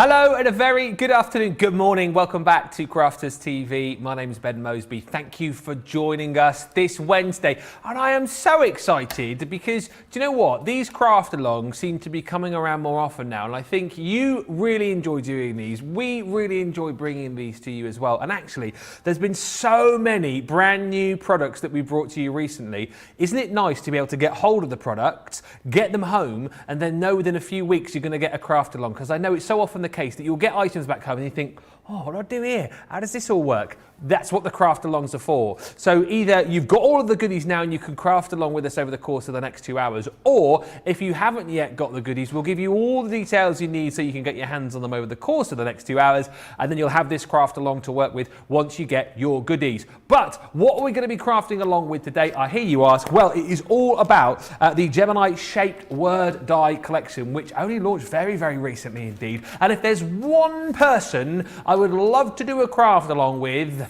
Hello and a very good afternoon, good morning. Welcome back to Crafters TV. My name is Ben Moseby. Thank you for joining us this Wednesday. And I am so excited because, do you know what? These craft-alongs seem to be coming around more often now. And I think you really enjoy doing these. We really enjoy bringing these to you as well. And actually, there's been so many brand new products that we brought to you recently. Isn't it nice to be able to get hold of the products, get them home, and then know within a few weeks you're going to get a craft-along? Because I know it's so often the case that you'll get items back home and you think, oh, what do I do here? How does this all work? That's what the craft-alongs are for. So either you've got all of the goodies now and you can craft along with us over the course of the next 2 hours, or if you haven't yet got the goodies, we'll give you all the details you need so you can get your hands on them over the course of the next 2 hours, and then you'll have this craft-along to work with once you get your goodies. But what are we going to be crafting along with today, I hear you ask? Well, it is all about the Gemini shaped word die collection, which only launched very, very recently indeed. And if there's one person I would love to do a craft along with,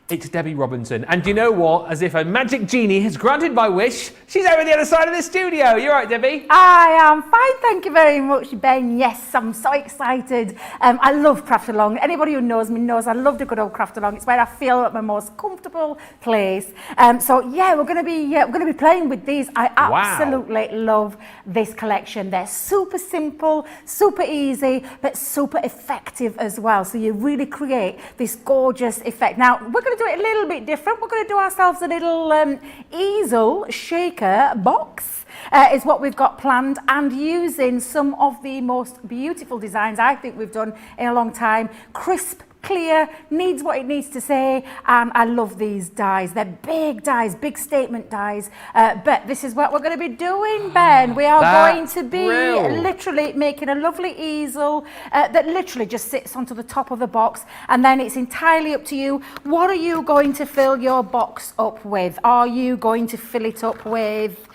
it's Debbie Robinson. And do you know what? As if a magic genie has granted my wish, she's over the other side of the studio. You're right, Debbie? I am fine, thank you very much, Ben. Yes, I'm so excited. I love craft along. Anybody who knows me knows I love the good old craft along. It's where I feel at my most comfortable place. So yeah, we're going to be playing with these. I absolutely love this collection. They're super simple, super easy, but super effective as well. So you really create this gorgeous effect. Now we're going to do it a little bit different. We're going to do ourselves a little easel shaker box is what we've got planned, and using some of the most beautiful designs I think we've done in a long time. Crisp, clear, needs what it needs to say, and I love these dies. They're big dies, big statement dies, but this is what we're going to be doing, Ben. We are going to be literally making a lovely easel that literally just sits onto the top of the box, and then it's entirely up to you. What are you going to fill your box up with? Are you going to fill it up with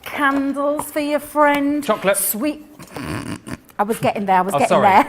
candles for your friend? Chocolate. Sweet. I was getting there, Sorry.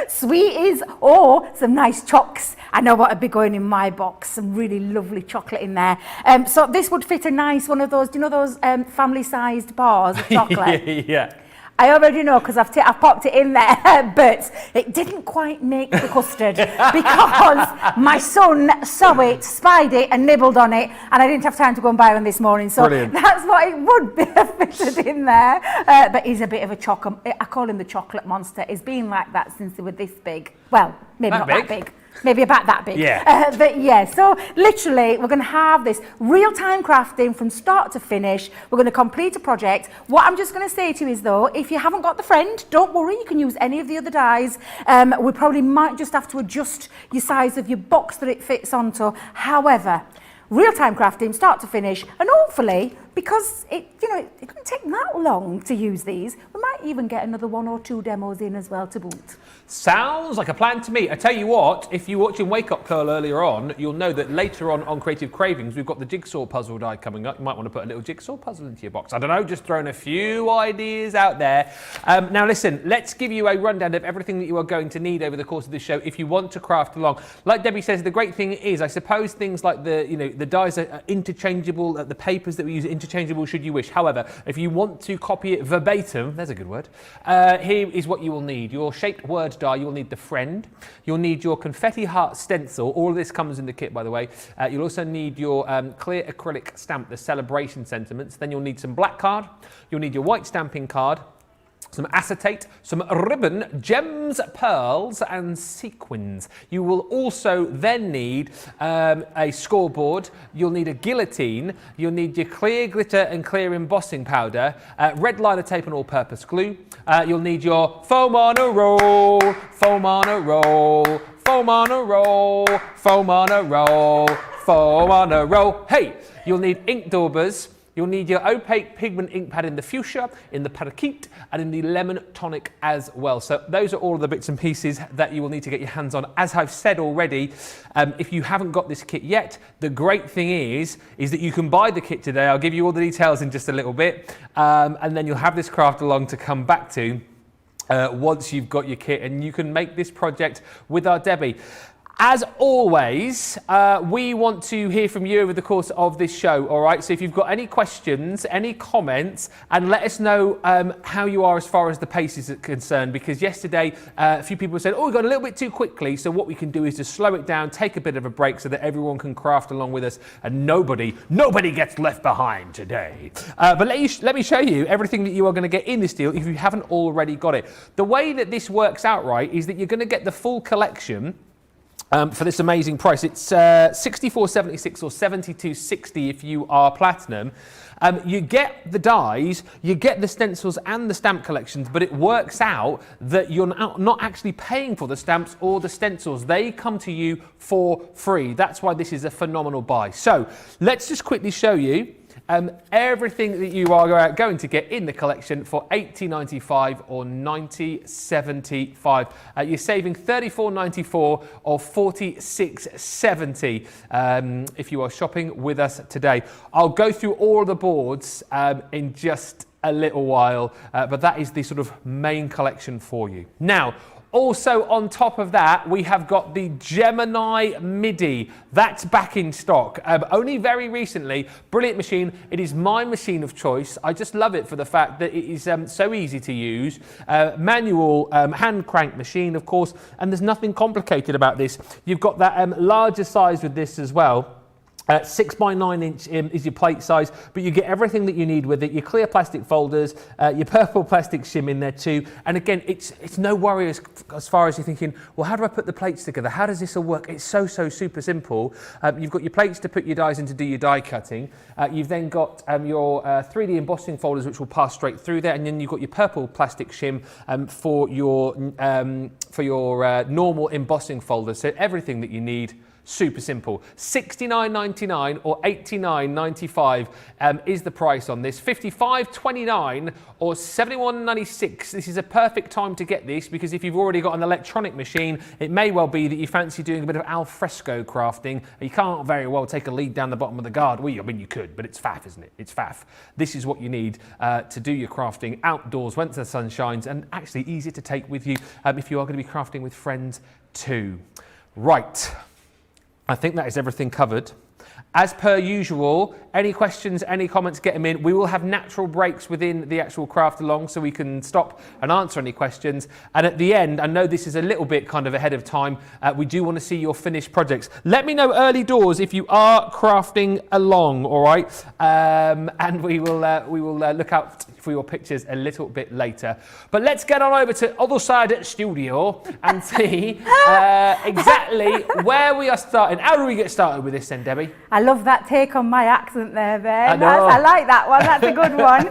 Sweeties, or some nice chocks. I know what would be going in my box, some really lovely chocolate in there. So this would fit a nice one of those, do you know those family-sized bars of chocolate? Yeah. I already know because I've popped it in there, but it didn't quite make the custard because my son saw it, spied it and nibbled on it, and I didn't have time to go and buy one this morning. So that's what it would be fitted in there. But he's a bit of a chocolate, I call him the chocolate monster. He's been like that since they were this big. Well, maybe not that big. Maybe about that big. Yeah. But yeah, so literally we're going to have this real-time crafting from start to finish. We're going to complete a project. What I'm just going to say to you is, though, if you haven't got the friend, don't worry, you can use any of the other dies. We probably might just have to adjust your size of your box that it fits onto. However, real-time crafting, start to finish, and hopefully, because it doesn't take that long to use these, we might even get another 1 or 2 demos in as well to boot. Sounds like a plan to me. I tell you what, if you watched Wake Up Curl earlier on, you'll know that later on Creative Cravings, we've got the jigsaw puzzle die coming up. You might want to put a little jigsaw puzzle into your box. I don't know, just throwing a few ideas out there. Now listen, let's give you a rundown of everything that you are going to need over the course of this show if you want to craft along. Like Debbie says, the great thing is, I suppose things like the dies are interchangeable, the papers that we use are interchangeable should you wish. However, if you want to copy it verbatim, there's a good word, here is what you will need. Your shaped word die, you'll need the friend, you'll need your confetti heart stencil, all of this comes in the kit by the way. You'll also need your clear acrylic stamp, the celebration sentiments, then you'll need some black card, you'll need your white stamping card, some acetate, some ribbon, gems, pearls and sequins. You will also then need a scoreboard, you'll need a guillotine, you'll need your clear glitter and clear embossing powder, red liner tape and all-purpose glue, you'll need your foam on a roll, foam on a roll, foam on a roll, foam on a roll, foam on a roll. Hey, you'll need ink daubers. You'll need your opaque pigment ink pad in the fuchsia, in the parakeet, and in the lemon tonic as well. So those are all of the bits and pieces that you will need to get your hands on. As I've said already, if you haven't got this kit yet, the great thing is that you can buy the kit today. I'll give you all the details in just a little bit, and then you'll have this craft along to come back to once you've got your kit, and you can make this project with our Debbie. As always, we want to hear from you over the course of this show, all right? So if you've got any questions, any comments, and let us know how you are as far as the pace is concerned, because yesterday a few people said, oh, we got a little bit too quickly, so what we can do is just slow it down, take a bit of a break so that everyone can craft along with us and nobody gets left behind today. But let me show you everything that you are going to get in this deal if you haven't already got it. The way that this works out, right, is that you're going to get the full collection for this amazing price. It's $64.76 or $72.60 if you are platinum. You get the dies, you get the stencils and the stamp collections, but it works out that you're not actually paying for the stamps or the stencils. They come to you for free. That's why this is a phenomenal buy. So let's just quickly show you everything that you are going to get in the collection for $80.95 or $90.75. You're saving $34.94 or $46.70 if you are shopping with us today. I'll go through all of the boards in just a little while, but that is the sort of main collection for you. Now, also on top of that, we have got the Gemini MIDI. That's back in stock. Only very recently. Brilliant machine. It is my machine of choice. I just love it for the fact that it is so easy to use. Manual hand crank machine, of course, and there's nothing complicated about this. You've got that larger size with this as well. 6 by 9 inch is your plate size, but you get everything that you need with it. Your clear plastic folders, your purple plastic shim in there too. And again, it's no worry as far as you're thinking, well, how do I put the plates together? How does this all work? It's so super simple. You've got your plates to put your dies in to do your die cutting. You've then got your 3D embossing folders, which will pass straight through there. And then you've got your purple plastic shim for your normal embossing folders. So everything that you need. Super simple. $69.99 or $89.95 is the price on this. $55.29 or $71.96. This is a perfect time to get this because if you've already got an electronic machine, it may well be that you fancy doing a bit of al fresco crafting. You can't very well take a lead down the bottom of the garden. Well, I mean, you could, but it's faff, isn't it? It's faff. This is what you need to do your crafting outdoors when the sun shines, and actually easier to take with you if you are going to be crafting with friends too. Right. I think that is everything covered. As per usual, any questions, any comments, get them in. We will have natural breaks within the actual craft along so we can stop and answer any questions. And at the end, I know this is a little bit kind of ahead of time, we do want to see your finished projects. Let me know early doors if you are crafting along, all right? And we will look out for your pictures a little bit later. But let's get on over to other side of the studio and see exactly where we are starting. How do we get started with this then, Debbie? I love that take on my accent there, Ben. I like that one. That's a good one.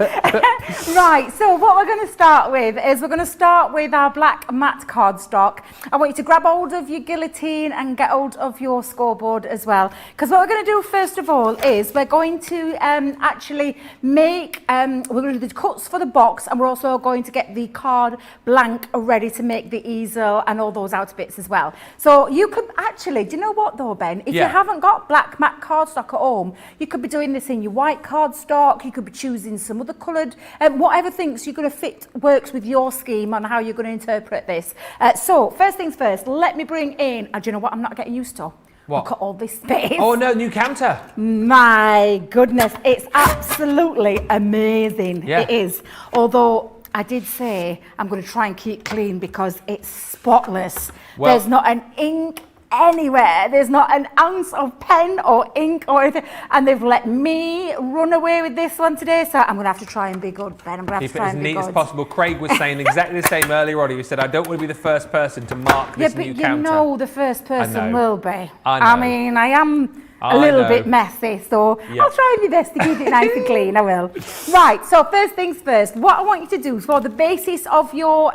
Right, so what we're going to start with is we're going to start with our black matte cardstock. I want you to grab hold of your guillotine and get hold of your scoreboard as well. Because what we're going to do first of all is we're going to actually make, we're going to do the cuts for the box, and we're also going to get the card blank ready to make the easel and all those outer bits as well. So you could actually, do you know what though, Ben? If you haven't got black matte cardstock at home, you could be doing this in your white cardstock, you could be choosing some other coloured, whatever thinks you're going to fit works with your scheme on how you're going to interpret this. So first things first, let me bring in, do you know what I'm not getting used to? What? Look at all this space. Oh no, new counter. My goodness, it's absolutely amazing. Yeah. It is. Although I did say I'm going to try and keep clean because it's spotless. Well, there's not an ink anywhere. There's not an ounce of pen or ink or anything. And they've let me run away with this one today. So I'm going to have to try and be good, Ben. I'm going to have to try and be good. Keep it as neat as possible. Craig was saying exactly the same earlier on. He said, I don't want to be the first person to mark this new counter. Yeah, but you know the first person will be. I mean, I am a little bit messy, so I'll try my best to keep it nice and clean, I will. Right, so first things first, what I want you to do for the basis of your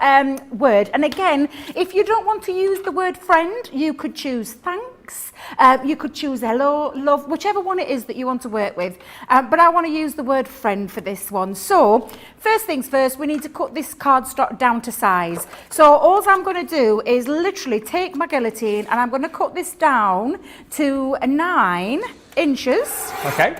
word, and again, if you don't want to use the word friend, you could choose thanks, you could choose hello, love, whichever one it is that you want to work with, but I want to use the word friend for this one. So, first things first, we need to cut this cardstock down to size. So all I'm going to do is literally take my guillotine and I'm going to cut this down to 9 inches. Okay.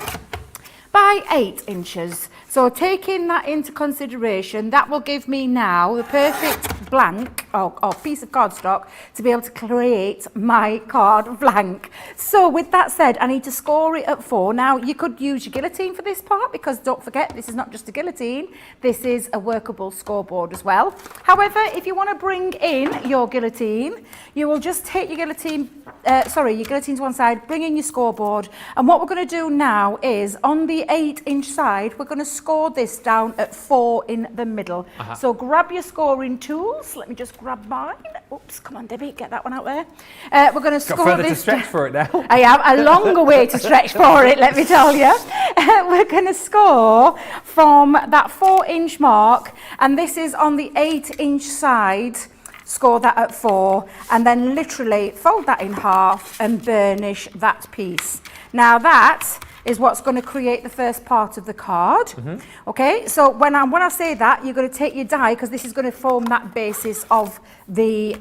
by 8 inches. So taking that into consideration, that will give me now the perfect blank or piece of cardstock to be able to create my card blank. So with that said, I need to score it at 4. Now you could use your guillotine for this part, because don't forget, this is not just a guillotine, this is a workable scoreboard as well. However, if you want to bring in your guillotine, you will just take your guillotine, your guillotine to one side, bring in your scoreboard, and what we're going to do now is on the 8-inch side, we're going to score this down at 4 in the middle. So grab your scoring tools. Let me just grab mine. Oops, come on, Debbie, get that one out there. We're going to score further this. to stretch for it now. I have a longer way to stretch for it, let me tell you. We're going to score from that 4-inch mark, and this is on the 8-inch side. Score that at 4, and then literally fold that in half and burnish that piece. Now that is what's going to create the first part of the card. Okay, so when I say that, you're going to take your die, because this is going to form that basis of the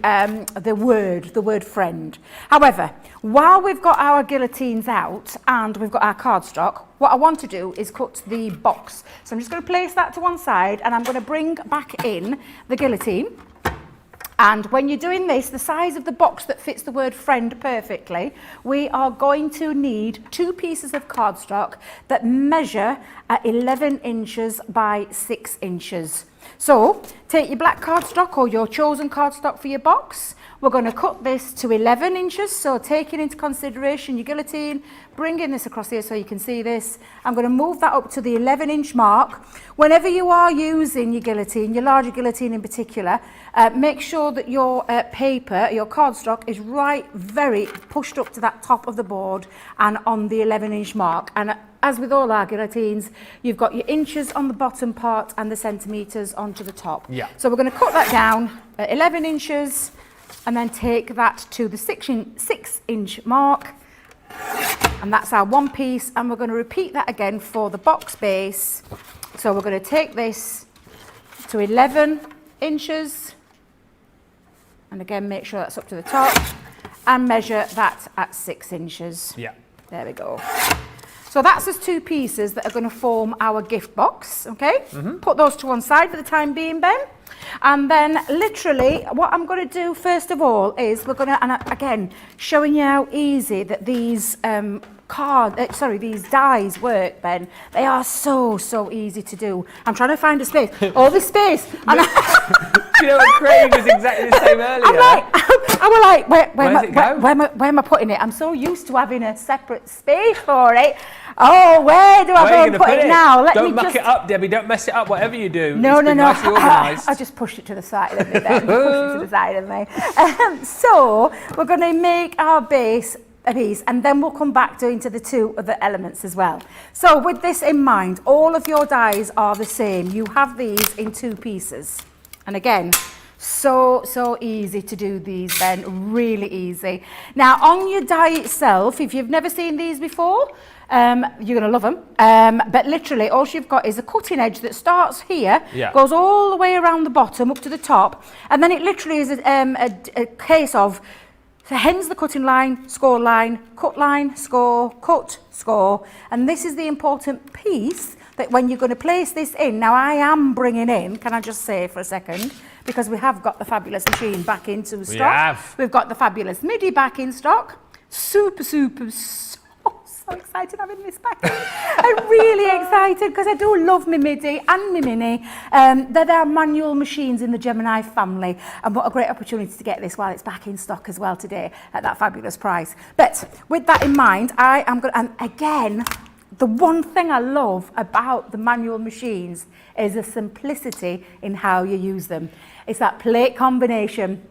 word friend. However, while we've got our guillotines out and we've got our cardstock, what I want to do is cut the box. So I'm just going to place that to one side, and I'm going to bring back in the guillotine. And when you're doing this, the size of the box that fits the word friend perfectly, we are going to need 2 pieces of cardstock that measure at 11 inches by 6 inches. So take your black cardstock or your chosen cardstock for your box. We're going to cut this to 11 inches, so taking into consideration your guillotine, bringing this across here so you can see this. I'm going to move that up to the 11-inch mark. Whenever you are using your guillotine, your larger guillotine in particular, make sure that your paper, your cardstock, is very pushed up to that top of the board and on the 11-inch mark. And as with all our guillotines, you've got your inches on the bottom part and the centimetres onto the top. Yeah. So we're going to cut that down at 11 inches and then take that to the 6-inch mark. And that's our one piece, and we're going to repeat that again for the box base. So we're going to take this to 11 inches, and again make sure that's up to the top, and measure that at 6 inches. Yeah. There we go. So that's just 2 pieces that are going to form our gift box, okay? Put those to one side for the time being, Ben. And then literally what I'm going to do first of all is we're going to, and again, showing you how easy that these these dies work, Ben. They are so easy to do. I'm trying to find a space. All this space. And you know what, Craig was exactly the same earlier. I was like, where am I putting it? I'm so used to having a separate space for it. Oh, where do I go and put it now? Don't muck it up, Debbie. Don't mess it up, whatever you do. No. Nicely organised. I'll just push it to the side of me then. Push it to the side of me. So we're going to make our base a piece, and then we'll come back into the 2 other elements as well. So with this in mind, all of your dies are the same. You have these in 2 pieces. And again, so easy to do these, Ben, really easy. Now on your die itself, if you've never seen these before, you're going to love them. But literally all you've got is a cutting edge that starts here, goes all the way around the bottom up to the top, and then it literally is a case of, so hence the cutting line, score line, cut line, score, cut, score. And this is the important piece that when you're going to place this in, now I am bringing in, can I just say for a second, because we have got the fabulous machine back into stock. We've got the fabulous MIDI back in stock. So excited having this back in. I'm really excited because I do love my MIDI and my Mini. They're our manual machines in the Gemini family, and what a great opportunity to get this while it's back in stock as well today at that fabulous price. But with that in mind, I am going to, and again, the one thing I love about the manual machines is the simplicity in how you use them. It's that plate combination.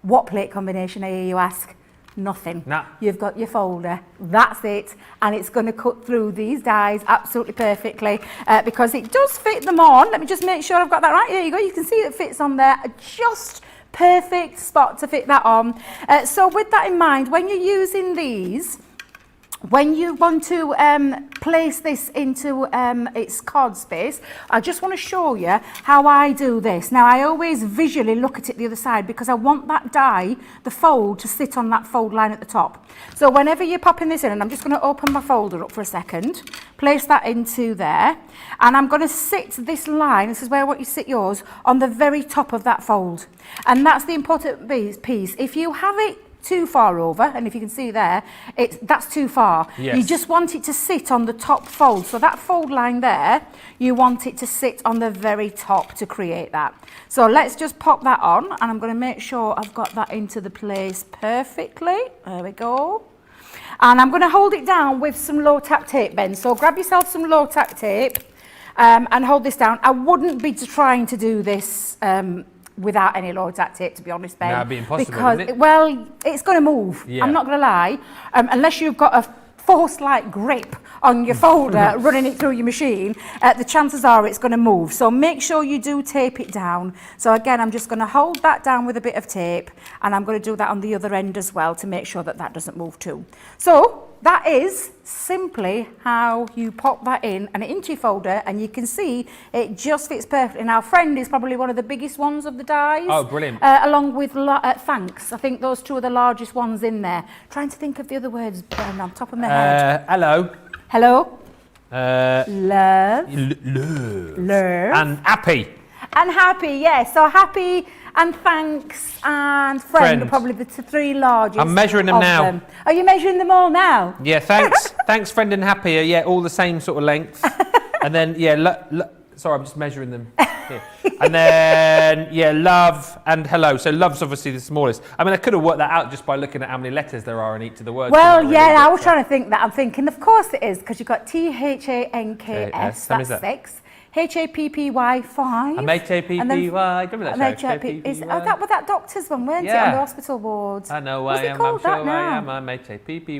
What plate combination, I hear you ask? Nothing. Nah. You've got your folder, that's it, and it's going to cut through these dies absolutely perfectly because it does fit them on. Let me just make sure I've got that right. There you go, you can see it fits on there, just perfect spot to fit that on. So with that in mind, when you're using these, when you want to place this into its card space, I just want to show you how I do this. Now, I always visually look at it the other side because I want that die, the fold, to sit on that fold line at the top. So whenever you're popping this in, and I'm just going to open my folder up for a second, place that into there, and I'm going to sit this line, this is where I want you to sit yours, on the very top of that fold. And that's the important piece. If you have it too far over, and if you can see there, that's too far. Yes. You just want it to sit on the top fold. So that fold line there, you want it to sit on the very top to create that. So let's just pop that on, and I'm going to make sure I've got that into the place perfectly. There we go. And I'm going to hold it down with some low tack tape, Ben. So grab yourself some low tack tape and hold this down. I wouldn't be trying to do this without any low tack tape, to be honest, Ben. No, it'd be impossible, because, wouldn't it? well, it's going to move. Yeah. I'm not going to lie. Unless you've got a force-like grip on your folder running it through your machine, the chances are it's going to move. So make sure you do tape it down. So again, I'm just going to hold that down with a bit of tape, and I'm going to do that on the other end as well to make sure that that doesn't move too. So that is simply how you pop that in and into your folder, and you can see it just fits perfectly. Now, Friend is probably one of the biggest ones of the dies. Oh, brilliant. Along with Thanks. I think those two are the largest ones in there. Trying to think of the other words on top of my head. Hello. Hello. Love. Love. And happy. And happy, yes. So happy and thanks and friend are probably the three largest. I'm measuring them now. Them. Are you measuring them all now? Yeah, thanks. Thanks, friend, and happy are, yeah, all the same sort of length. And then, yeah, sorry, I'm just measuring them. Here. And then, yeah, love and hello. So love's obviously the smallest. I mean, I could have worked that out just by looking at how many letters there are in each of the words. Well, yeah, I was trying to think that. I'm thinking, of course it is, because you've got THANKS, that's 6. HAPPY 5. And HAPPY. Remember that show? That was that doctor's one, weren't it? On the hospital wards. I know What's I it am. called I'm sure now? I am. I'm HAPPY.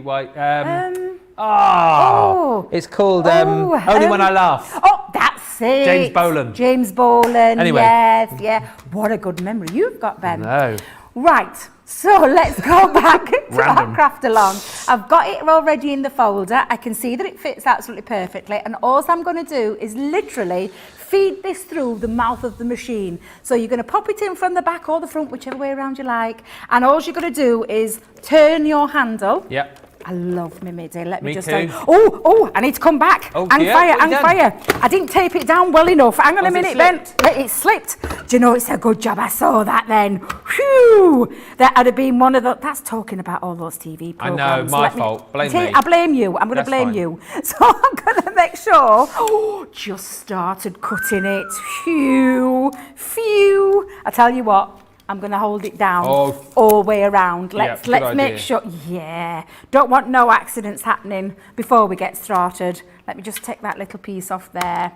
It's called Only When I Laugh. Oh, that's it. James Bolan. James Bolan. Anyway. Yes, yeah. What a good memory you've got, Ben. No. Right. So let's go back to our craft along. I've got it already in the folder. I can see that it fits absolutely perfectly. And all I'm going to do is literally feed this through the mouth of the machine. So you're going to pop it in from the back or the front, whichever way around you like. And all you're going to do is turn your handle. Yep. I love my MIDI. Let me just too. Oh, I need to come back. Oh, hang yeah, fire. I didn't tape it down well enough. Hang on a minute, Ben. It slipped. Do you know, it's a good job I saw that then. Whew. That would have been one of the... That's talking about all those TV programmes. I know, my fault. Blame me. I blame you. I'm going to blame you. So I'm going to make sure... Oh, just started cutting it. Phew. I tell you what. I'm going to hold it down all the way around. Let's make sure. Yeah. Don't want no accidents happening before we get started. Let me just take that little piece off there.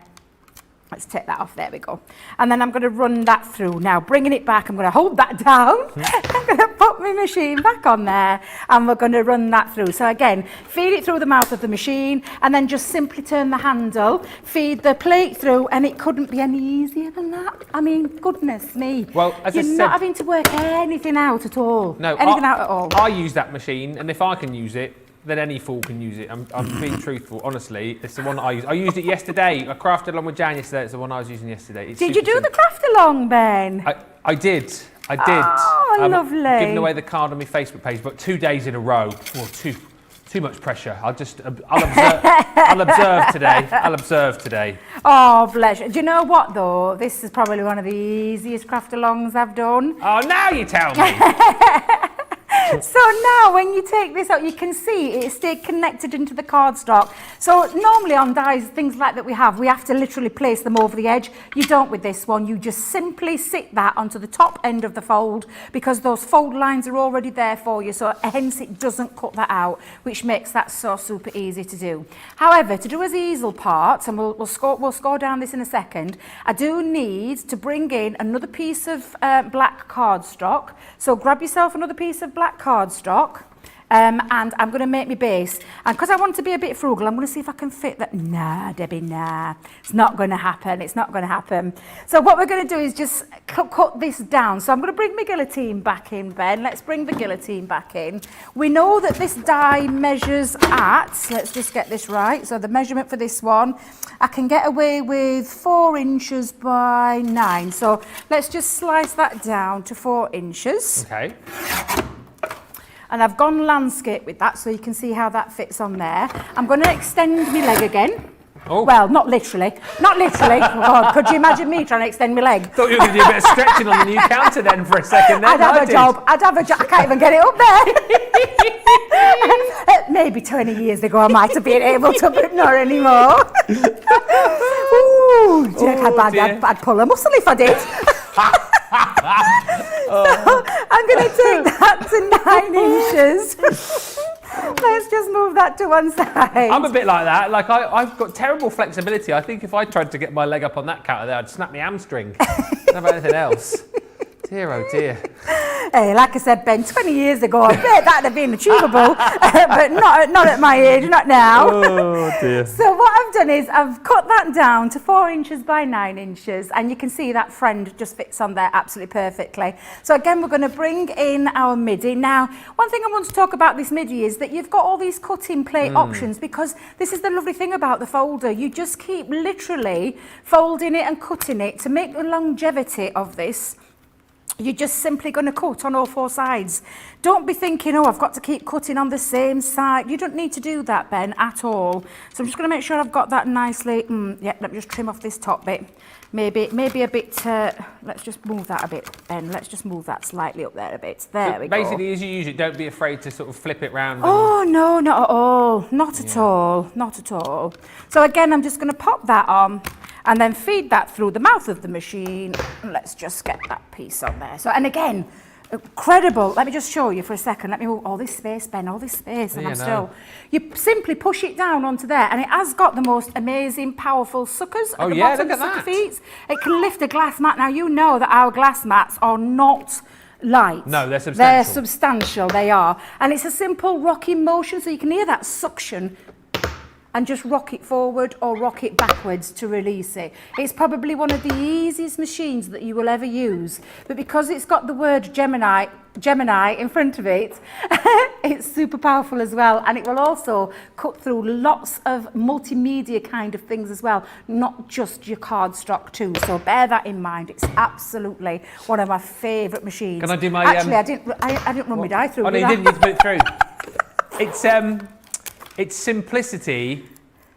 Let's take that off. There we go. And then I'm going to run that through. Now, bringing it back, I'm going to hold that down. I'm going to put my machine back on there, and we're going to run that through. So again, feed it through the mouth of the machine, and then just simply turn the handle, feed the plate through, and it couldn't be any easier than that. I mean, goodness me. Well, as You're not having to work anything out at all. No, anything out at all. I use that machine, and if I can use it, then any fool can use it. I'm being truthful, honestly. It's the one that I use. I used it yesterday. I crafted along with Jan yesterday. It's the one I was using yesterday. Did you do the craft along, Ben? I did. Oh, lovely. Giving away the card on my Facebook page, but 2 days in a row. Oh, too much pressure. I'll observe today. Oh, bless you. Do you know what, though? This is probably one of the easiest craft alongs I've done. Oh, now you tell me. So now when you take this out, you can see it stayed connected into the cardstock. So normally on dies, things like that we have to literally place them over the edge. You don't with this one. You just simply sit that onto the top end of the fold because those fold lines are already there for you. So hence it doesn't cut that out, which makes that so super easy to do. However, to do as easel part, and we'll score down this in a second, I do need to bring in another piece of black cardstock. So grab yourself another piece of black cardstock, and I'm going to make my base. And because I want to be a bit frugal, I'm going to see if I can fit that. Nah, Debbie, nah. It's not going to happen. It's not going to happen. So what we're going to do is just cut this down. So I'm going to bring my guillotine back in, Ben. Let's bring the guillotine back in. We know that this die measures at, let's just get this right. So the measurement for this one, I can get away with 4 inches by 9. So let's just slice that down to 4 inches. Okay. And I've gone landscape with that, so you can see how that fits on there. I'm going to extend my leg again. Oh. Well, not literally. Not literally. Oh, could you imagine me trying to extend my leg? Thought you were going to do a bit of stretching on the new counter then for a second. Then, I'd have a job. I can't even get it up there. Maybe 20 years ago I might have been able to, but not anymore. Ooh, I'd pull a muscle if I did. So I'm going to take that to 9 inches. Let's just move that to one side. I'm a bit like that. Like I've got terrible flexibility. I think if I tried to get my leg up on that counter there, I'd snap my hamstring. Not about anything else. Dear, oh dear. Hey, like I said, Ben, 20 years ago, I bet that'd have been achievable, but not at my age, not now. Oh dear. So what I've done is I've cut that down to 4 inches by 9 inches, and you can see that friend just fits on there absolutely perfectly. So again, we're going to bring in our midi. Now, one thing I want to talk about this midi is that you've got all these cutting plate options, because this is the lovely thing about the folder. You just keep literally folding it and cutting it to make the longevity of this. You're just simply going to cut on all 4 sides. Don't be thinking, oh, I've got to keep cutting on the same side. You don't need to do that, Ben, at all. So I'm just going to make sure I've got that nicely. Yeah, let me just trim off this top bit. Maybe a bit, let's just move that a bit, Ben. Let's just move that slightly up there a bit. There we go. Basically, as you use it, don't be afraid to sort of flip it round. Oh, no, not at all. Not at all. Not at all. So again, I'm just going to pop that on and then feed that through the mouth of the machine. Let's just get that piece on there. So, and again, incredible. Let me just show you for a second. Let me move all this space, Ben, all this space, and I'm still. You simply push it down onto there, and it has got the most amazing, powerful suckers at the bottom, look at sucker that. feet. It can lift a glass mat. Now, you know that our glass mats are not light. No, they're substantial. They're substantial, they are. And it's a simple rocking motion, so you can hear that suction and just rock it forward or rock it backwards to release it. It's probably one of the easiest machines that you will ever use, but because it's got the word Gemini in front of it, it's super powerful as well, and it will also cut through lots of multimedia kind of things as well, not just your cardstock too. So bear that in mind. It's absolutely one of my favourite machines. Can I do my... Actually, I didn't run my die through. Oh, no, you didn't need to put it through. It's simplicity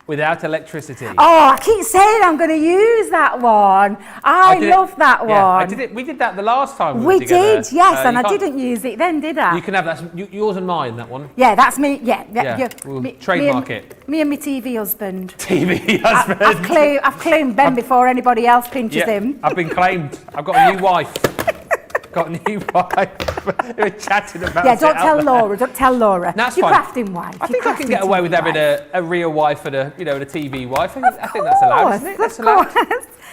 without electricity. Oh, I keep saying I'm going to use that one. I love that one. We did that the last time we We were together. did, yes, and I didn't use it then, did I? You can have that. Yours and mine, that one. Yeah, that's me. Yeah. We'll trademark it. Me and my TV husband. TV husband. I've claimed Ben before anybody else pinches him. I've been claimed. I've got a new wife. Got a new wife. We were chatting about it. Yeah, don't tell Laura. Don't tell Laura. That's Your fine. crafting wife. I think I can get away with having a real wife and a TV wife. I think that's allowed, isn't it? That's allowed.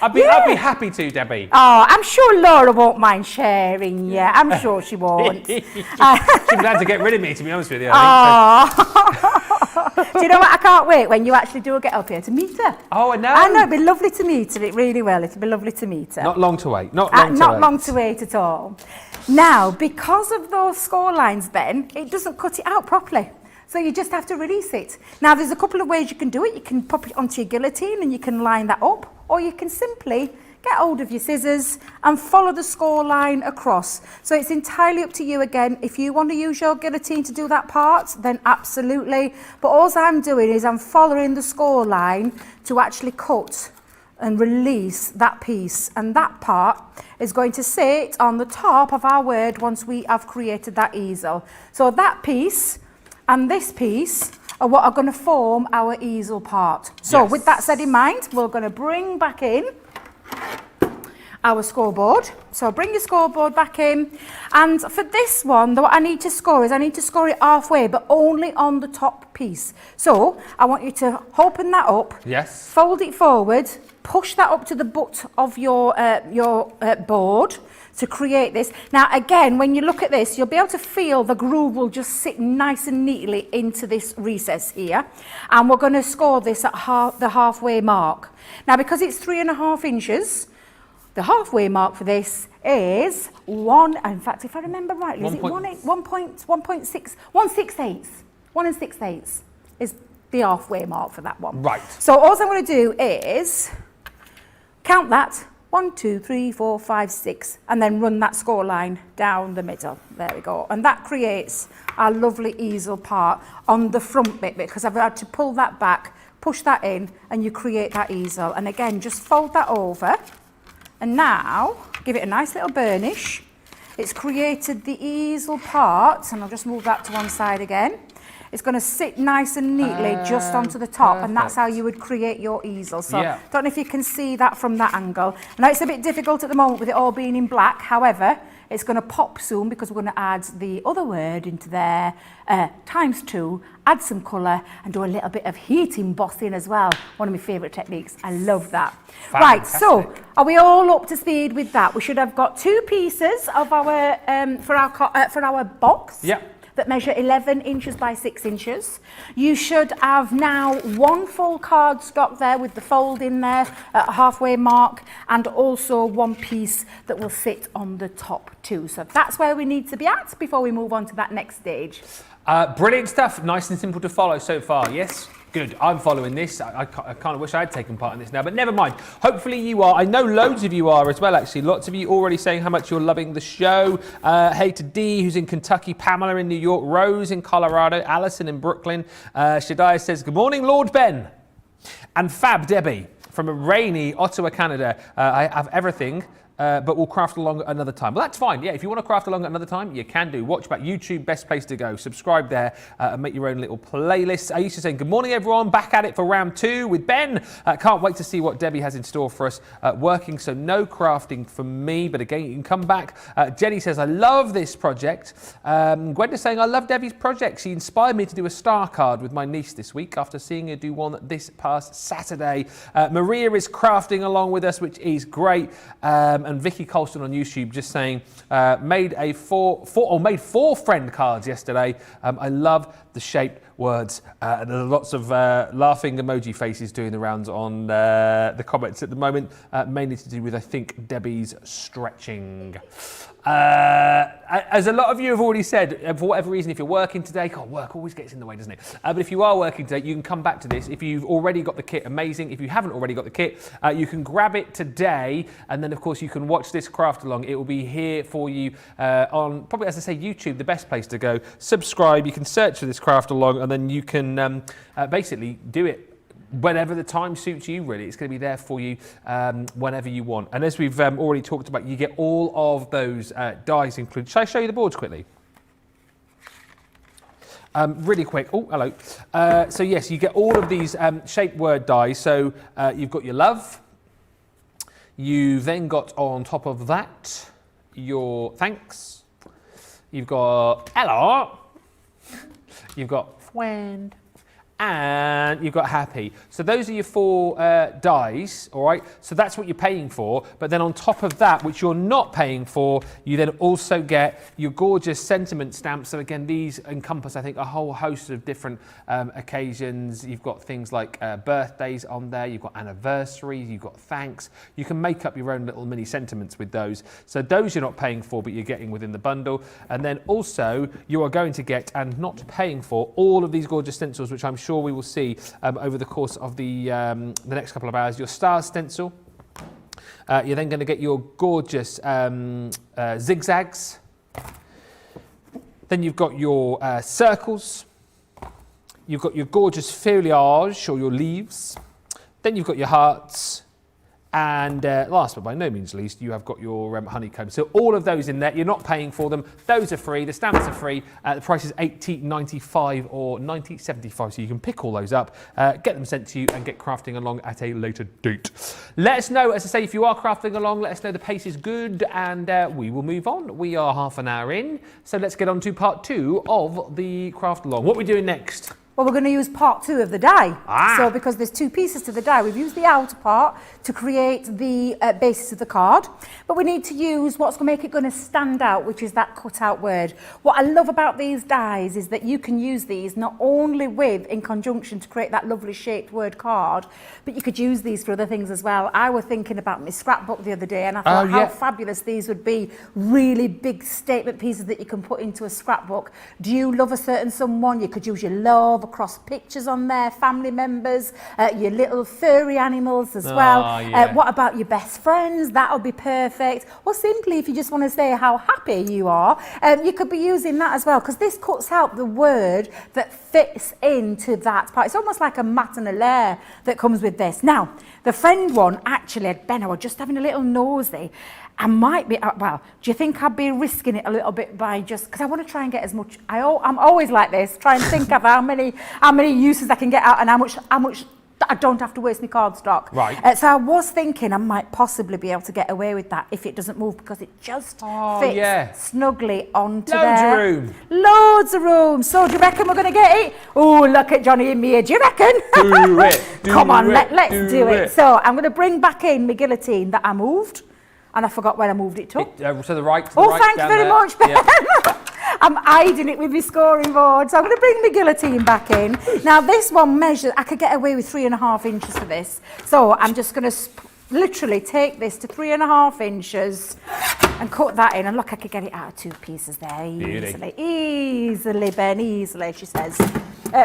I'd be happy to, Debbie. Oh, I'm sure Laura won't mind sharing. Yeah, I'm sure she won't. She'd be glad to get rid of me, to be honest with you. Do you know what? I can't wait when you actually do get up here to meet her. Oh, I know. I know, it'd be lovely to meet her. It really will. It'd be lovely to meet her. Not long to wait. Not long to wait at all. Now, because of those score lines, Ben, it doesn't cut it out properly. So you just have to release it. Now, there's a couple of ways you can do it. You can pop it onto your guillotine and you can line that up, or you can simply get hold of your scissors and follow the score line across. So it's entirely up to you again. If you want to use your guillotine to do that part, then absolutely. But all I'm doing is I'm following the score line to actually cut and release that piece, and that part is going to sit on the top of our word once we have created that easel. So that piece and this piece are what are going to form our easel part. So with that said in mind, we're going to bring back in our scoreboard. So bring your scoreboard back in. And for this one, what I need to score is I need to score it halfway, but only on the top piece. So I want you to open that up. Yes. Fold it forward, push that up to the butt of your board to create this. Now again, when you look at this, you'll be able to feel the groove will just sit nice and neatly into this recess here. And we're going to score this at the halfway mark. Now because it's 3.5 inches, the halfway mark for this is in fact, if I remember rightly, is it 1.6, 1 6/8 is the halfway mark for that one. Right. So all I'm going to do is count that, 1, 2, 3, 4, 5, 6, and then run that score line down the middle. There we go. And that creates our lovely easel part on the front bit, because I've had to pull that back, push that in, and you create that easel. And again, just fold that over. And now, give it a nice little burnish. It's created the easel part, and I'll just move that to one side again. It's going to sit nice and neatly just onto the top, and that's how you would create your easel. So don't know if you can see that from that angle. I know it's a bit difficult at the moment with it all being in black. However, it's going to pop soon because we're going to add the other word into there, ×2, add some colour and do a little bit of heat embossing as well. One of my favourite techniques. I love that. Fantastic. Right, so are we all up to speed with that? We should have got 2 pieces of our for our box. Yep. That measure 11 inches by 6 inches. You should have now 1 full cardstock there with the fold in there at halfway mark, and also 1 piece that will sit on the top too. So that's where we need to be at before we move on to that next stage. Brilliant stuff. Nice and simple to follow so far. Yes. Good. I'm following this. I kind of wish I had taken part in this now, but never mind. Hopefully you are. I know loads of you are as well, actually. Lots of you already saying how much you're loving the show. Hey to Dee, who's in Kentucky, Pamela in New York, Rose in Colorado, Alison in Brooklyn. Shadiah says, good morning, Lord Ben. And Fab Debbie from a rainy Ottawa, Canada. I have everything. But we'll craft along at another time. Well, that's fine. Yeah, if you want to craft along at another time, you can do. Watch back YouTube, best place to go. Subscribe there and make your own little playlist. Aisha saying, good morning, everyone. Back at it for round 2 with Ben. Can't wait to see what Debbie has in store for us. Working, so no crafting for me. But again, you can come back. Jenny says, I love this project. Gwenda's saying, I love Debbie's project. She inspired me to do a star card with my niece this week after seeing her do one this past Saturday. Maria is crafting along with us, which is great. And Vicky Colston on YouTube just saying, made 4 friend cards yesterday. I love the shaped words. There's lots of laughing emoji faces doing the rounds on the comments at the moment, mainly to do with, I think, Debbie's stretching. As a lot of you have already said, for whatever reason, if you're working today, God, work always gets in the way, doesn't it? But if you are working today, you can come back to this. If you've already got the kit, amazing. If you haven't already got the kit, you can grab it today, and then, of course, you can watch this craft along. It will be here for you on, probably, as I say, YouTube, the best place to go. Subscribe, you can search for this craft along, and then you can basically do it whenever the time suits you, really. It's going to be there for you whenever you want. And as we've already talked about, you get all of those dies included. Shall I show you the boards quickly? Really quick. Oh, hello. So yes, you get all of these shaped word dies. So you've got your love. You've then got on top of that your thanks. You've got hello. You've got friend. And you've got happy. So those are your 4 dies, all right? So that's what you're paying for. But then on top of that, which you're not paying for, you then also get your gorgeous sentiment stamps. So again, these encompass, I think, a whole host of different occasions. You've got things like birthdays on there. You've got anniversaries. You've got thanks. You can make up your own little mini sentiments with those. So those you're not paying for, but you're getting within the bundle. And then also, you are going to get, and not paying for, all of these gorgeous stencils, which I'm sure we will see over the course of the next couple of hours. Your stars stencil. You're then going to get your gorgeous zigzags. Then you've got your circles. You've got your gorgeous feuillage or your leaves. Then you've got your hearts. And last but by no means least, you have got your honeycomb. So all of those in there, you're not paying for them. Those are free. The stamps are free. The price is $80.95 or $90.75. So you can pick all those up, get them sent to you, and get crafting along at a later date. Let us know, as I say, if you are crafting along, let us know the pace is good, and we will move on. We are half an hour in, so let's get on to part 2 of the craft along. What are we doing next? Well, we're going to use part 2 of the die. So because there's 2 pieces to the die, we've used the outer part to create the basis of the card, but we need to use what's going to make it going to stand out, which is that cut out word. What I love about these dies is that you can use these not only in conjunction to create that lovely shaped word card, but you could use these for other things as well. I was thinking about my scrapbook the other day, and I thought how fabulous these would be. Really big statement pieces that you can put into a scrapbook. Do you love a certain someone? You could use your love across pictures on there, family members, your little furry animals as well. What about your best friends? That'll be perfect. Or simply if you just want to say how happy you are, you could be using that as well, because this cuts out the word that fits into that part. It's almost like a mat and a layer that comes with this. Now, the friend one, actually, Ben, I was just having a little nosy. I might be, well, do you think I'd be risking it a little bit by just, because I want to try and get as much, I'm always like this, try and think of how many uses I can get out and how much I don't have to waste my cardstock. Right. So I was thinking I might possibly be able to get away with that if it doesn't move, because it just fits snugly onto there. Loads of room. Loads of room. So do you reckon we're going to get it? Oh, look at Johnny and Mia. Do you reckon? Do it. Come on, let's do it. So I'm going to bring back in my guillotine that I moved. And I forgot where I moved it to. To the right. Thanks very much, Ben. Yeah. I'm hiding it with my scoring board. So I'm going to bring my guillotine back in. Now, this one measures, I could get away with 3.5 inches for this. So I'm just going to literally take this to 3.5 inches and cut that in. And look, I could get it out of 2 pieces there easily. Easily, Ben, easily, she says.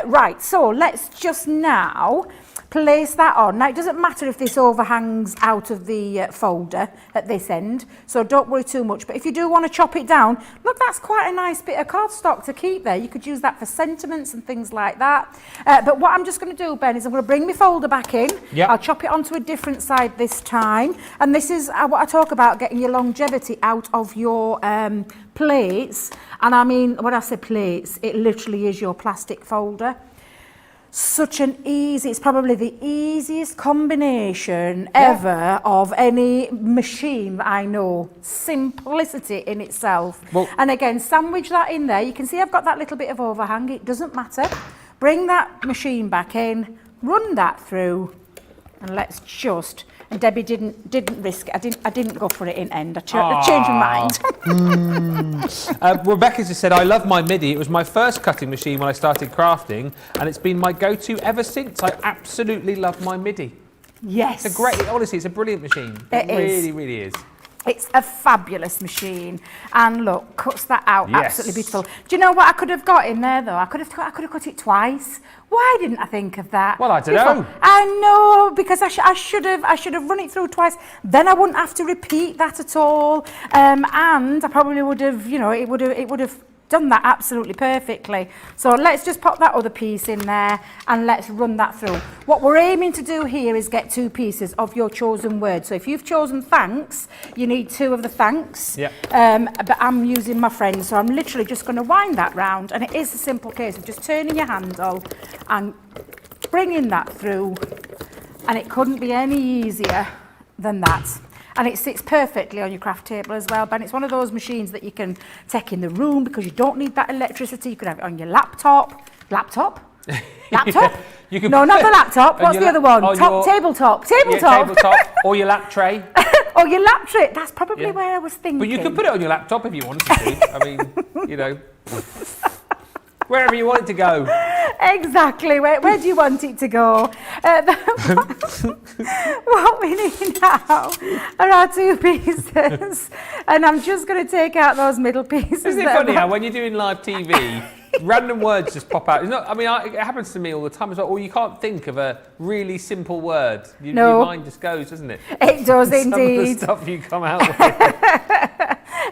Right, so let's just now place that on. Now, it doesn't matter if this overhangs out of the folder at this end, so don't worry too much. But if you do want to chop it down, look, that's quite a nice bit of cardstock to keep there. You could use that for sentiments and things like that. But what I'm just going to do, Ben, is I'm going to bring my folder back in. I'll chop it onto a different side this time. And this is what I talk about, getting your longevity out of your plates. And I mean, when I say plates, it literally is your plastic folder. Such an easy, it's probably the easiest combination ever of any machine that I know. Simplicity in itself. Well, and again, sandwich that in there. You can see I've got that little bit of overhang. It doesn't matter. Bring that machine back in, run that through, and let's just. And Debbie didn't risk it. I didn't go for it in end. I changed my mind. Rebecca just said, I love my MIDI. It was my first cutting machine when I started crafting, and it's been my go-to ever since. I absolutely love my MIDI. Yes. It's a great, honestly, it's a brilliant machine. It really, really is. It's a fabulous machine, and look, cuts that out absolutely beautiful. Do you know what I could have got in there though? I could have cut it twice. Why didn't I think of that? Well, I don't know. I know, because I should have run it through twice. Then I wouldn't have to repeat that at all, and I probably would have, it would have done that absolutely perfectly. So let's just pop that other piece in there and let's run that through. What we're aiming to do here is get 2 pieces of your chosen word. So if you've chosen thanks, you need 2 of the thanks. But I'm using my friend, so I'm literally just going to wind that round, and it is a simple case of just turning your handle and bringing that through, and it couldn't be any easier than that. And it sits perfectly on your craft table as well, Ben. It's one of those machines that you can take in the room because you don't need that electricity. You could have it on your laptop. Laptop? You can no, not the laptop. What's the other one? Tabletop. Or your lap tray. Or your lap tray. That's probably where I was thinking. But you could put it on your laptop if you wanted to. I mean, wherever you want it to go. Exactly. Where do you want it to go? What we need now are our 2 pieces. And I'm just going to take out those middle pieces. Isn't it funny how when you're doing live TV, random words just pop out? It happens to me all the time as well. Or you can't think of a really simple word. Your mind just goes, doesn't it? It does indeed. Some of the stuff you come out with.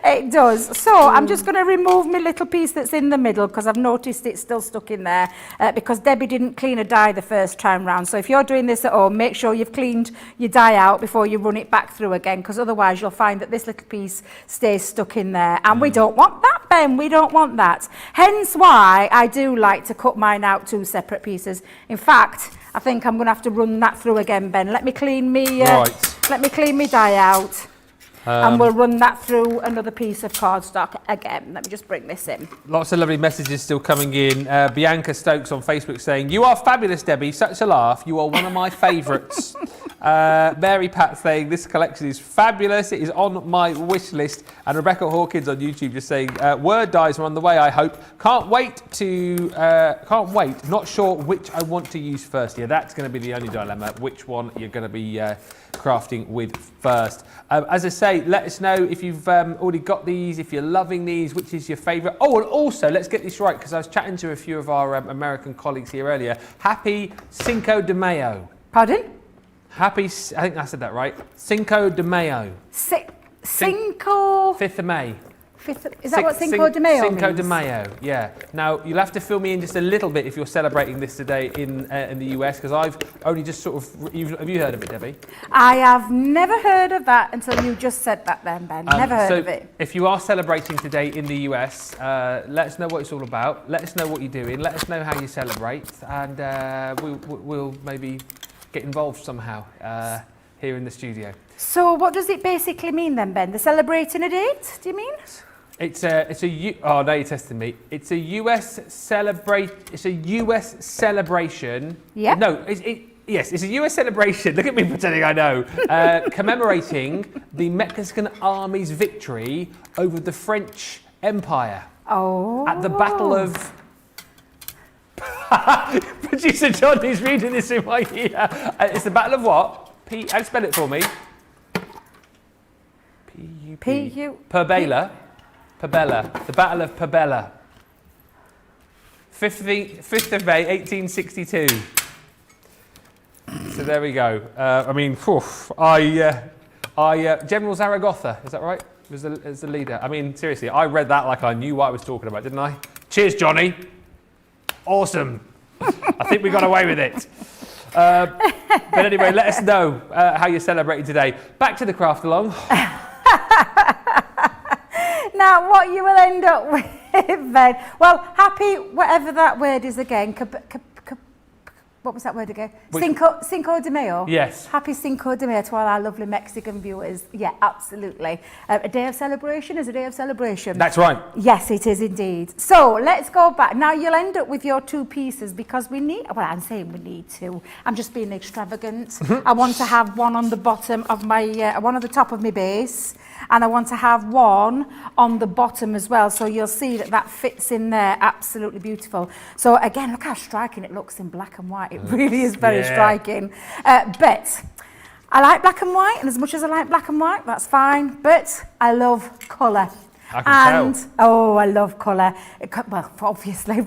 It does. So I'm just going to remove my little piece that's in the middle because I've noticed it's still stuck in there because Debbie didn't clean a die the first time round. So if you're doing this at home, make sure you've cleaned your die out before you run it back through again, because otherwise you'll find that this little piece stays stuck in there. And we don't want that, Ben. We don't want that. Hence why I do like to cut mine out 2 separate pieces. In fact, I think I'm going to have to run that through again, Ben. Let me clean me die out. And we'll run that through another piece of cardstock again. Let me just bring this in. Lots of lovely messages still coming in. Bianca Stokes on Facebook saying, "You are fabulous, Debbie. Such a laugh. You are one of my favourites." Mary Pat saying, "This collection is fabulous. It is on my wish list." And Rebecca Hawkins on YouTube just saying, "Word dies are on the way, I hope. Can't wait. Not sure which I want to use first." Yeah, that's going to be the only dilemma. Which one you're going to be crafting with first. As I say, let us know if you've already got these, if you're loving these, which is your favourite. Oh, and also, let's get this right, because I was chatting to a few of our American colleagues here earlier. Happy Cinco de Mayo. Pardon? Happy, I think I said that right. Cinco de Mayo. Cinco? 5th of May. Is that what Cinco de Mayo Cinco means? de Mayo, yeah. Now, you'll have to fill me in just a little bit if you're celebrating this today in the US, because I've only just sort of... Have you heard of it, Debbie? I have never heard of that until you just said that then, Ben. Never heard of it. If you are celebrating today in the US, let us know what it's all about. Let us know what you're doing. Let us know how you celebrate. And we'll maybe get involved somehow here in the studio. So what does it basically mean then, Ben? They're celebrating a date, do you mean? Oh, now you're testing me. It's a US celebration. Yeah. No, yes, it's a US celebration. Look at me pretending I know. Commemorating the Mexican army's victory over the French Empire. Oh. At the Battle of... Producer John is reading this in my ear. It's the Battle of what? How do you spell it for me? P-U... Perbela. The Battle of Perbela. 5th of May, 1862. So there we go. General Zaragoza, is that right? Was the leader. I mean, seriously, I read that like I knew what I was talking about, didn't I? Cheers, Johnny. Awesome. I think we got away with it. But anyway, let us know how you're celebrating today. Back to the craft along. Now, what you will end up with, Ben, well, happy, whatever that word is again, what was that word again? Cinco de Mayo? Yes. Happy Cinco de Mayo to all our lovely Mexican viewers. Yeah, absolutely. A day of celebration is a day of celebration. That's right. Yes, it is indeed. So let's go back. Now, you'll end up with your 2 pieces because we need, well, I'm saying we need 2. I'm just being extravagant. I want to have one on the bottom of my, one on the top of my base. And I want to have one on the bottom as well. So you'll see that fits in there. Absolutely beautiful. So again, look how striking it looks in black and white. It really is very striking. But I like black and white. And as much as I like black and white, that's fine. But I love colour. I can tell. Oh, I love colour. Well, obviously, I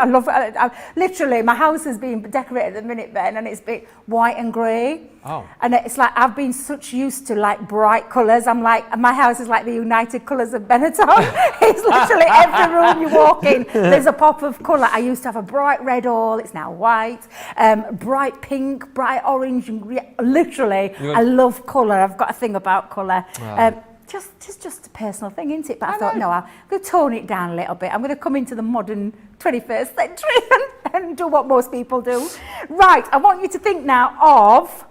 love it. Literally, my house is being decorated at the minute, Ben, and it's been white and grey. Oh. And it's like I've been such used to like bright colours. I'm like, my house is like the United Colours of Benetton. It's literally every room you walk in, there's a pop of colour. I used to have a bright red all, it's now white. Bright pink, bright orange, and literally, I love colour. I've got a thing about colour. Wow. Just a personal thing, isn't it? But I thought, no, I'm going to tone it down a little bit. I'm going to come into the modern 21st century and do what most people do. Right, I want you to think now of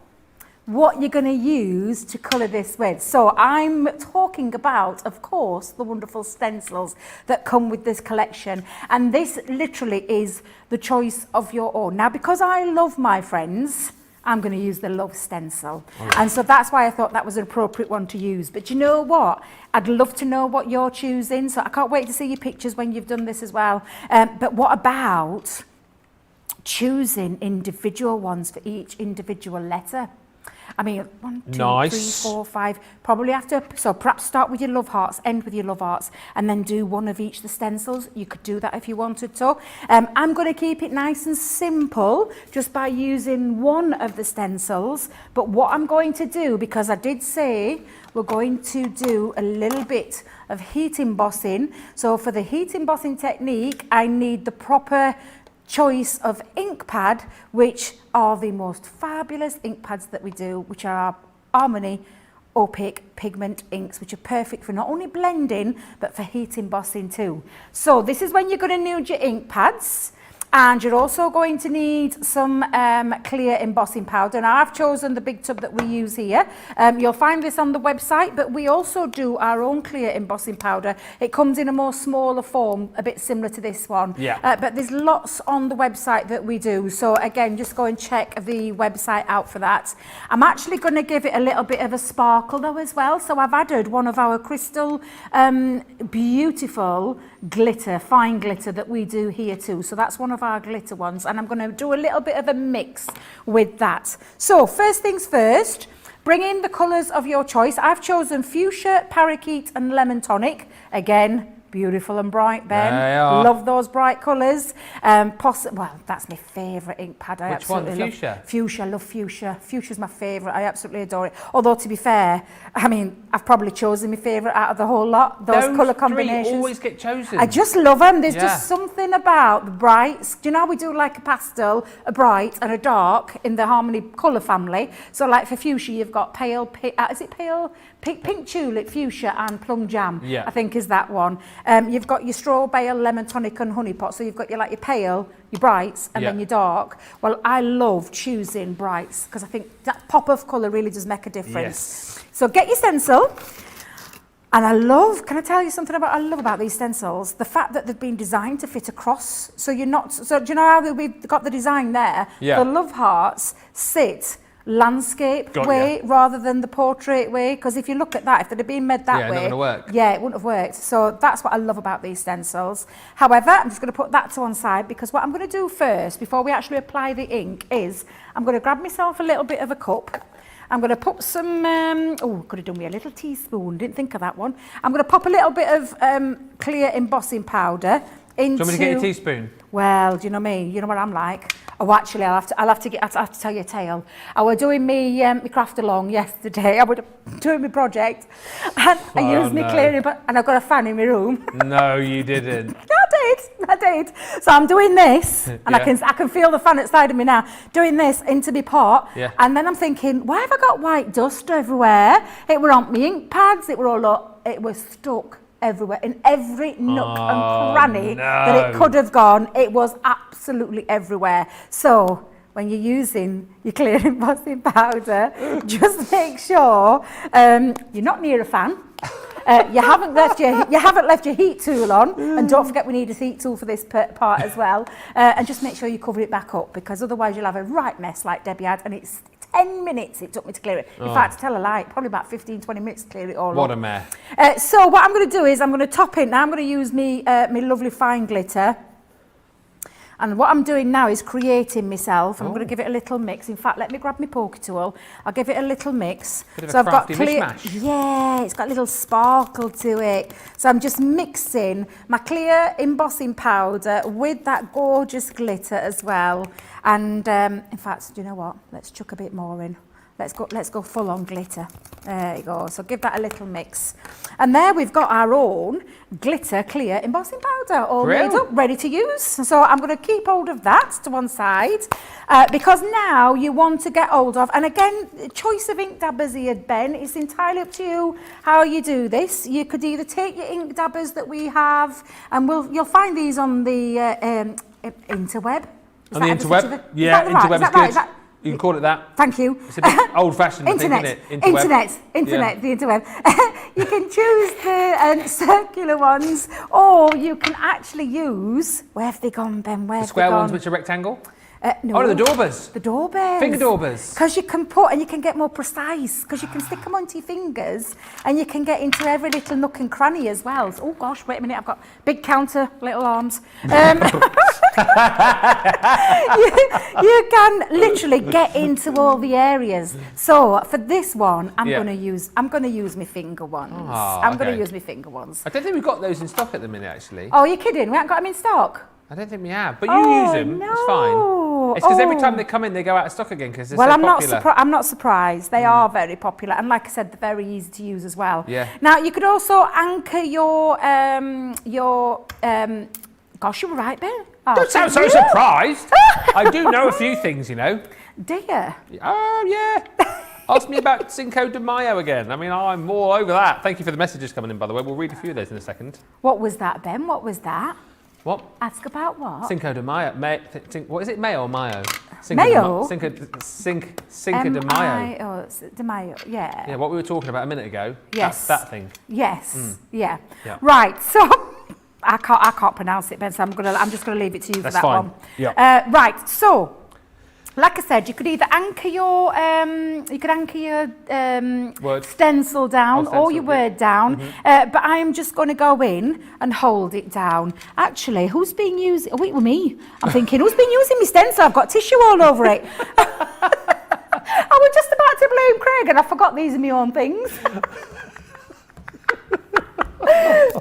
what you're going to use to colour this with. So I'm talking about, of course, the wonderful stencils that come with this collection. And this literally is the choice of your own. Now, because I love my friends, I'm going to use the Love Stencil. Right. And so that's why I thought that was an appropriate one to use. But you know what? I'd love to know what you're choosing. So I can't wait to see your pictures when you've done this as well. But what about choosing individual ones for each individual letter? I mean, 1, 2, Nice. 3, 4, 5. Probably after, so perhaps start with your love hearts, end with your love hearts, and then do one of each the stencils. You could do that if you wanted to. I'm going to keep it nice and simple just by using one of the stencils. But what I'm going to do, because I did say we're going to do a little bit of heat embossing. So for the heat embossing technique, I need the proper choice of ink pad, which are the most fabulous ink pads that we do, which are our Harmony opaque pigment inks, which are perfect for not only blending but for heat embossing too. So this is when you're going to need your ink pads, and you're also going to need some clear embossing powder. Now I've chosen the big tub that we use here. You'll find this on the website, but we also do our own clear embossing powder. It comes in a more smaller form, a bit similar to this one. Yeah. But there's lots on the website that we do. So again, just go and check the website out for that. I'm actually going to give it a little bit of a sparkle though as well. So I've added one of our crystal beautiful glitter, fine glitter that we do here too. So that's one of our glitter ones, and I'm going to do a little bit of a mix with that. So first things first, bring in the colours of your choice. I've chosen fuchsia, parakeet and lemon tonic. Again, beautiful and bright, Ben. They are. Love those bright colours. Well, that's my favourite ink pad. I Which one? absolutely love Fuchsia? Fuchsia, I love fuchsia. Fuchsia's my favourite. I absolutely adore it. Although, to be fair, I mean, I've probably chosen my favourite out of the whole lot. Those colour combinations. Three always get chosen. I just love them. There's Yeah. just something about the brights. Do you know how we do like a pastel, a bright and a dark in the Harmony colour family? So like for fuchsia, you've got pale, is it pale? Pink tulip, fuchsia and plum jam, Yeah. I think is that one. You've got your straw bale, lemon tonic and honey pot. So you've got your like your pale, your brights and Yeah. then your dark. Well, I love choosing brights because I think that pop of colour really does make a difference. Yes. So get your stencil. And I love, can I tell you something I love about these stencils? The fact that they've been designed to fit across. So you're not, so do you know how we've got the design there? Yeah. The love hearts sit landscape Got way rather than the portrait way. Because if you look at that, if they'd have been made that Yeah, not way, gonna work. yeah, it wouldn't have worked. So that's what I love about these stencils. However, I'm just going to put that to one side because what I'm going to do first, before we actually apply the ink, is I'm going to grab myself a little bit of a cup. I'm going to pop some, could have done with a little teaspoon, didn't think of that one. I'm going to pop a little bit of clear embossing powder into... Do you want me to get you a teaspoon? Well, do you know me? You know what I'm like. Oh, actually, I'll have to tell you a tale. I was doing me craft along yesterday. I was doing my project, and I used me clearing, and I've got a fan in my room. No, you didn't. I did. So I'm doing this, and Yeah. I can feel the fan outside of me now. Doing this into my pot, Yeah. and then I'm thinking, why have I got white dust everywhere? It were on my ink pads. It were all up. It was stuck everywhere, in every nook and cranny that it could have gone. It was absolutely everywhere. So when you're using your clear embossing powder, just make sure you're not near a fan. You haven't left your heat tool on, and don't forget we need a heat tool for this part as well. And just make sure you cover it back up, because otherwise you'll have a right mess like Debbie had, and it's 10 minutes it took me to clear it. In fact, to tell a lie, probably about 15-20 minutes to clear it all What up. a mess. So what I'm going to do is I'm going to top it now. I'm going to use me lovely fine glitter. And what I'm doing now is creating myself. I'm going to give it a little mix. In fact, let me grab my poker tool. I'll give it a little mix. Bit of a crafty mishmash. Yeah, it's got a little sparkle to it. So I'm just mixing my clear embossing powder with that gorgeous glitter as well. And in fact, do you know what? Let's chuck a bit more in. Let's go full on glitter. There you go. So give that a little mix. And there we've got our own glitter clear embossing powder all made up, ready to use. So I'm going to keep hold of that to one side because now you want to get hold of, and again, choice of ink dabbers here, Ben, it's entirely up to you how you do this. You could either take your ink dabbers that we have, and you'll find these on the interweb. On the interweb? Yeah, interweb is good. You can call it that. Thank you. It's a bit old-fashioned, I think, isn't it? Internet, the interweb. You can choose the circular ones, or you can actually use, where have they gone, Ben? Where have they gone? Square ones which are rectangle? No. Oh, the daubers. The daubers. Finger daubers. Because you can put, and you can get more precise, because you can stick them onto your fingers, and you can get into every little nook and cranny as well. So, oh gosh, wait a minute, I've got big counter, little arms. You can literally get into all the areas. So for this one, I'm going to use my finger ones. I'm going to use my finger ones. I don't think we've got those in stock at the minute, actually. Oh, you're kidding? We haven't got them in stock? I don't think we have, but you use them. No. It's fine. It's because every time they come in, they go out of stock again because they're so popular. I'm not surprised. They are very popular, and like I said, they're very easy to use as well. Yeah. Now you could also anchor your gosh, you were right, Ben. Oh, Don't sound so surprised. I do know a few things, you know. Do you? Oh yeah. Ask me about Cinco de Mayo again. I mean, I'm all over that. Thank you for the messages coming in, by the way. We'll read a few of those in a second. What was that, Ben? What was that? What? Ask about what? Cinco de Mayo. What is it? Mayo or Mayo? Mayo? Cinco de Mayo. Oh, it's de Mayo, yeah. Yeah, what we were talking about a minute ago. Yes. That thing. Yes, yeah. Right, so I can't pronounce it, Ben, so I'm just gonna leave it to you for that fine. one. Yeah. Right, so like I said, you could either anchor your Word. stencil down Stencil, or your word down, but I am just going to go in and hold it down. Actually, who's been using? Oh, wait, with me. I'm thinking, who's been using my stencil? I've got tissue all over it. I was just about to blame Craig, and I forgot these are my own things.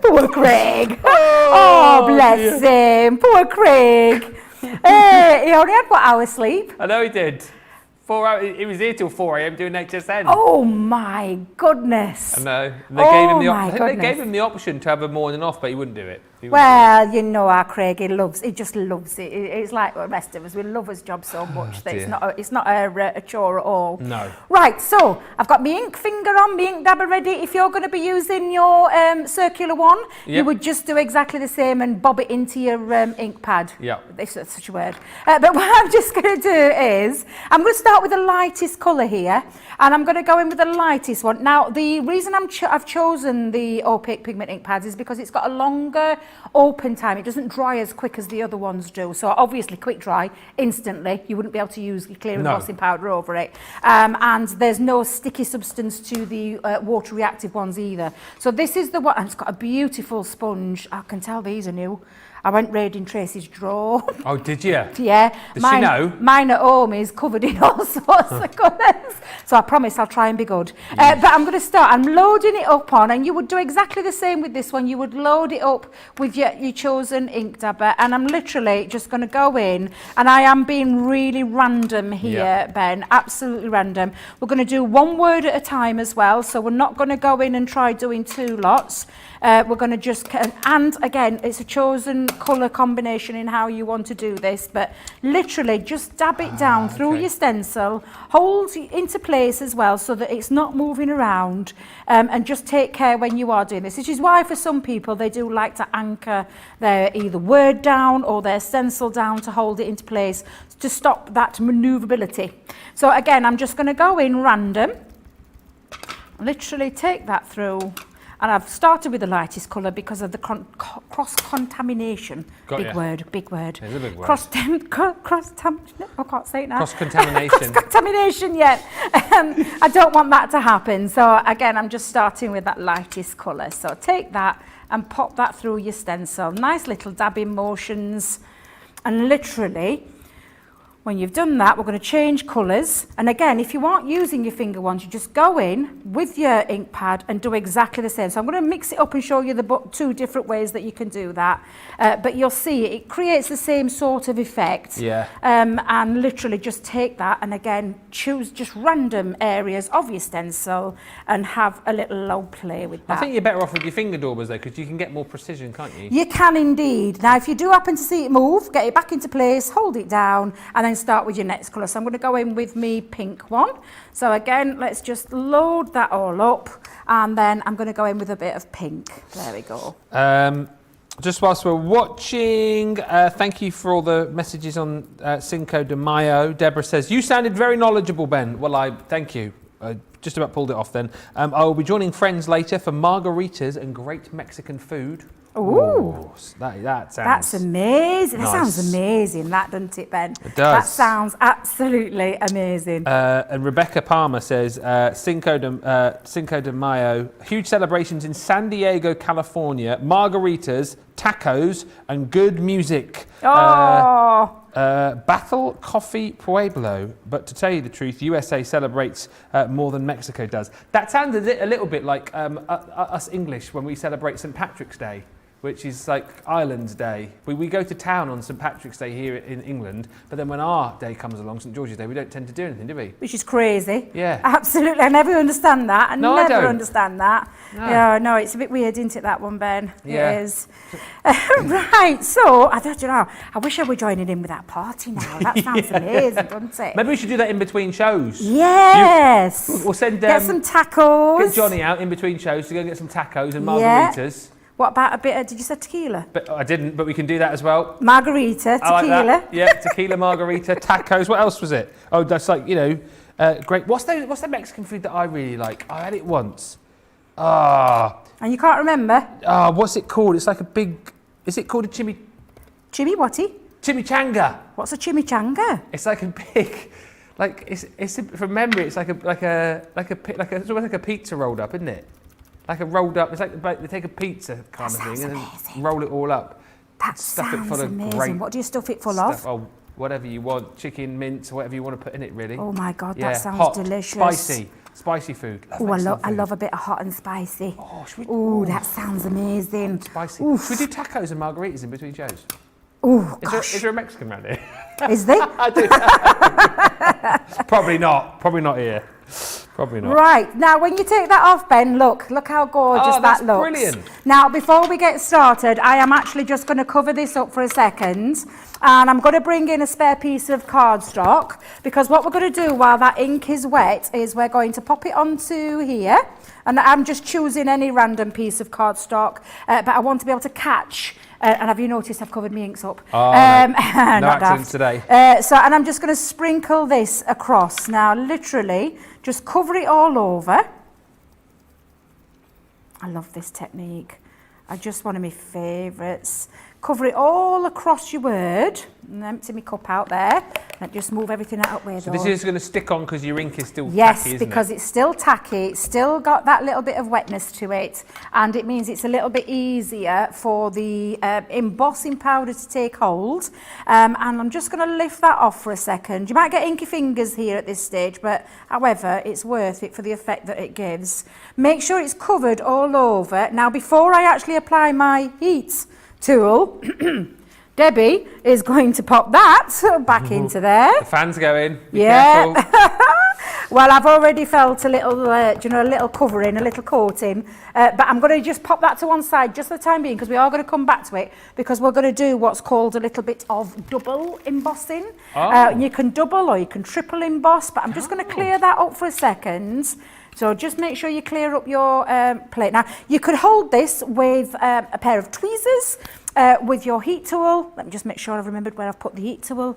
Poor Craig. Oh, bless him. Poor Craig. He only had 1 hour sleep. I know he did. 4 hours. He was here till 4 a.m. doing HSN. Oh my goodness. I know. They gave him the option to have a morning off, but he wouldn't do it. Well, you know our Craig, he just loves it. It's like the rest of us. We love his job so much that it's not a chore at all. No. Right, so I've got my ink finger on, my ink dabber ready. If you're going to be using your circular one, you would just do exactly the same and bob it into your ink pad. Yeah. That's such a word. But what I'm just going to do is, I'm going to start with the lightest colour here, and I'm going to go in with the lightest one. Now, the reason I've chosen the opaque pigment ink pads is because it's got a longer open time. It doesn't dry as quick as the other ones do. So obviously quick dry, instantly. You wouldn't be able to use your clear embossing powder over it. And there's no sticky substance to the water reactive ones either. So this is the one, and it's got a beautiful sponge. I can tell these are new. I went raiding Tracy's drawer. Oh, did you? Yeah. Does she know? Mine at home is covered in all sorts of colours. So I promise I'll try and be good. But I'm going to start. I'm loading it up on, and you would do exactly the same with this one. You would load it up with your chosen ink dabber, and I'm literally just going to go in, and I am being really random here, Ben, absolutely random. We're going to do one word at a time as well, so we're not going to go in and try doing 2 lots. We're going to just, and again, it's a chosen colour combination in how you want to do this, but literally just dab it down through your stencil, hold it into place as well so that it's not moving around, and just take care when you are doing this, which is why for some people they do like to anchor their either word down or their stencil down to hold it into place to stop that manoeuvrability. So again, I'm just going to go in random, literally take that through. And I've started with the lightest colour because of the cross-contamination. Big word. It's a big word. I can't say it now. Cross-contamination. Cross-contamination, yeah. I don't want that to happen. So again, I'm just starting with that lightest colour. So take that and pop that through your stencil. Nice little dabbing motions. And literally, when you've done that, we're going to change colours. And again, if you aren't using your finger ones, you just go in with your ink pad and do exactly the same. So I'm going to mix it up and show you the 2 different ways that you can do that. But you'll see it creates the same sort of effect. Yeah. And literally just take that and again, choose just random areas of your stencil and have a little low play with that. I think you're better off with your finger daubers though, because you can get more precision, can't you? You can indeed. Now, if you do happen to see it move, get it back into place, hold it down, and then start with your next colour. So I'm going to go in with me pink one. So again, let's just load that all up, and then I'm going to go in with a bit of pink. There we go. Just whilst we're watching, thank you for all the messages on Cinco de Mayo. Deborah says, you sounded very knowledgeable, Ben. Well, thank you. Just about pulled it off then. I will be joining friends later for margaritas and great Mexican food. Ooh. That sounds... That's amazing. Nice. That sounds amazing, that, doesn't it, Ben? It does. That sounds absolutely amazing. And Rebecca Palmer says, Cinco de Mayo, huge celebrations in San Diego, California, margaritas, tacos, and good music. Oh. Battle Coffee Pueblo, but to tell you the truth, USA celebrates more than Mexico does. That sounds a little bit like us English when we celebrate St. Patrick's Day, which is like Ireland's Day. We go to town on St. Patrick's Day here in England, but then when our day comes along, St. George's Day, we don't tend to do anything, do we? Which is crazy. Yeah. Absolutely. I never understand that. I No, I never don't. understand that. No. No, it's a bit weird, isn't it, that one, Ben? Yeah. It is. Right, so, I don't know, I wish I were joining in with that party now. That sounds amazing, doesn't it? Maybe we should do that in between shows. Yes. We'll send Get some tacos. get Johnny out in between shows to go get some tacos and margaritas. What about a bit of, did you say tequila? But I didn't, but we can do that as well. Margarita, I like tequila. that. Yeah, tequila, margarita, tacos. What else was it? Oh, that's like, great. What's the Mexican food that I really like? I had it once. And you can't remember? What's it called? It's like a big, is it called a Chimichanga? What's a chimichanga? It's like a big, like, it's from memory, it's like it's almost like a pizza rolled up, isn't it? Like a rolled up, it's like they take a pizza kind of thing and then roll it all up. That Stuff it sounds full of amazing. great What do you stuff it full stuff. of? Oh, whatever you want, chicken, mince, whatever you want to put in it, really. Oh my God, Yeah, that sounds hot, delicious. spicy food. Oh, I love a bit of hot and spicy. Oh, should we? Oh, that sounds amazing. Spicy. Oof. Should we do tacos and margaritas in between shows? Oh, Is there a Mexican around here? Is there? Probably not. Probably not here. Probably not. Right, now when you take that off, Ben, look how gorgeous that's that looks. brilliant. Now, before we get started, I am actually just going to cover this up for a second, and I'm going to bring in a spare piece of cardstock, because what we're going to do while that ink is wet is we're going to pop it onto here, and I'm just choosing any random piece of cardstock, but I want to be able to catch. And have you noticed I've covered my inks up? Oh, no not accidents daft. today. And I'm just going to sprinkle this across. Now, literally, just cover it all over. I love this technique. Just one of my favourites. Cover it all across your word. And empty my cup out there. And just move everything out of way. So this is going to stick on because your ink is still yes, tacky, isn't because it? it's still tacky. It's still got that little bit of wetness to it. And it means it's a little bit easier for the embossing powder to take hold. And I'm just going to lift that off for a second. You might get inky fingers here at this stage, but however, it's worth it for the effect that it gives. Make sure it's covered all over. Now, before I actually apply my heat tool, Debbie is going to pop that back into there. The fan's going. Be Yeah. careful. Well, I've already felt a little, a little covering, a little coating, but I'm going to just pop that to one side just for the time being, because we are going to come back to it, because we're going to do what's called a little bit of double embossing. You can double or you can triple emboss, but I'm just going to clear that up for a second. So just make sure you clear up your plate. Now, you could hold this with a pair of tweezers with your heat tool. Let me just make sure I've remembered where I've put the heat tool.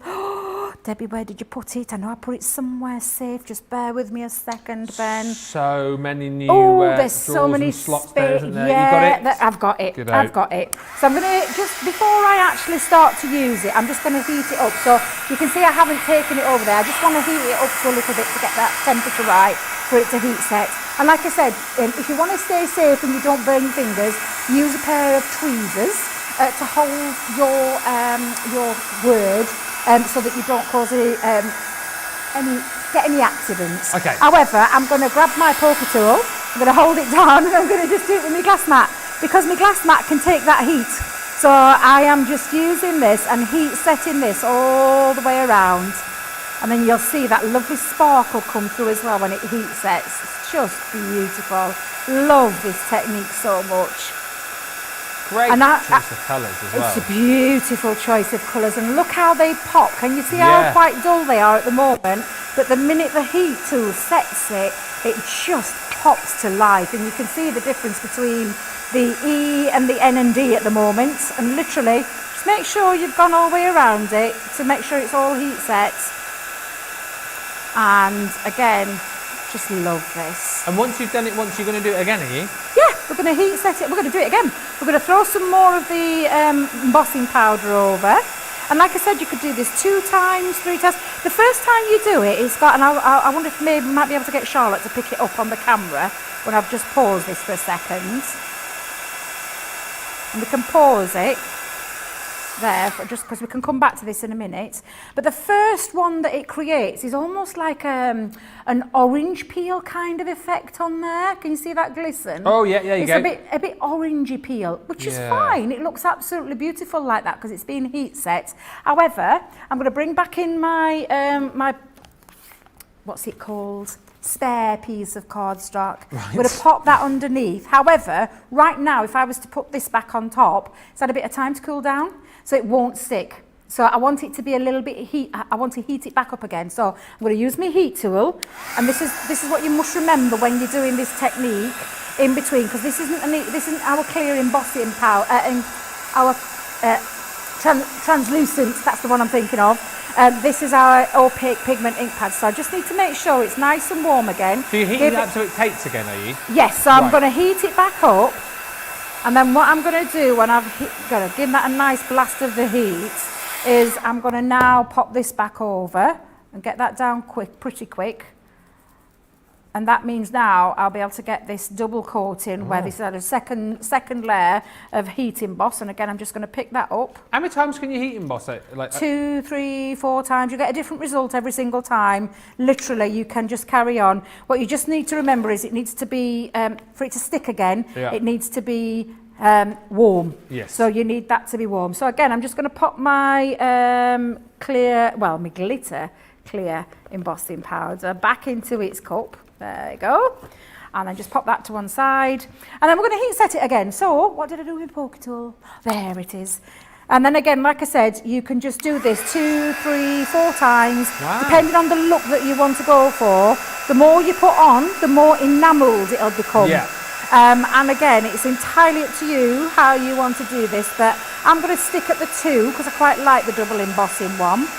Debbie, where did you put it? I know I put it somewhere safe. Just bear with me a second, Ben. So many new there's so drawers many and slots there, isn't there? Yeah, You got it? I've got it. Good I've out. got it. So I'm going to just, before I actually start to use it, I'm just going to heat it up. So you can see I haven't taken it over there. I just want to heat it up for a little bit to get that temperature right for it to heat set. And like I said, if you want to stay safe and you don't burn your fingers, use a pair of tweezers to hold your word so that you don't cause any accidents. Okay. However, I'm going to grab my poker tool, I'm going to hold it down, and I'm going to just do it with my glass mat, because my glass mat can take that heat. So I am just using this and heat setting this all the way around. And then you'll see that lovely sparkle come through as well when it heat sets. It's just beautiful. Love this technique so much. Great choice of colours as well. It's a beautiful choice of colours, and look how they pop. Can you see Yeah. how quite dull they are at the moment? But the minute the heat tool sets it, it just pops to life, and you can see the difference between the E and the N and D at the moment. And literally, just make sure you've gone all the way around it to make sure it's all heat set. And again, just love this. And once you've done it once, you're going to do it again, are you? Yeah, we're going to heat set it. We're going to do it again. We're going to throw some more of the embossing powder over. And like I said, you could do this 2 times, 3 times. The first time you do it, it's got, and I wonder if maybe we might be able to get Charlotte to pick it up on the camera when I've just paused this for a second. And we can pause it there, just because we can come back to this in a minute. But the first one that it creates is almost like an orange peel kind of effect on there. Can you see that glisten? Oh yeah, yeah, you go. It's a bit orangey peel, which is fine. It looks absolutely beautiful like that because it's been heat set. However, I'm going to bring back in my my what's it called? Spare piece of cardstock. Right. I'm going to pop that underneath. However, right now, if I was to put this back on top, it's had a bit of time to cool down, so it won't stick. So I want it to be a little bit heat. I want to heat it back up again. So I'm going to use my heat tool, and this is what you must remember when you're doing this technique in between, because this isn't our clear embossing powder, our translucent. That's the one I'm thinking of. This is our opaque pigment ink pad, so I just need to make sure it's nice and warm again. So you're heating that so it takes again, are you? Yes, so I'm going to heat it back up, and then what I'm going to do when I've going to give that a nice blast of the heat is I'm going to now pop this back over and get that down pretty quick. And that means now I'll be able to get this double coating where this is a second layer of heat emboss. And again, I'm just going to pick that up. How many times can you heat emboss it? Like 2, 3, 4 times. You get a different result every single time. Literally, you can just carry on. What you just need to remember is it needs to be, for it to stick again, it needs to be warm. Yes. So you need that to be warm. So again, I'm just going to pop my my glitter clear embossing powder back into its cup. There you go. And then just pop that to one side. And then we're going to heat set it again. So what did I do with my poker tool? There it is. And then again, like I said, you can just do this 2, 3, 4 times, depending on the look that you want to go for. The more you put on, the more enamelled it'll become. Yeah. And again, it's entirely up to you how you want to do this, but I'm going to stick at the 2 because I quite like the double embossing one.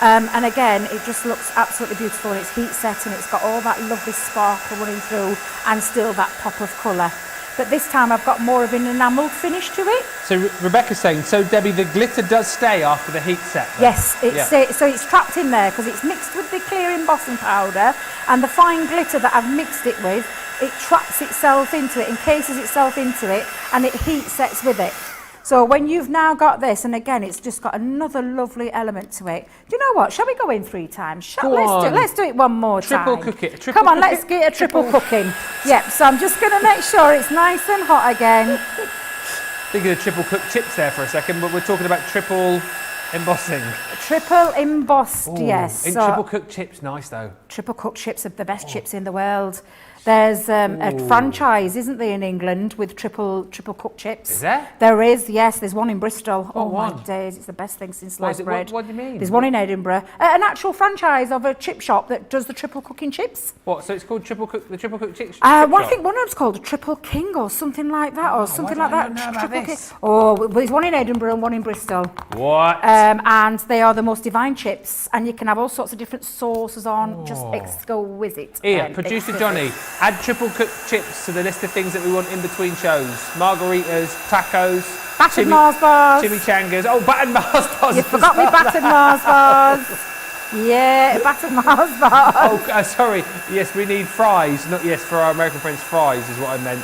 And again, it just looks absolutely beautiful, and it's heat set and it's got all that lovely sparkle running through and still that pop of colour. But this time I've got more of an enamelled finish to it. So Rebecca's saying, so Debbie, the glitter does stay after the heat set? Then? Yes, so it's trapped in there because it's mixed with the clear embossing powder, and the fine glitter that I've mixed it with, it traps itself into it, encases itself into it, and it heat sets with it. So when you've now got this, and again, it's just got another lovely element to it. Do you know what? Shall we go in 3 times? Let's do it one more time. Triple cook it. Come on, let's get a triple cooking. Yep, so I'm just going to make sure it's nice and hot again. Thinking of triple cooked chips there for a second, but we're talking about triple embossing. Triple embossed, yes. So, triple cooked chips, nice though. Triple cooked chips are the best chips in the world. There's a franchise, isn't there, in England with triple cooked chips? Is there? There is, yes. There's one in Bristol. Oh my days, it's the best thing since sliced bread. What do you mean? There's one in Edinburgh. An actual franchise of a chip shop that does the triple cooking chips. What? So it's called the triple cooked chips? I think one of them's called a Triple King or something like that, or something like that. I don't know about this. Oh, there's one in Edinburgh and one in Bristol. What? And they are the most divine chips, and you can have all sorts of different sauces on. Just exquisite. Here, producer Johnny, add triple cooked chips to the list of things that we want in between shows. Margaritas, tacos, battered Mars bars, chimichangas. Oh, battered Mars bars. You forgot me battered Mars bars. Yeah, battered Mars bars. Oh, sorry. Yes, we need fries. Not yes for our American friends. Fries is what I meant.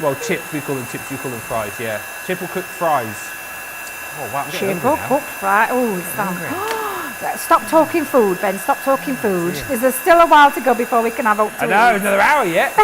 Not chips. We call them chips. You call them fries. Yeah, triple cooked fries. Oh wow, triple cooked fries. Oh, it's done. Stop talking food, Ben. Stop talking food. There's still a while to go before we can have up to I know, another hour yet.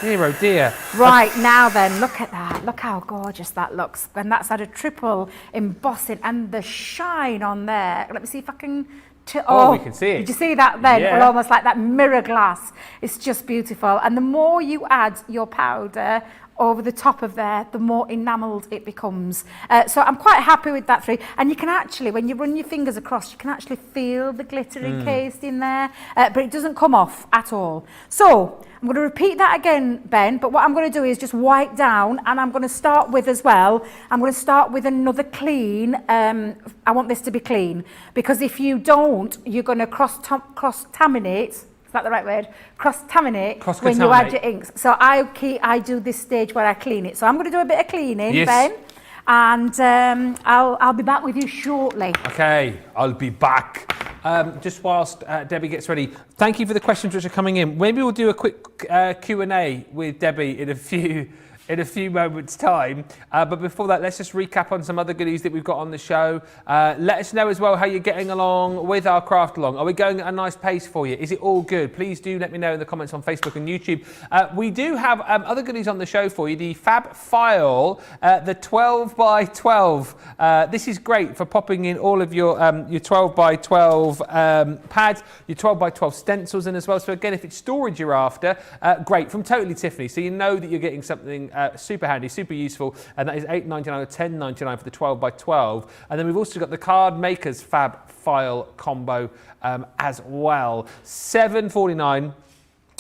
Dear, oh dear. Right, now then, look at that. Look how gorgeous that looks. And that's had a triple embossing and the shine on there. Let me see if I can... we can see it. Did you see that then? Yeah. Well, almost like that mirror glass. It's just beautiful. And the more you add your powder over the top of there, the more enamelled it becomes. So I'm quite happy with that 3. And you can actually, when you run your fingers across, you can actually feel the glitter encased in there, but it doesn't come off at all. So I'm going to repeat that again, Ben, but what I'm going to do is just wipe down, and I'm going to start with as well, I'm going to start with another clean. I want this to be clean, because if you don't, you're going to cross-contaminate. that the right word? Cross-contaminate when Cross-contaminate. you add your inks. So I do this stage where I clean it. So I'm going to do a bit of cleaning, Yes. Ben, and I'll be back with you shortly. Okay, I'll be back. Just whilst Debbie gets ready, thank you for the questions which are coming in. Maybe we'll do a quick Q&A with Debbie in a few moments' time. But before that, let's just recap on some other goodies that we've got on the show. Let us know as well how you're getting along with our craft along. Are we going at a nice pace for you? Is it all good? Please do let me know in the comments on Facebook and YouTube. We do have other goodies on the show for you. The Fab File, the 12 by 12. This is great for popping in all of your 12 by 12 pads, your 12 by 12 stencils in as well. So again, if it's storage you're after, great, from Totally Tiffany. So you know that you're getting something super handy, super useful, and that is $8.99 or $10.99 for the 12 by 12. And then we've also got the Card Makers Fab File combo as well. $7.49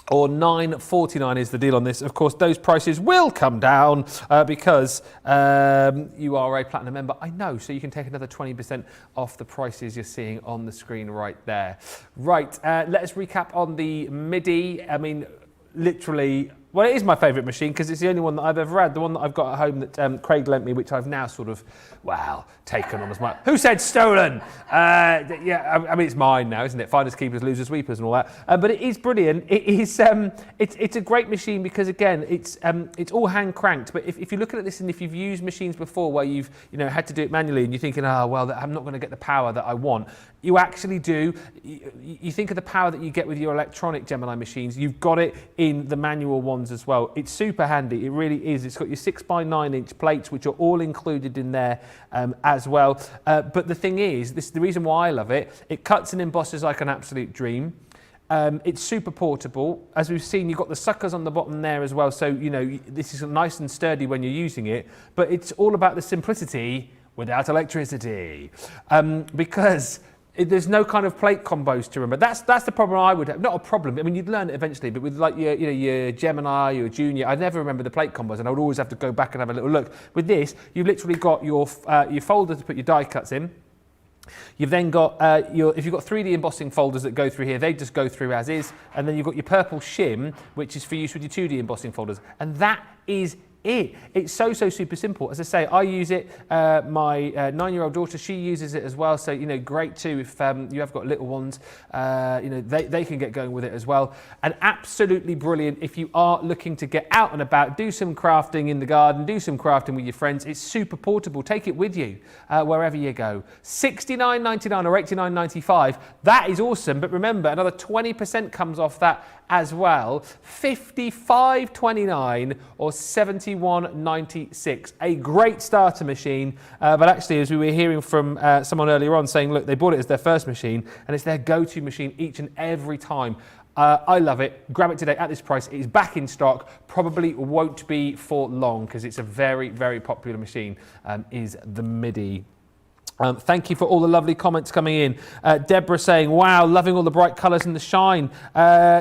or $9.49 is the deal on this. Of course, those prices will come down because you are a Platinum member. I know, so you can take another 20% off the prices you're seeing on the screen right there. Right, let us recap on the MIDI. I mean, literally, well, it is my favourite machine because it's the only one that I've ever had. The one that I've got at home that Craig lent me, which I've now sort of, well, taken on as my... Who said stolen? Yeah, I mean, it's mine now, isn't it? Finders, keepers, losers, weepers and all that. But it is brilliant. It is, it's a great machine because, again, it's all hand cranked. But if you're looking at this and if you've used machines before where you've had to do it manually and you're thinking, oh, well, I'm not going to get the power that I want. You actually do. You think of the power that you get with your electronic Gemini machines. You've got it in the manual ones as well. It's super handy. It really is. It's got your 6x9" plates, which are all included in there as well. But the thing is, the reason why I love it, it cuts and embosses like an absolute dream. It's super portable. As we've seen, you've got the suckers on the bottom there as well. So, this is nice and sturdy when you're using it. But it's all about the simplicity without electricity. Because there's no kind of plate combos to remember. That's the problem I would have. Not a problem. I mean, you'd learn it eventually, but with like your Gemini, your Junior, I'd never remember the plate combos, and I would always have to go back and have a little look. With this, you've literally got your folder to put your die cuts in. You've then got if you've got 3D embossing folders that go through here, they just go through as is, and then you've got your purple shim, which is for use with your 2D embossing folders, and that is it. It's so super simple. As I say, I use it. My 9-year-old daughter, she uses it as well. So great too if you have got little ones. They can get going with it as well. And absolutely brilliant if you are looking to get out and about, do some crafting in the garden, do some crafting with your friends. It's super portable. Take it with you wherever you go. $69.99 or $89.95. That is awesome. But remember, another 20% comes off that as well. $55.29 or $71.96. A great starter machine, but actually, as we were hearing from someone earlier on saying, look, they bought it as their first machine and it's their go-to machine each and every time. I love it. Grab it today at this price. It is back in stock. Probably won't be for long because it's a very, very popular machine, is the MIDI. Thank you for all the lovely comments coming in. Deborah saying, wow, loving all the bright colours and the shine.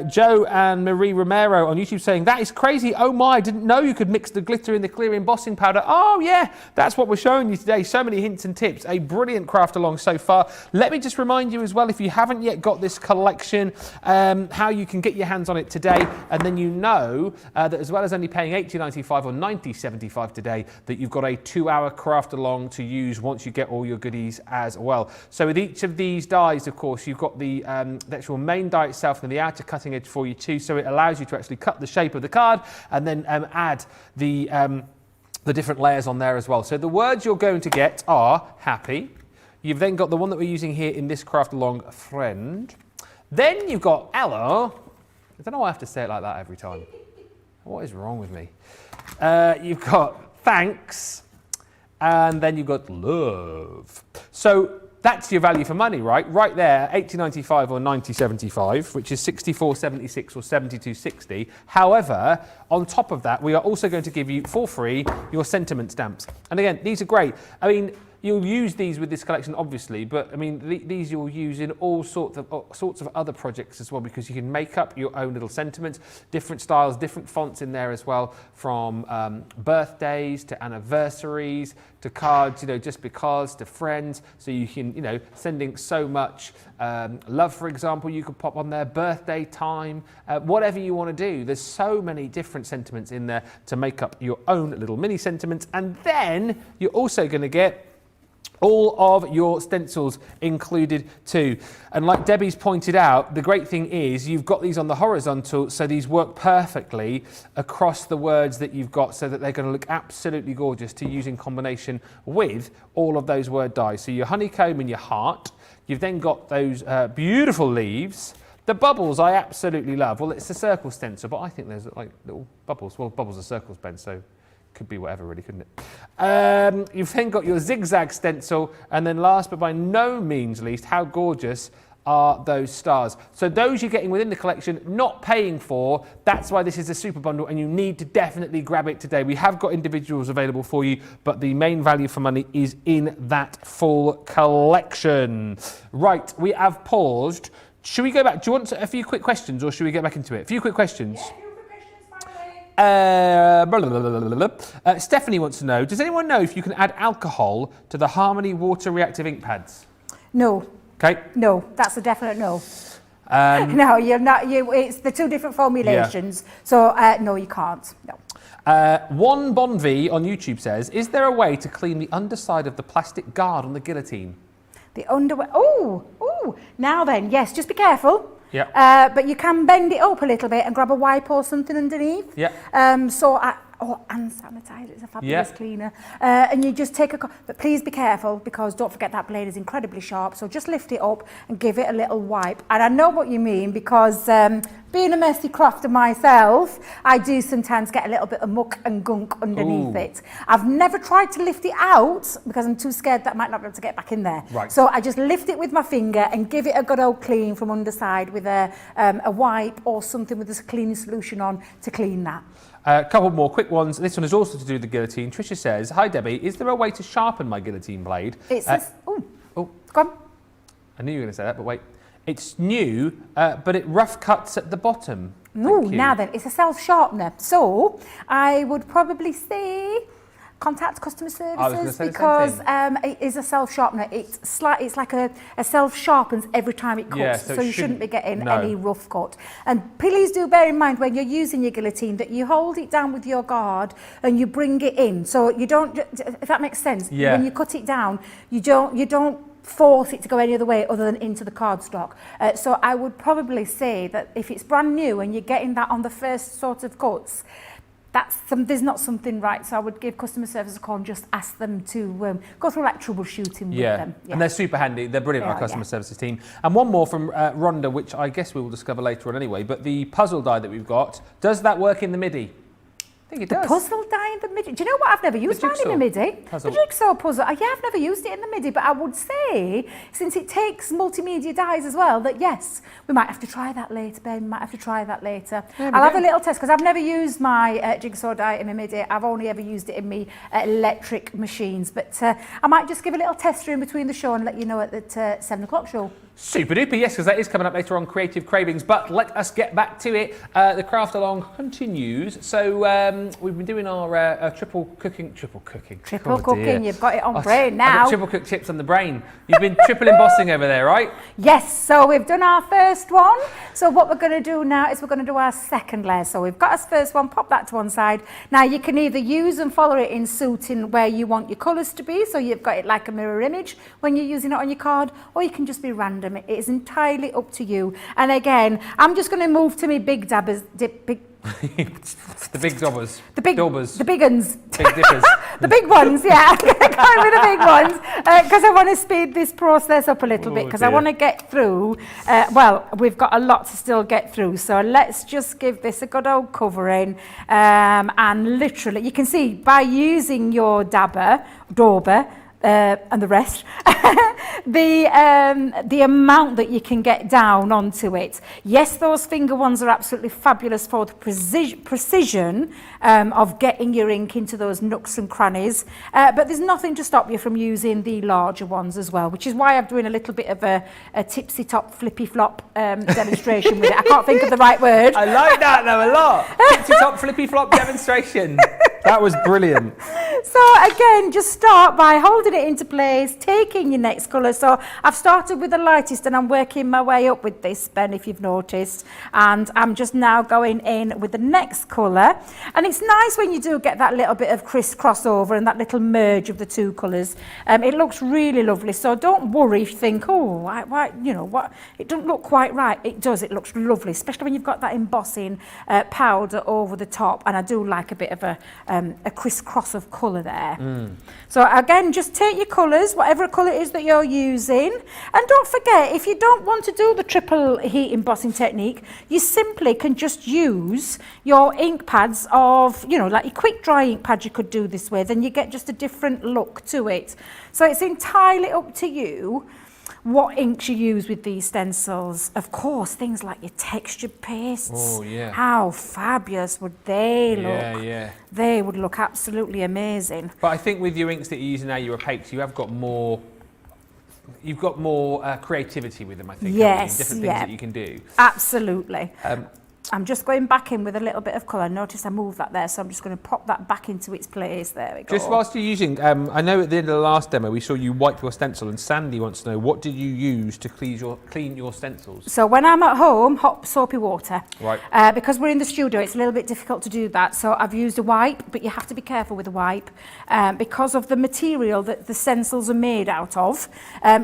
Joe and Marie Romero on YouTube saying, that is crazy. Oh my, I didn't know you could mix the glitter in the clear embossing powder. Oh yeah, that's what we're showing you today. So many hints and tips. A brilliant craft along so far. Let me just remind you as well, if you haven't yet got this collection, how you can get your hands on it today. And then that as well as only paying $80.95 or $90.75 today, that you've got a 2-hour craft along to use once you get all your goodies as well. So with each of these dies, of course, you've got the actual main die itself and the outer cutting edge for you too, so it allows you to actually cut the shape of the card and then add the different layers on there as well. So the words you're going to get are happy. You've then got the one that we're using here in this craft along, friend. Then you've got Ella. I don't know why I have to say it like that every time. What is wrong with me? You've got thanks. And then you've got love. So that's your value for money, right? Right there, $80.95 or $90.75, which is $64.76 or $72.60. However, on top of that, we are also going to give you for free your sentiment stamps. And again, these are great. I mean, you'll use these with this collection, obviously, but I mean, these you'll use in all sorts of other projects as well, because you can make up your own little sentiments, different styles, different fonts in there as well, from birthdays to anniversaries to cards, you know, just because, to friends. So you can, you know, sending so much love, for example, you could pop on there, birthday time, whatever you want to do. There's so many different sentiments in there to make up your own little mini sentiments. And then you're also going to get all of your stencils included too. And like Debbie's pointed out, the great thing is you've got these on the horizontal, so these work perfectly across the words that you've got, so that they're going to look absolutely gorgeous to use in combination with all of those word dies. So your honeycomb and your heart. You've then got those beautiful leaves. The bubbles I absolutely love. Well, it's a circle stencil, but I think there's like little bubbles. Well, bubbles are circles, Ben, so could be whatever really, couldn't it? You've then got your zigzag stencil, and then last but by no means least, how gorgeous are those stars. So those you're getting within the collection, not paying for. That's why this is a super bundle, and you need to definitely grab it today. We have got individuals available for you, but the main value for money is in that full collection. Right, we have paused. Should we go back? Do you want a few quick questions, or should we get back into it? A few quick questions. Yeah, a few quick questions, finally. Stephanie wants to know, does anyone know if you can add alcohol to the Harmony water reactive ink pads? No. Okay. No, that's a definite no. No, you're not. It's the two different formulations. Yeah. So no, you can't. No. One Bonvi on YouTube says, is there a way to clean the underside of the plastic guard on the guillotine? The underwear. Oh. Now then, yes. Just be careful. Yeah. But you can bend it up a little bit and grab a wipe or something underneath. Yeah. And sanitizer, it's a fabulous cleaner. And you just take but please be careful, because don't forget that blade is incredibly sharp. So just lift it up and give it a little wipe. And I know what you mean, because being a messy crafter myself, I do sometimes get a little bit of muck and gunk underneath it. I've never tried to lift it out because I'm too scared that I might not be able to get back in there. Right. So I just lift it with my finger and give it a good old clean from underside with a wipe or something with a cleaning solution on to clean that. A couple more quick ones. This one is also to do with the guillotine. Tricia says, hi Debbie, is there a way to sharpen my guillotine blade? Go on. I knew you were going to say that, but wait. It's new, but it rough cuts at the bottom. Now then, it's a self-sharpener. So I would probably say contact customer services, because it is a self-sharpener. It's like a self-sharpens every time it cuts, yeah, so you shouldn't be getting any rough cut. And please do bear in mind when you're using your guillotine that you hold it down with your guard and you bring it in. So you don't, if that makes sense, when you cut it down, you don't force it to go any other way other than into the cardstock. So I would probably say that if it's brand new and you're getting that on the first sort of cuts, there's not something right. So I would give customer service a call and just ask them to go through like troubleshooting with them. Yeah. And they're super handy. They're brilliant, our customer services team. And one more from Rhonda, which I guess we will discover later on anyway, but the puzzle die that we've got, does that work in the MIDI? I think it does. The puzzle die in the MIDI. Do you know what? I've never used mine in the MIDI. Puzzle. The jigsaw puzzle. Yeah, I've never used it in the MIDI, but I would say, since it takes multimedia dies as well, that yes, we might have to try that later, Ben. We might have to try that later. I'll have a little test, because I've never used my jigsaw die in my MIDI. I've only ever used it in my electric machines. But I might just give a little tester in between the show and let you know at the 7 o'clock show. Super duper, yes, because that is coming up later on Creative Cravings, but let us get back to it. The craft along continues. So we've been doing our triple cooking. You've got it on brain now. I've got triple cooked chips on the brain. You've been triple embossing over there, right? Yes, so we've done our first one. So what we're going to do now is we're going to do our second layer. So we've got our first one, pop that to one side. Now you can either use and follow it in suiting where you want your colours to be, so you've got it like a mirror image when you're using it on your card, or you can just be random. It is entirely up to you. And again, I'm just going to move to my big dabbers. The big dobbers. The big dobbers. The big uns. Big dippers. The big ones, yeah. I'm going to go with the big ones because I want to speed this process up a little bit, because I want to get through. Well, we've got a lot to still get through, so let's just give this a good old covering. And literally, you can see by using your dauber, and the rest, the amount that you can get down onto it. Yes, those finger ones are absolutely fabulous for the precision of getting your ink into those nooks and crannies, but there's nothing to stop you from using the larger ones as well, which is why I'm doing a little bit of a tipsy top flippy flop demonstration with it. I can't think of the right word. I like that though a lot. Tipsy top flippy flop demonstration. That was brilliant. So again, just start by holding it into place, taking your next colour. So I've started with the lightest and I'm working my way up with this, Ben, if you've noticed. And I'm just now going in with the next colour. And it's nice when you do get that little bit of crossover and that little merge of the two colours. It looks really lovely. So don't worry if you think, oh, why, you know, what? It doesn't look quite right. It does. It looks lovely, especially when you've got that embossing powder over the top. And I do like a bit of a crisscross of colour there. So again, just take your colours, whatever colour it is that you're using, and don't forget, if you don't want to do the triple heat embossing technique, you simply can just use your ink pads of, you know, like your quick dry ink pad you could do this with, and you get just a different look to it. So it's entirely up to you what inks you use with these stencils. Of course, things like your textured pastes. Oh, yeah. How fabulous would they look? Yeah, yeah. They would look absolutely amazing. But I think with your inks that you're using now, your opaques, you have got more. You've got more creativity with them, I think. Yes, different things that you can do. Absolutely. I'm just going back in with a little bit of colour. Notice I moved that there, so I'm just going to pop that back into its place. There we go. Just whilst you're using, I know at the end of the last demo we saw you wipe your stencil, and Sandy wants to know, what did you use to clean your stencils? So when I'm at home, hot soapy water. Right. Because we're in the studio, it's a little bit difficult to do that. So I've used a wipe, but you have to be careful with a wipe because of the material that the stencils are made out of.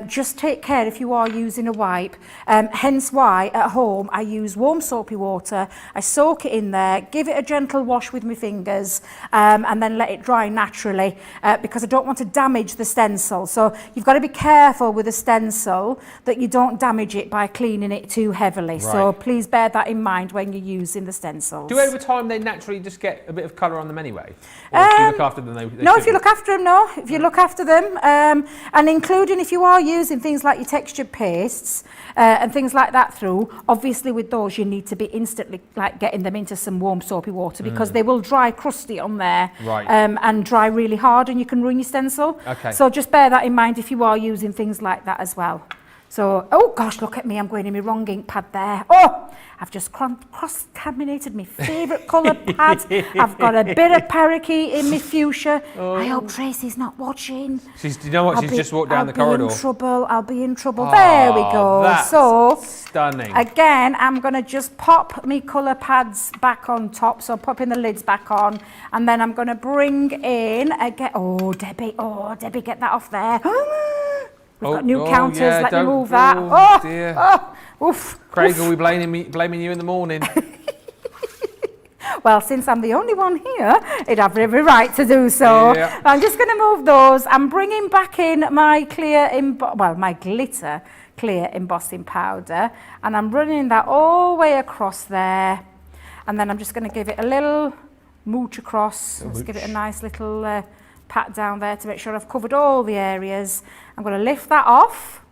Just take care if you are using a wipe. Hence why at home I use warm soapy water. I soak it in there, give it a gentle wash with my fingers, and then let it dry naturally because I don't want to damage the stencil. So you've got to be careful with a stencil that you don't damage it by cleaning it too heavily. Right. So please bear that in mind when you're using the stencils. Do over time they naturally just get a bit of colour on them anyway? Or if you look after them, they no, if you look after them, no. If you look after them, and including if you are using things like your textured pastes and things like that through, obviously with those you need to be instantly like getting them into some warm soapy water because they will dry crusty on there, right. And dry really hard and you can ruin your stencil. Okay. So just bear that in mind if you are using things like that as well. So, oh gosh, look at me, I'm going in my wrong ink pad there. Oh, I've just cross-contaminated my favourite colour pad. I've got a bit of parakeet in my fuchsia. Oh. I hope Tracy's not watching. You know what, she's just walked down the corridor. I'll be in trouble. Oh, there we go. That's so, stunning. Again, I'm going to just pop my colour pads back on top. So popping the lids back on. And then I'm going to bring in, again, Debbie, get that off there. We've got new counters, yeah, let me move that. Oh, dear. Oof. Craig will be blaming you in the morning. Well, since I'm the only one here, it'd have every right to do so. Yeah. I'm just going to move those. I'm bringing back in my my glitter clear embossing powder, and I'm running that all the way across there. And then I'm just going to give it a little mooch across. Let's give it a nice little pat down there to make sure I've covered all the areas. I'm going to lift that off,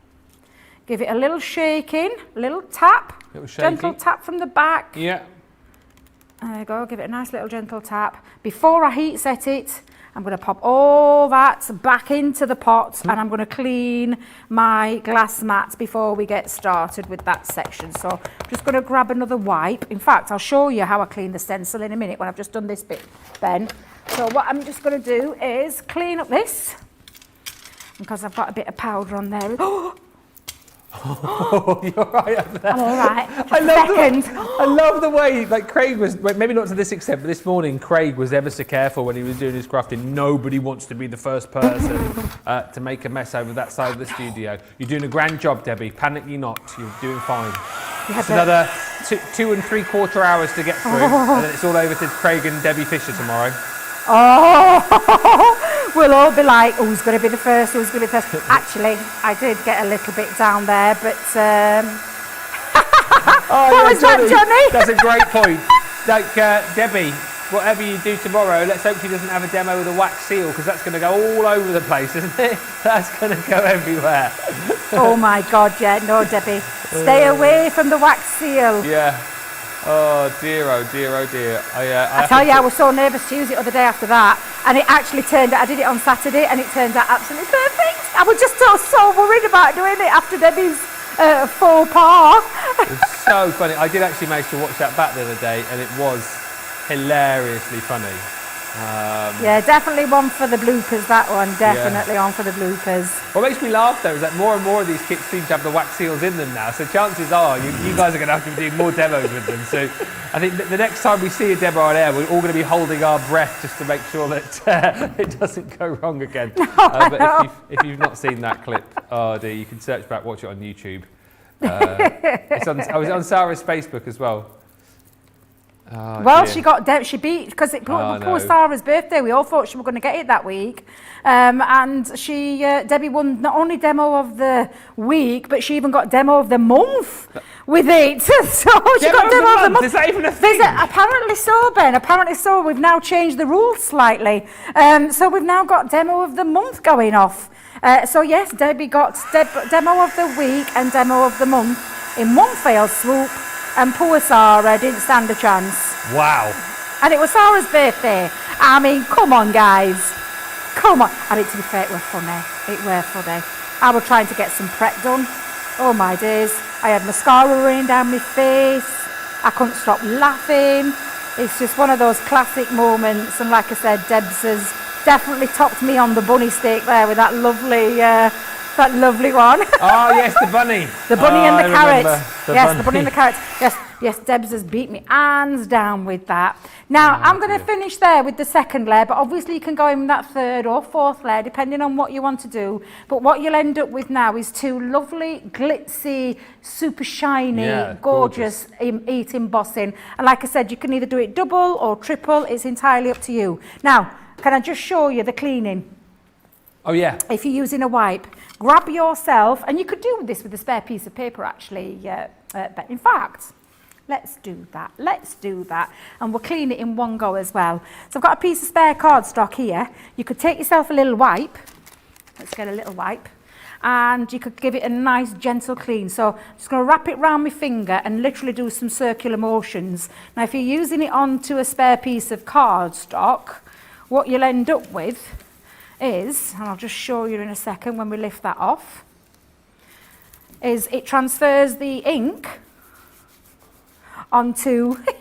give it a little shaking, a little tap, gentle tap from the back. Yeah. There you go, give it a nice little gentle tap. Before I heat set it, I'm going to pop all that back into the pot and I'm going to clean my glass mats before we get started with that section. So I'm just going to grab another wipe. In fact, I'll show you how I clean the stencil in a minute when I've just done this bit, Ben. So what I'm just going to do is clean up this because I've got a bit of powder on there. Oh, you're right up there. I'm all right. I love the way, like Craig was, maybe not to this extent, but this morning Craig was ever so careful when he was doing his crafting. Nobody wants to be the first person to make a mess over that side of the studio. You're doing a grand job, Debbie. Panic you not. You're doing fine. It's another 2 3/4 hours to get through, and then it's all over to Craig and Debbie Fisher tomorrow. Oh, we'll all be like, who's going to be the first, who's going to be the first. Actually, I did get a little bit down there, but... What was that, Johnny? That's a great point. Like, Debbie, whatever you do tomorrow, let's hope she doesn't have a demo with a wax seal, because that's going to go all over the place, isn't it? That's going to go everywhere. Oh my God, yeah, no, Debbie. Stay away from the wax seal. Yeah. Oh dear, oh dear, oh dear. I tell you, I was so nervous to use it the other day after that, and it actually turned out, I did it on Saturday, and it turned out absolutely perfect. I was just so worried about doing it after Debbie's faux pas. It was so funny. I did actually manage to watch that back the other day, and it was hilariously funny. Yeah, definitely one for the bloopers, that one. Definitely on for the bloopers. What makes me laugh though is that more and more of these kits seem to have the wax seals in them now, so chances are you guys are going to have to be doing more demos with them. So I think the next time we see a demo on air, we're all going to be holding our breath just to make sure that it doesn't go wrong again. But if you've not seen that clip, oh dear, you can search back, watch it on YouTube. I was on Sarah's Facebook as well. Oh, well, dear. she beat, because it poor no. Sarah's birthday. We all thought she was going to get it that week, and Debbie won not only demo of the week, but she even got demo of the month with it. So she got demo of the month. Is that even a thing? Apparently so, Ben. Apparently so. We've now changed the rules slightly, so we've now got demo of the month going off. So yes, Debbie got demo of the week and demo of the month in one fell swoop. And poor Sarah didn't stand a chance. Wow. And it was Sarah's birthday. I mean, come on, guys. Come on. And to be fair, it were funny. It were funny. I was trying to get some prep done. Oh, my days. I had mascara running down my face. I couldn't stop laughing. It's just one of those classic moments. And like I said, Debs has definitely topped me on the bunny steak there with that lovely one. Oh, yes, the bunny. The bunny and the carrot. The bunny and the carrot. Yes, Debs has beat me hands down with that. Now, I'm going to finish there with the second layer, but obviously you can go in with that third or fourth layer, depending on what you want to do. But what you'll end up with now is two lovely, glitzy, super shiny, gorgeous heat embossing. And like I said, you can either do it double or triple. It's entirely up to you. Now, can I just show you the cleaning? Oh, yeah. If you're using a wipe, grab yourself, and you could do this with a spare piece of paper, actually. In fact, let's do that. And we'll clean it in one go as well. So I've got a piece of spare cardstock here. You could take yourself a little wipe. Let's get a little wipe. And you could give it a nice, gentle clean. So I'm just going to wrap it around my finger and literally do some circular motions. Now, if you're using it onto a spare piece of cardstock, what you'll end up with is, and I'll just show you in a second when we lift that off, is it transfers the ink onto to create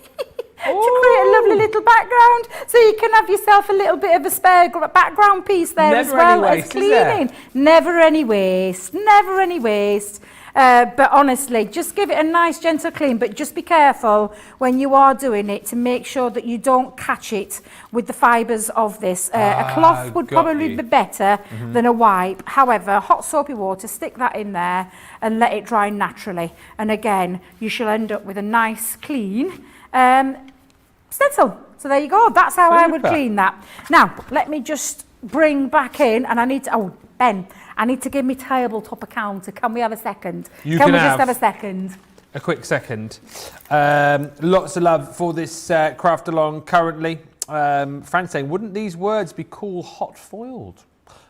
a lovely little background. So you can have yourself a little bit of a spare background piece there as well as cleaning. Never any waste, never any waste. But honestly, just give it a nice gentle clean, but just be careful when you are doing it to make sure that you don't catch it with the fibres of this. A cloth would probably be better than a wipe. However, hot soapy water, stick that in there and let it dry naturally. And again, you shall end up with a nice clean stencil. So there you go. That's how I would clean that. Now, let me just bring back in, and I need to, Ben, I need to give me tabletop a counter. Can we have a second? Can we just have a second? A quick second. Lots of love for this craft along currently. Fran's saying, wouldn't these words be cool hot foiled?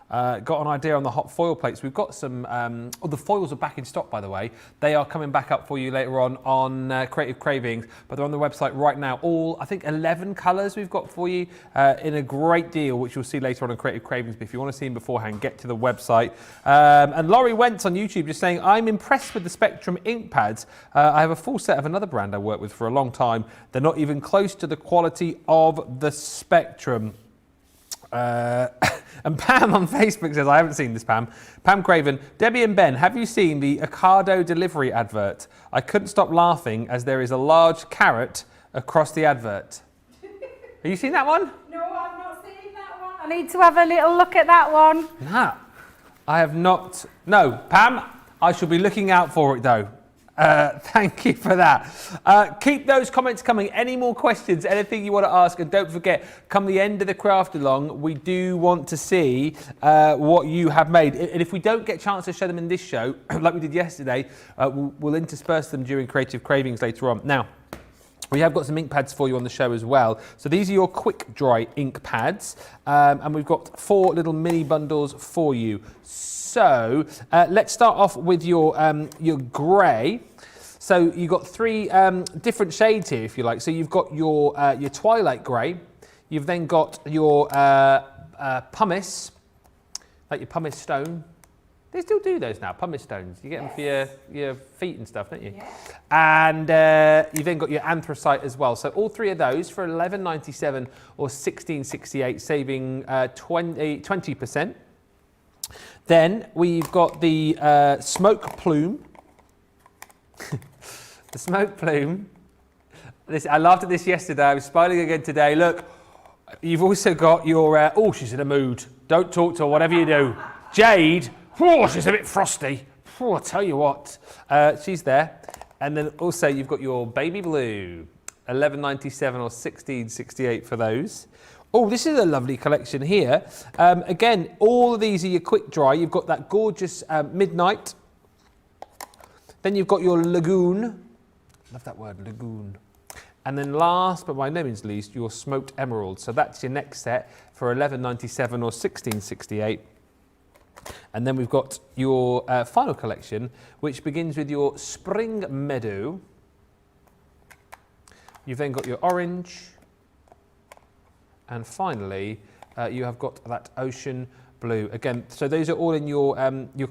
Got an idea on the hot foil plates. We've got some, the foils are back in stock, by the way. They are coming back up for you later on Creative Cravings, but they're on the website right now. All, I think, 11 colours we've got for you in a great deal, which you'll see later on Creative Cravings. But if you want to see them beforehand, get to the website. And Laurie Wentz on YouTube just saying, I'm impressed with the Spectrum ink pads. I have a full set of another brand I worked with for a long time. They're not even close to the quality of the Spectrum. And Pam on Facebook says, I haven't seen this, Pam. Pam Craven, Debbie and Ben, have you seen the Ocado delivery advert? I couldn't stop laughing as there is a large carrot across the advert. Have you seen that one? No, I've not seen that one. I need to have a little look at that one. No, I have not. No, Pam, I shall be looking out for it though. Thank you for that. Keep those comments coming. Any more questions, anything you want to ask, and don't forget, come the end of the craft along, we do want to see what you have made. And if we don't get a chance to show them in this show, like we did yesterday, we'll intersperse them during Creative Cravings later on. Now, We have got some ink pads for you on the show as well. So these are your quick dry ink pads, and we've got 4 little mini bundles for you. So let's start off with your grey. So you've got 3 different shades here, if you like. So you've got your twilight grey. You've then got your pumice, like your pumice stone. They still do those now, pumice stones. You get them for your feet and stuff, don't you? Yeah. And you've then got your anthracite as well. So all 3 of those for $11.97 or $16.68, saving 20%. Then we've got the smoke plume. The smoke plume. I laughed at this yesterday. I was smiling again today. Look, you've also got your... oh, she's in a mood. Don't talk to her, whatever you do. Jade. Oh, she's a bit frosty. Oh, I'll tell you what. She's there. And then also you've got your baby blue. $11.97 or $16.68 for those. Oh, this is a lovely collection here. Again, all of these are your quick dry. You've got that gorgeous midnight. Then you've got your lagoon. Love that word, lagoon. And then last, but by no means least, your smoked emerald. So that's your next set for $11.97 or $16.68. And then we've got your final collection, which begins with your spring meadow. You've then got your orange. And finally, you have got that ocean blue. Again, so those are all in your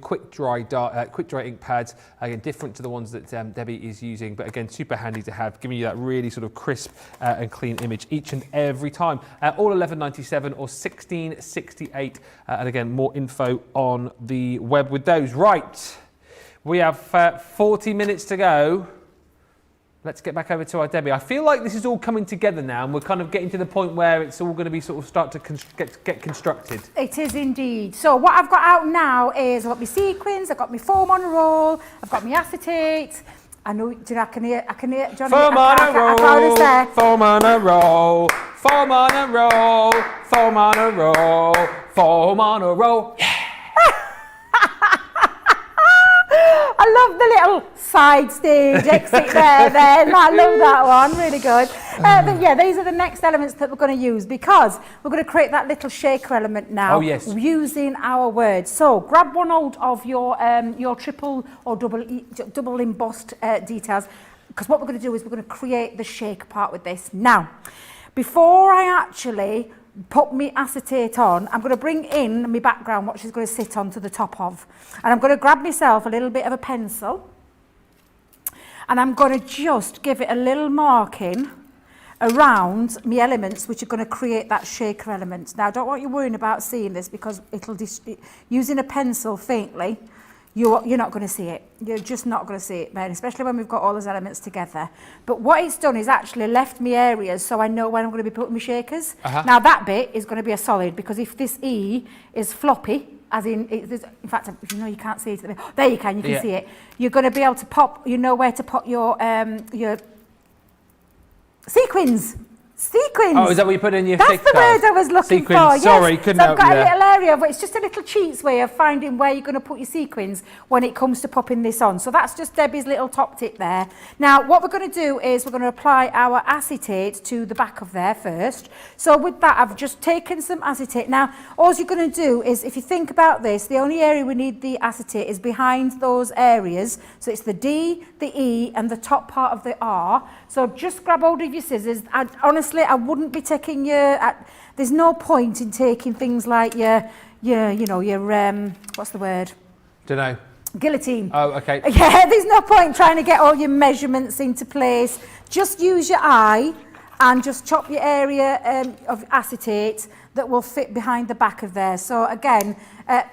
quick dry ink pads. Again, different to the ones that Debbie is using, but again, super handy to have, giving you that really sort of crisp and clean image each and every time. All $11.97 or $16.68. And again, more info on the web with those. Right, we have 40 minutes to go. Let's get back over to our Debbie. I feel like this is all coming together now, and we're kind of getting to the point where it's all going to be sort of start to get constructed. It is indeed. So what I've got out now is I've got my sequins, I've got my foam on a roll, I've got my acetate. I know, I can hear Johnny. Foam on a roll, foam on a roll, foam on a roll, foam on a roll, foam on a roll. Yeah. I love the little side stage exit there then. I love that one, really good. But yeah, these are the next elements that we're going to use because we're going to create that little shaker element now. Oh, yes. Using our words. So grab one hold of your triple or double embossed details, because what we're going to do is we're going to create the shake part with this. Now, before I actually put my acetate on, I'm going to bring in my background, what she's going to sit on to the top of. And I'm going to grab myself a little bit of a pencil and I'm going to just give it a little marking around my elements, which are going to create that shaker element. Now, I don't want you worrying about seeing this because using a pencil faintly, you're not going to see it. You're just not going to see it, Ben, especially when we've got all those elements together. But what it's done is actually left me areas so I know when I'm going to be putting my shakers. Now that bit is going to be a solid, because if this E is floppy, as in fact, if you know you can't see it, there you can see it. You're going to be able to pop, you know where to put your sequins. Sequins. Oh, is that what you put in your That's thick the card? word I was looking Sequins. for. Yes. Sorry, couldn't so help I've got you a there. little area, but it's just a little cheats way of finding where you're going to put your sequins when it comes to popping this on. So that's just Debbie's little top tip there. Now, what we're going to do is we're going to apply our acetate to the back of there first. So with that, I've just taken some acetate. Now, all you're going to do is, if you think about this, the only area we need the acetate is behind those areas. So it's the D, the E, and the top part of the R. So just grab hold of your scissors. Honestly, I wouldn't be taking there's no point in taking things like your what's the word? Don't know. Guillotine. Oh, okay. Yeah, there's no point trying to get all your measurements into place. Just use your eye and just chop your area of acetate that will fit behind the back of there. So again,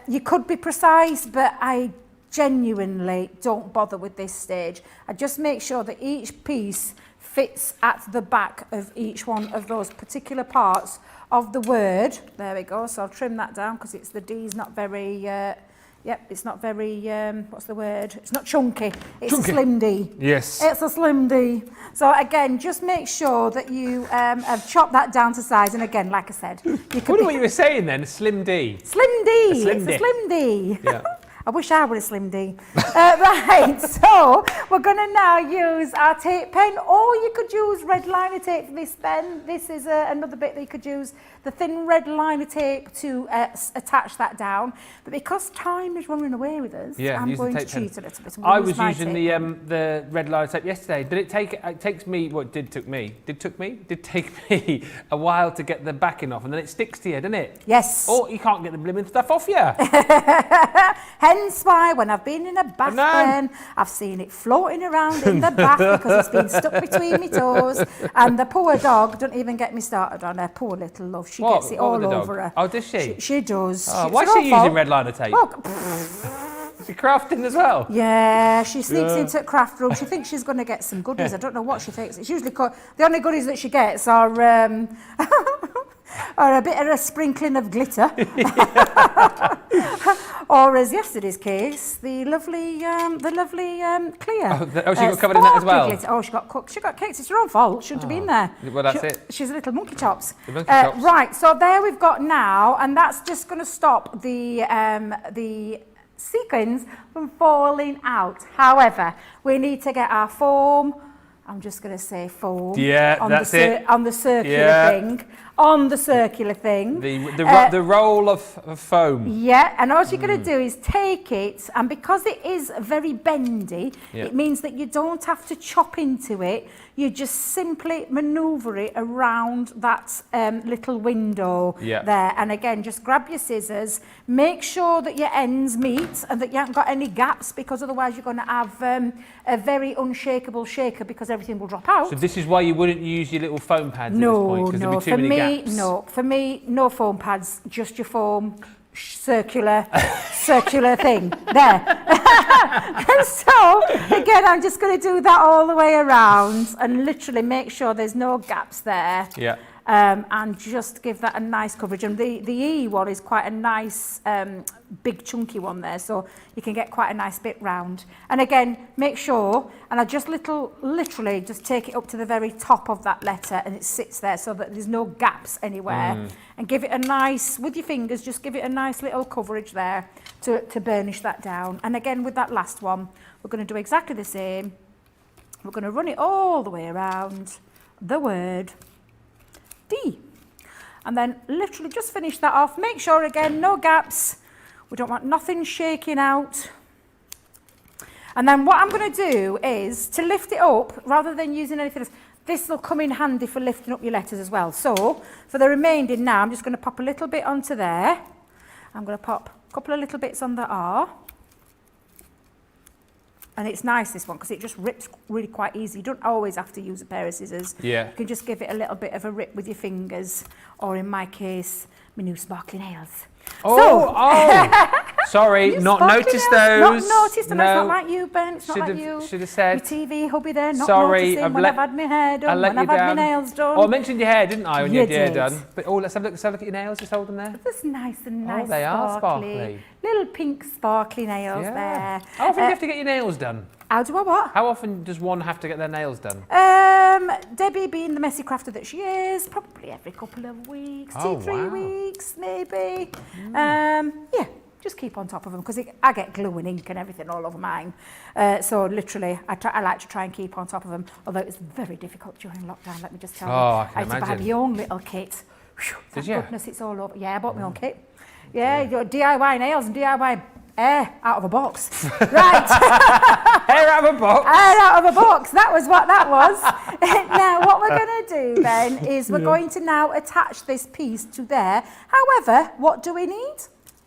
you could be precise, but I genuinely don't bother with this stage. I just make sure that each piece fits at the back of each one of those particular parts of the word. There we go. So I'll trim that down because it's the D's not very, it's not very, what's the word? It's not chunky. It's chunky. A slim D. Yes. It's a slim D. So again, just make sure that you have chopped that down to size. And again, like I said, you could what were you saying then? A slim D. Slim D. A slim it's D. A slim D. Yeah. I wish I were a Slim D. Right, so we're going to now use our tape pen, or you could use red liner tape for this pen. This is another bit that you could use the thin red liner tape to attach that down. But because time is running away with us, I'm going to cheat a little bit. I was using the red liner tape yesterday. Did it take? It takes me. Well, it did take me a while to get the backing off, and then it sticks to you, doesn't it? Yes. Oh, you can't get the blimmin' stuff off you. Hence why when I've been in a bath pen, I've seen it floating around in the bath because it's been stuck between my toes. And the poor dog, don't even get me started on her, poor little love. She gets it all over her. Oh, does she? She does. Oh, why is she using red liner tape? Well, is she crafting as well? Yeah, she sneaks into the craft room. She thinks she's going to get some goodies. I don't know what she thinks. It's usually the only goodies that she gets are or a bit of a sprinkling of glitter. Or as yesterday's case, the lovely clear. Oh, she got covered in that as well? Glitter. Oh, she got cakes. It's her own fault. Shouldn't have been there. Well, that's it. She's a little monkey chops. The monkey chops. Right, so there we've got now, and that's just going to stop the sequins from falling out. However, we need to get our foam. I'm just going to say foam. Yeah, that's it. On the circular thing. On the circular thing. The roll of foam. Yeah, and all you're going to do is take it, and because it is very bendy, it means that you don't have to chop into it. You just simply manoeuvre it around that little window there. And again, just grab your scissors, make sure that your ends meet and that you haven't got any gaps, because otherwise you're going to have a very unshakable shaker because everything will drop out. So this is why you wouldn't use your little foam pads at this point, because there'd be too many gaps. For me, no foam pads, just your foam circular thing there. And so again, I'm just going to do that all the way around and literally make sure there's no gaps there. Yeah. And just give that a nice coverage. And the E one is quite a nice big chunky one there, so you can get quite a nice bit round. And again, make sure, and I just literally just take it up to the very top of that letter and it sits there so that there's no gaps anywhere. And give it a nice, with your fingers, just give it a nice little coverage there to burnish that down. And again, with that last one, we're going to do exactly the same. We're going to run it all the way around the word D. And then literally just finish that off. Make sure, again, no gaps. We don't want nothing shaking out. And then what I'm going to do is to lift it up, rather than using anything else, this will come in handy for lifting up your letters as well. So for the remaining now, I'm just going to pop a little bit onto there. I'm going to pop a couple of little bits on the R. And it's nice, this one, because it just rips really quite easy. You don't always have to use a pair of scissors. Yeah. You can just give it a little bit of a rip with your fingers, or in my case, my new sparkly nails. Sorry, not noticed those. Not noticed, and it's not like you, Ben. It's not like you. Should have said. My TV hubby there, not sorry, noticing when I've had my hair done, when I've had my nails done. Oh, I mentioned your hair, didn't I, when You your hair did. done? But let's have a look at your nails. Just hold them there. That's nice and nice. Oh, they are sparkly. Little pink sparkly nails there. How often do you have to get your nails done? How do I what? How often does one have to get their nails done? Debbie, being the messy crafter that she is, probably every couple of weeks, 2-3 weeks maybe. Yeah, just keep on top of them, because I get glue and ink and everything all over mine. So literally, I like to try and keep on top of them, although it's very difficult during lockdown, let me just tell you. I had to buy my own little kit. Thank goodness it's all over. Yeah, I bought my own kit. Yeah, DIY nails and DIY hair out of a box. Right. Hair out of a box? Hair out of a box. That was what that was. Now, what we're going to do then is we're going to now attach this piece to there. However, what do we need?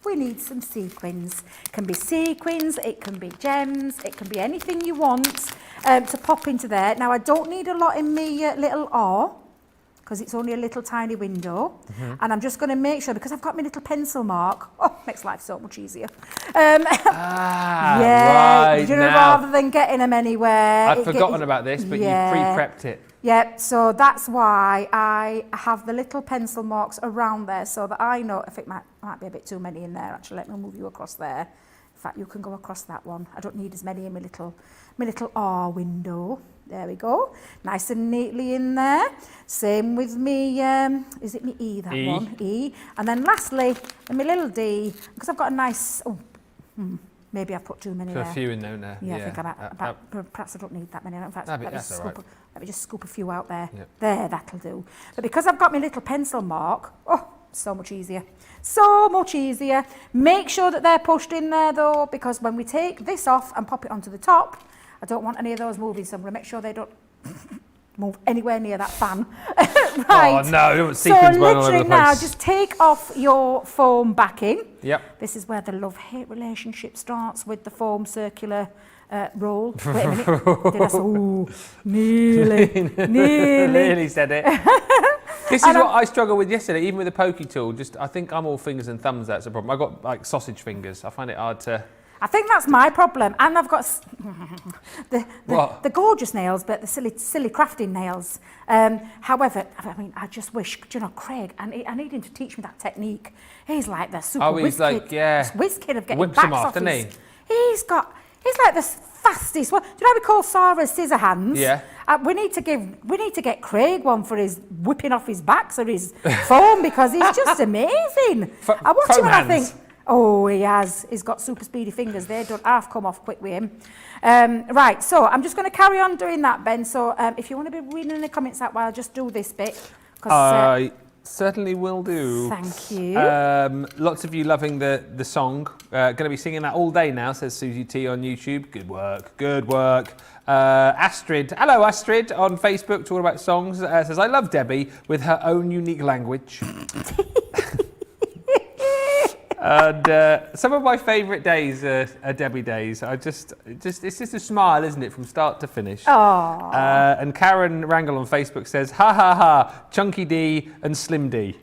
We need some sequins. It can be sequins, it can be gems, it can be anything you want to pop into there. Now, I don't need a lot in my little R, because it's only a little tiny window. And I'm just going to make sure, because I've got my little pencil mark, makes life so much easier. Right, rather than getting them anywhere. I'd forgotten about this, but you pre-prepped it. Yeah, so that's why I have the little pencil marks around there, so that I know if it might be a bit too many in there. Actually, let me move you across there. In fact, you can go across that one. I don't need as many in my little R window. There we go. Nice and neatly in there. Same with me, is it me E, that one? E. And then lastly, in my little D, because I've got a nice, my Maybe I've put too many Put there. a few in there. Yeah, I think perhaps I don't need that many. In fact, That's let all right. me just scoop a few out there. Yep. There, that'll do. But because I've got my little pencil mark, oh, so much easier. So much easier. Make sure that they're pushed in there though, because when we take this off and pop it onto the top, I don't want any of those moving, so I'm going to make sure they don't move anywhere near that fan. Right. Oh no, you don't see so things burn all over the literally place. now, just take off your foam backing. Yep. This is where the love-hate relationship starts with the foam circular roll. Wait a minute. Did I say, ooh, nearly. Nearly said it. This is what I struggled with yesterday, even with the pokey tool. Just, I think I'm all fingers and thumbs. That's a problem. I've got like sausage fingers. I find it hard to. I think that's my problem, and I've got the gorgeous nails, but the silly crafting nails. However, I mean, I just wish, you know, Craig, I need him to teach me that technique. He's like the super whiz kid of getting whips backs them off, off doesn't his. He's like the fastest one. Do you know how we call Sarah's scissor hands? Yeah. We need to get Craig one for his whipping off his backs or his foam, because he's just amazing. I watch him and I think, oh, he has. He's got super speedy fingers. They don't half come off quick with him. Right, so I'm just going to carry on doing that, Ben. So if you want to be reading in the comments that while, just do this bit. I certainly will do. Thank you. Lots of you loving the song. Going to be singing that all day now, says Susie T on YouTube. Good work, good work. Astrid, hello Astrid, on Facebook, talking about songs, says, I love Debbie with her own unique language. And some of my favourite days are Debbie days. It's just a smile, isn't it, from start to finish? Aww. And Karen Wrangle on Facebook says, ha ha ha, Chunky D and Slim D.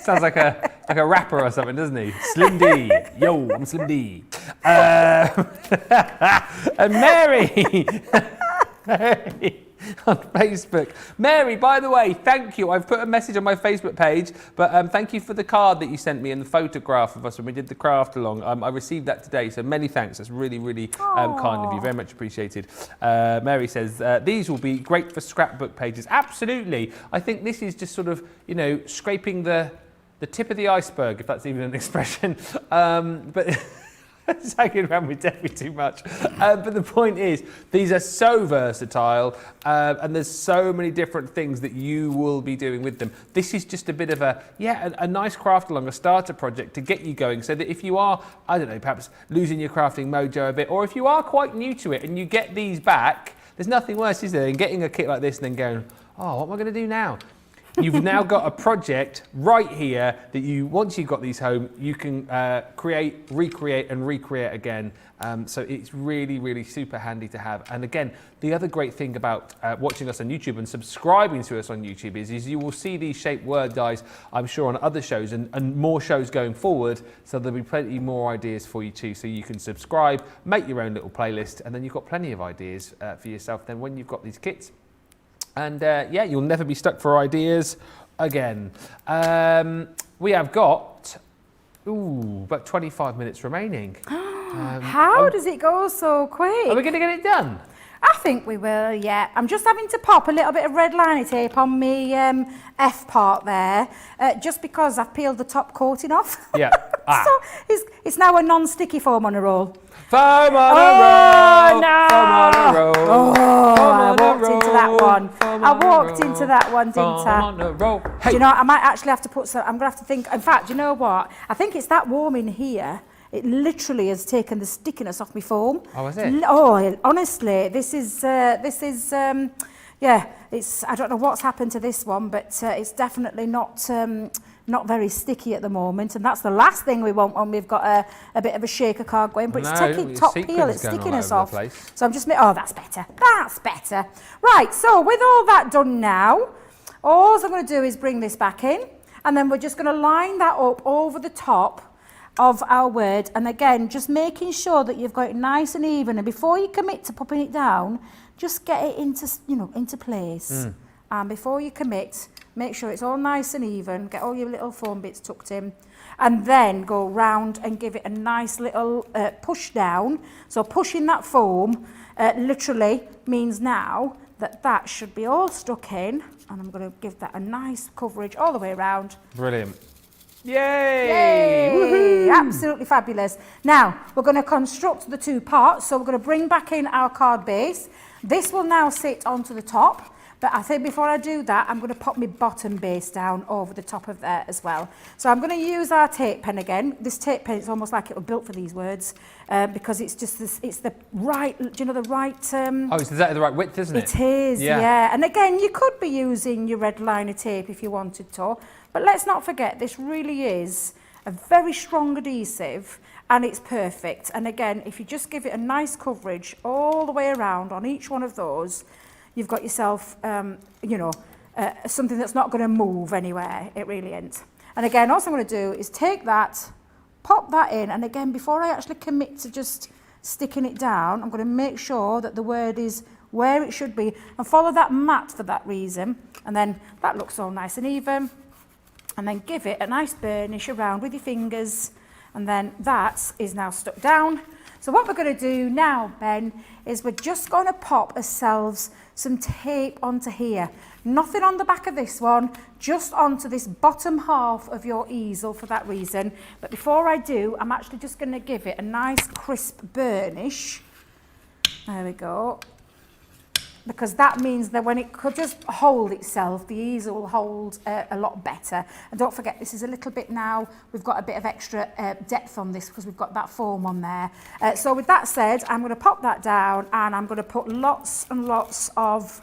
Sounds like a rapper or something, doesn't he? Slim D, yo, I'm Slim D. And Mary. On Facebook. Mary, by the way, thank you. I've put a message on my Facebook page, but thank you for the card that you sent me and the photograph of us when we did the craft along. I received that today, so many thanks. That's really, really kind of you. Very much appreciated. Mary says, these will be great for scrapbook pages. Absolutely. I think this is just sort of, you know, scraping the tip of the iceberg, if that's even an expression. But... Hanging around with Debbie too much. But the point is, these are so versatile, and there's so many different things that you will be doing with them. This is just a bit of a nice craft along, a starter project to get you going, so that if you are, I don't know, perhaps losing your crafting mojo a bit, or if you are quite new to it and you get these back, there's nothing worse, is there, than getting a kit like this and then going, oh, what am I going to do now? You've now got a project right here that once you've got these home, you can create, recreate and recreate again. So it's really, really super handy to have. And again, the other great thing about watching us on YouTube and subscribing to us on YouTube is you will see these shaped word dies, I'm sure, on other shows and more shows going forward. So there'll be plenty more ideas for you too. So you can subscribe, make your own little playlist, and then you've got plenty of ideas for yourself then when you've got these kits. And you'll never be stuck for ideas again. We have got, about 25 minutes remaining. How does it go so quick? Are we going to get it done? I think we will, yeah. I'm just having to pop a little bit of red liner tape on me F part there, just because I've peeled the top coating off. Yeah. So it's now a non-sticky foam on a roll. Foam on a roll! No! Foam on a roll! I walked into that one. I walked into that one, didn't I? On a roll. Hey. Do you know, I might actually have to put some, I'm going to have to think, in fact, you know what? I think it's that warm in here. It literally has taken the stickiness off my foam. Oh, is it? Oh, honestly, it's, I don't know what's happened to this one, but it's definitely not very sticky at the moment, and that's the last thing we want when we've got a bit of a shaker card going, but it's taking top peel, it's stickiness off. So I'm just, that's better, that's better. Right, so with all that done now, all I'm going to do is bring this back in, and then we're just going to line that up over the top of our word, and again, just making sure that you've got it nice and even, and before you commit to popping it down, just get it into place. And before you commit, make sure it's all nice and even, get all your little foam bits tucked in, and then go round and give it a nice little push down. So pushing that foam literally means now that should be all stuck in, and I'm going to give that a nice coverage all the way around. Brilliant. Yay! Yay! Woohoo! Absolutely fabulous. Now, we're going to construct the two parts. So we're going to bring back in our card base. This will now sit onto the top. But I think before I do that, I'm going to pop my bottom base down over the top of there as well. So I'm going to use our tape pen again. This tape pen is almost like it was built for these words because it's just this, it's the right, do you know, the right... oh, it's exactly the right width, isn't it? It is, yeah. And again, you could be using your red liner tape if you wanted to. But let's not forget, this really is a very strong adhesive and it's perfect. And again, if you just give it a nice coverage all the way around on each one of those, you've got yourself, you know, something that's not going to move anywhere. It really isn't. And again, all I'm going to do is take that, pop that in. And again, before I actually commit to just sticking it down, I'm going to make sure that the word is where it should be and follow that mat for that reason. And then that looks all nice and even. And then give it a nice burnish around with your fingers. And then that is now stuck down. So what we're going to do now, Ben, is we're just going to pop ourselves some tape onto here. Nothing on the back of this one, just onto this bottom half of your easel for that reason. But before I do, I'm actually just going to give it a nice crisp burnish. There we go. Because that means that when it could just hold itself, the easel will hold a lot better. And don't forget, this is a little bit now, we've got a bit of extra depth on this because we've got that foam on there. So with that said, I'm going to pop that down and I'm going to put lots and lots of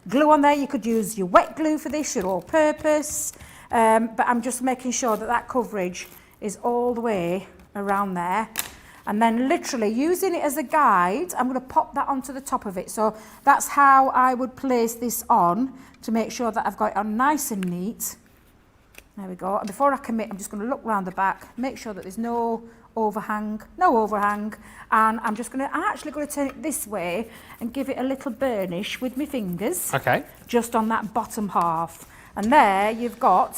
glue on there. You could use your wet glue for this, your all-purpose. But I'm just making sure that that coverage is all the way around there. And then literally using it as a guide, I'm going to pop that onto the top of it. So that's how I would place this on to make sure that I've got it on nice and neat. There we go. And before I commit, I'm just going to look round the back, make sure that there's no overhang. And I'm actually going to turn it this way and give it a little burnish with my fingers. Okay. Just on that bottom half. And there you've got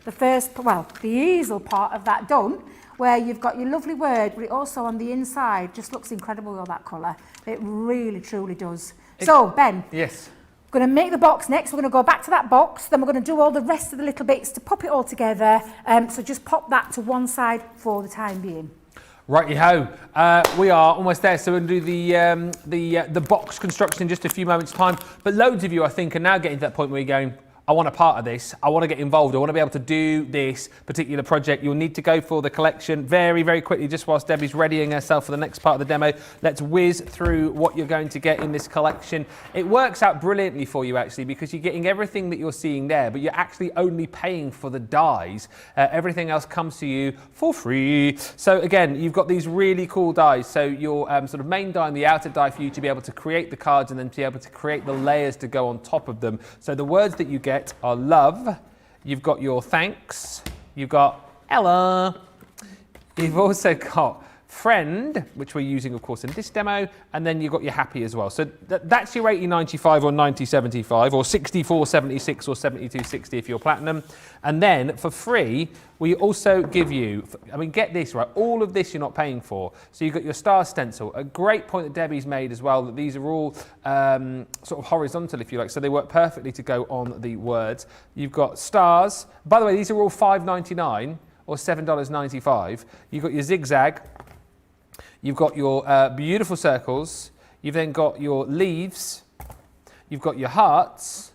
the first, well, the easel part of that done, where you've got your lovely word, but it also on the inside just looks incredible with all that colour. It really, truly does. So, Ben. Yes. We're going to make the box next. We're going to go back to that box. Then we're going to do all the rest of the little bits to pop it all together. So just pop that to one side for the time being. Righty-ho. We are almost there, so we're going to do the box construction in just a few moments' time. But loads of you, I think, are now getting to that point where you're going, I want a part of this, I want to get involved, I want to be able to do this particular project. You'll need to go for the collection very, very quickly, just whilst Debbie's readying herself for the next part of the demo. Let's whiz through what you're going to get in this collection. It works out brilliantly for you, actually, because you're getting everything that you're seeing there, but you're actually only paying for the dies. Everything else comes to you for free. So again, you've got these really cool dies. So your sort of main die and the outer die for you to be able to create the cards and then to be able to create the layers to go on top of them. So the words that you get are love, you've got your thanks, you've got Ella, you've also got friend, which we're using of course in this demo, and then you've got your happy as well. So that's your 8095 or 9075 or 6476 or 7260 if you're platinum. And then for free, we also give you, I mean, get this right, all of this you're not paying for. So you've got your star stencil, a great point that Debbie's made as well, that these are all sort of horizontal, if you like, so they work perfectly to go on the words. You've got stars, by the way, these are all $5.99 or $7.95. You've got your zigzag, you've got your beautiful circles, you've then got your leaves, you've got your hearts,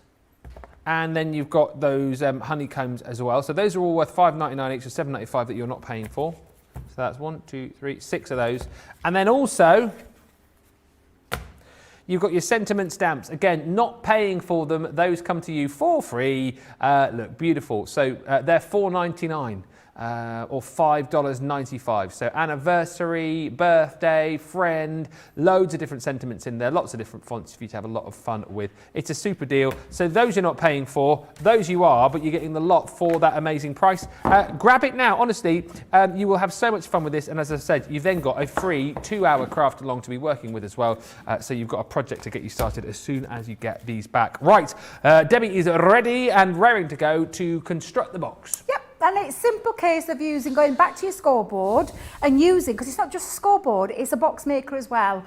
and then you've got those honeycombs as well. So those are all worth $5.99 each or $7.95 that you're not paying for. So that's 1, 2, 3, 6 of those. And then also, you've got your sentiment stamps. Again, not paying for them. Those come to you for free. Look, beautiful. So they're $4.99. Or $5.95. So anniversary, birthday, friend, loads of different sentiments in there, lots of different fonts for you to have a lot of fun with. It's a super deal. So those you're not paying for, those you are, but you're getting the lot for that amazing price. Grab it now, honestly, you will have so much fun with this. And as I said, you've then got a free 2-hour craft along to be working with as well. So you've got a project to get you started as soon as you get these back. Right, Debbie is ready and raring to go to construct the box. Yep. And it's a simple case of going back to your scoreboard and using, because it's not just a scoreboard, it's a box maker as well.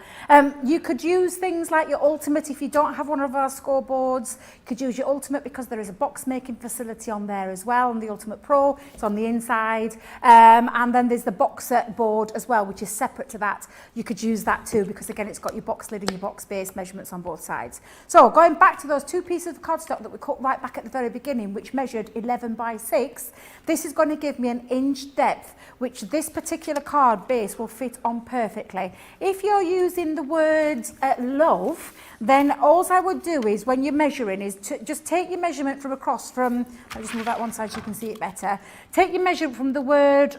You could use things like your Ultimate if you don't have one of our scoreboards. You could use your Ultimate because there is a box making facility on there as well, on the Ultimate Pro. It's on the inside. And then there's the box set board as well, which is separate to that. You could use that too because, again, it's got your box lid and your box base measurements on both sides. So going back to those two pieces of cardstock that we cut right back at the very beginning, which measured 11 by 6, this is going to give me an inch depth, which this particular card base will fit on perfectly. If you're using the word love, then all I would do is, when you're measuring, is to just take your measurement from across from, I'll just move that one side so you can see it better. Take your measurement from the word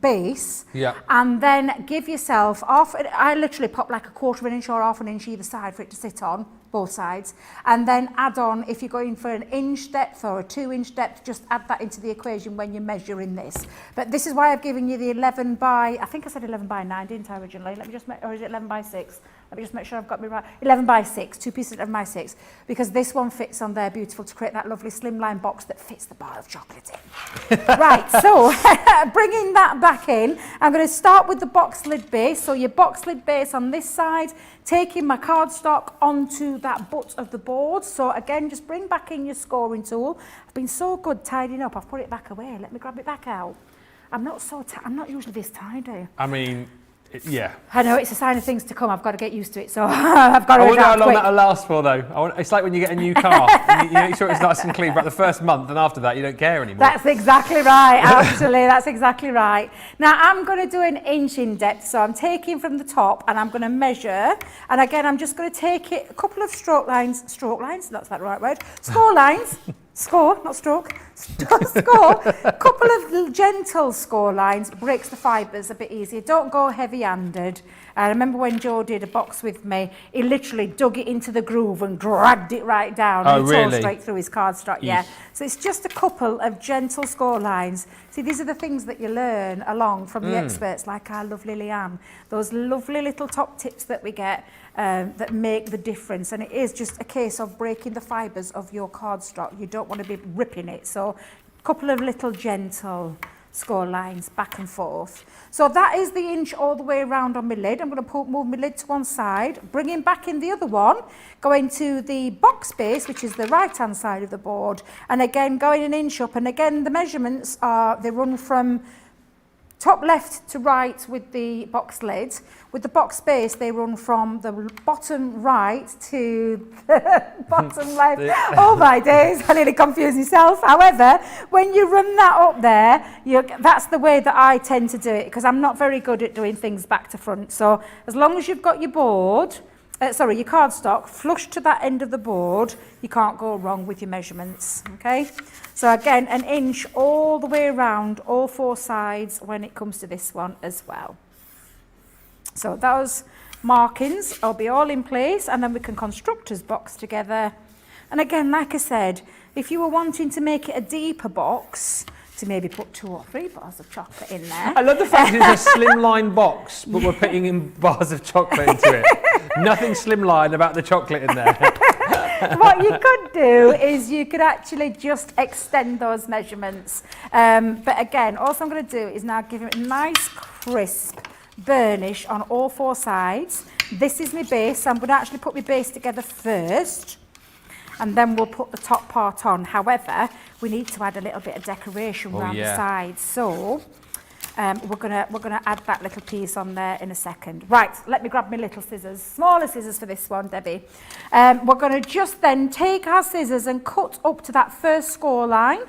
base, and then give yourself off. I literally pop like a 1/4 inch or 1/2 inch either side for it to sit on, both sides, and then add on, if you're going for an inch depth or a 2-inch depth, just add that into the equation when you're measuring this. But this is why I've given you the 11 by, I think I said 11 by 9, didn't I originally? Let me just or is it 11 by 6? Let me just make sure I've got me right. 11 by 6, two pieces of 11 by 6, because this one fits on there beautiful to create that lovely slimline box that fits the bar of chocolate in. Right, so bringing that back in, I'm going to start with the box lid base. So your box lid base on this side, taking my cardstock onto that butt of the board. So again, just bring back in your scoring tool. I've been so good tidying up, I've put it back away. Let me grab it back out. I'm not usually this tidy. I mean, yeah. I know, it's a sign of things to come. I've got to get used to it, so I've got to I wonder how long quick. that'll last for, though. It's like when you get a new car. you make sure it's nice and clean for the first month, and after that, you don't care anymore. That's exactly right, actually. That's exactly right. Now, I'm going to do an inch in depth, so I'm taking from the top, and I'm going to measure. And again, I'm just going to take it a couple of score lines, that's that right word, score lines. Score, not stroke. Score. A couple of gentle score lines breaks the fibres a bit easier. Don't go heavy-handed. I remember when Joe did a box with me, he literally dug it into the groove and dragged it right down. Oh, and he really? tore straight through his cardstock, yeah. So it's just a couple of gentle score lines. See, these are the things that you learn along from the experts like our lovely Leanne. Those lovely little top tips that we get that make the difference. And it is just a case of breaking the fibres of your cardstock. You don't want to be ripping it. So a couple of little gentle score lines back and forth. So that is the inch all the way around on my lid. I'm going to move my lid to one side, bringing back in the other one, going to the box base, which is the right-hand side of the board, and again going an inch up. And again, the measurements they run from top left to right with the box lid. With the box base, they run from the bottom right to the bottom left. Oh my days, I nearly confused myself. However, when you run that up there, that's the way that I tend to do it, because I'm not very good at doing things back to front. So as long as you've got your board, your cardstock flush to that end of the board, you can't go wrong with your measurements, okay? So again, an inch all the way around, all 4 sides when it comes to this one as well. So those markings will be all in place, and then we can construct this box together. And again, like I said, if you were wanting to make it a deeper box, to maybe put 2 or 3 bars of chocolate in there. I love the fact it's a slimline box, but we're putting in bars of chocolate into it. Nothing slimline about the chocolate in there. What you could do is you could actually just extend those measurements. But again, all I'm going to do is now give it a nice crisp burnish on all 4 sides. This is my base, so I'm going to actually put my base together first, and then we'll put the top part on. However, we need to add a little bit of decoration around the sides, so we're gonna add that little piece on there in a second. Right, let me grab my little scissors, smaller scissors for this one, Debbie. We're going to just then take our scissors and cut up to that first score line,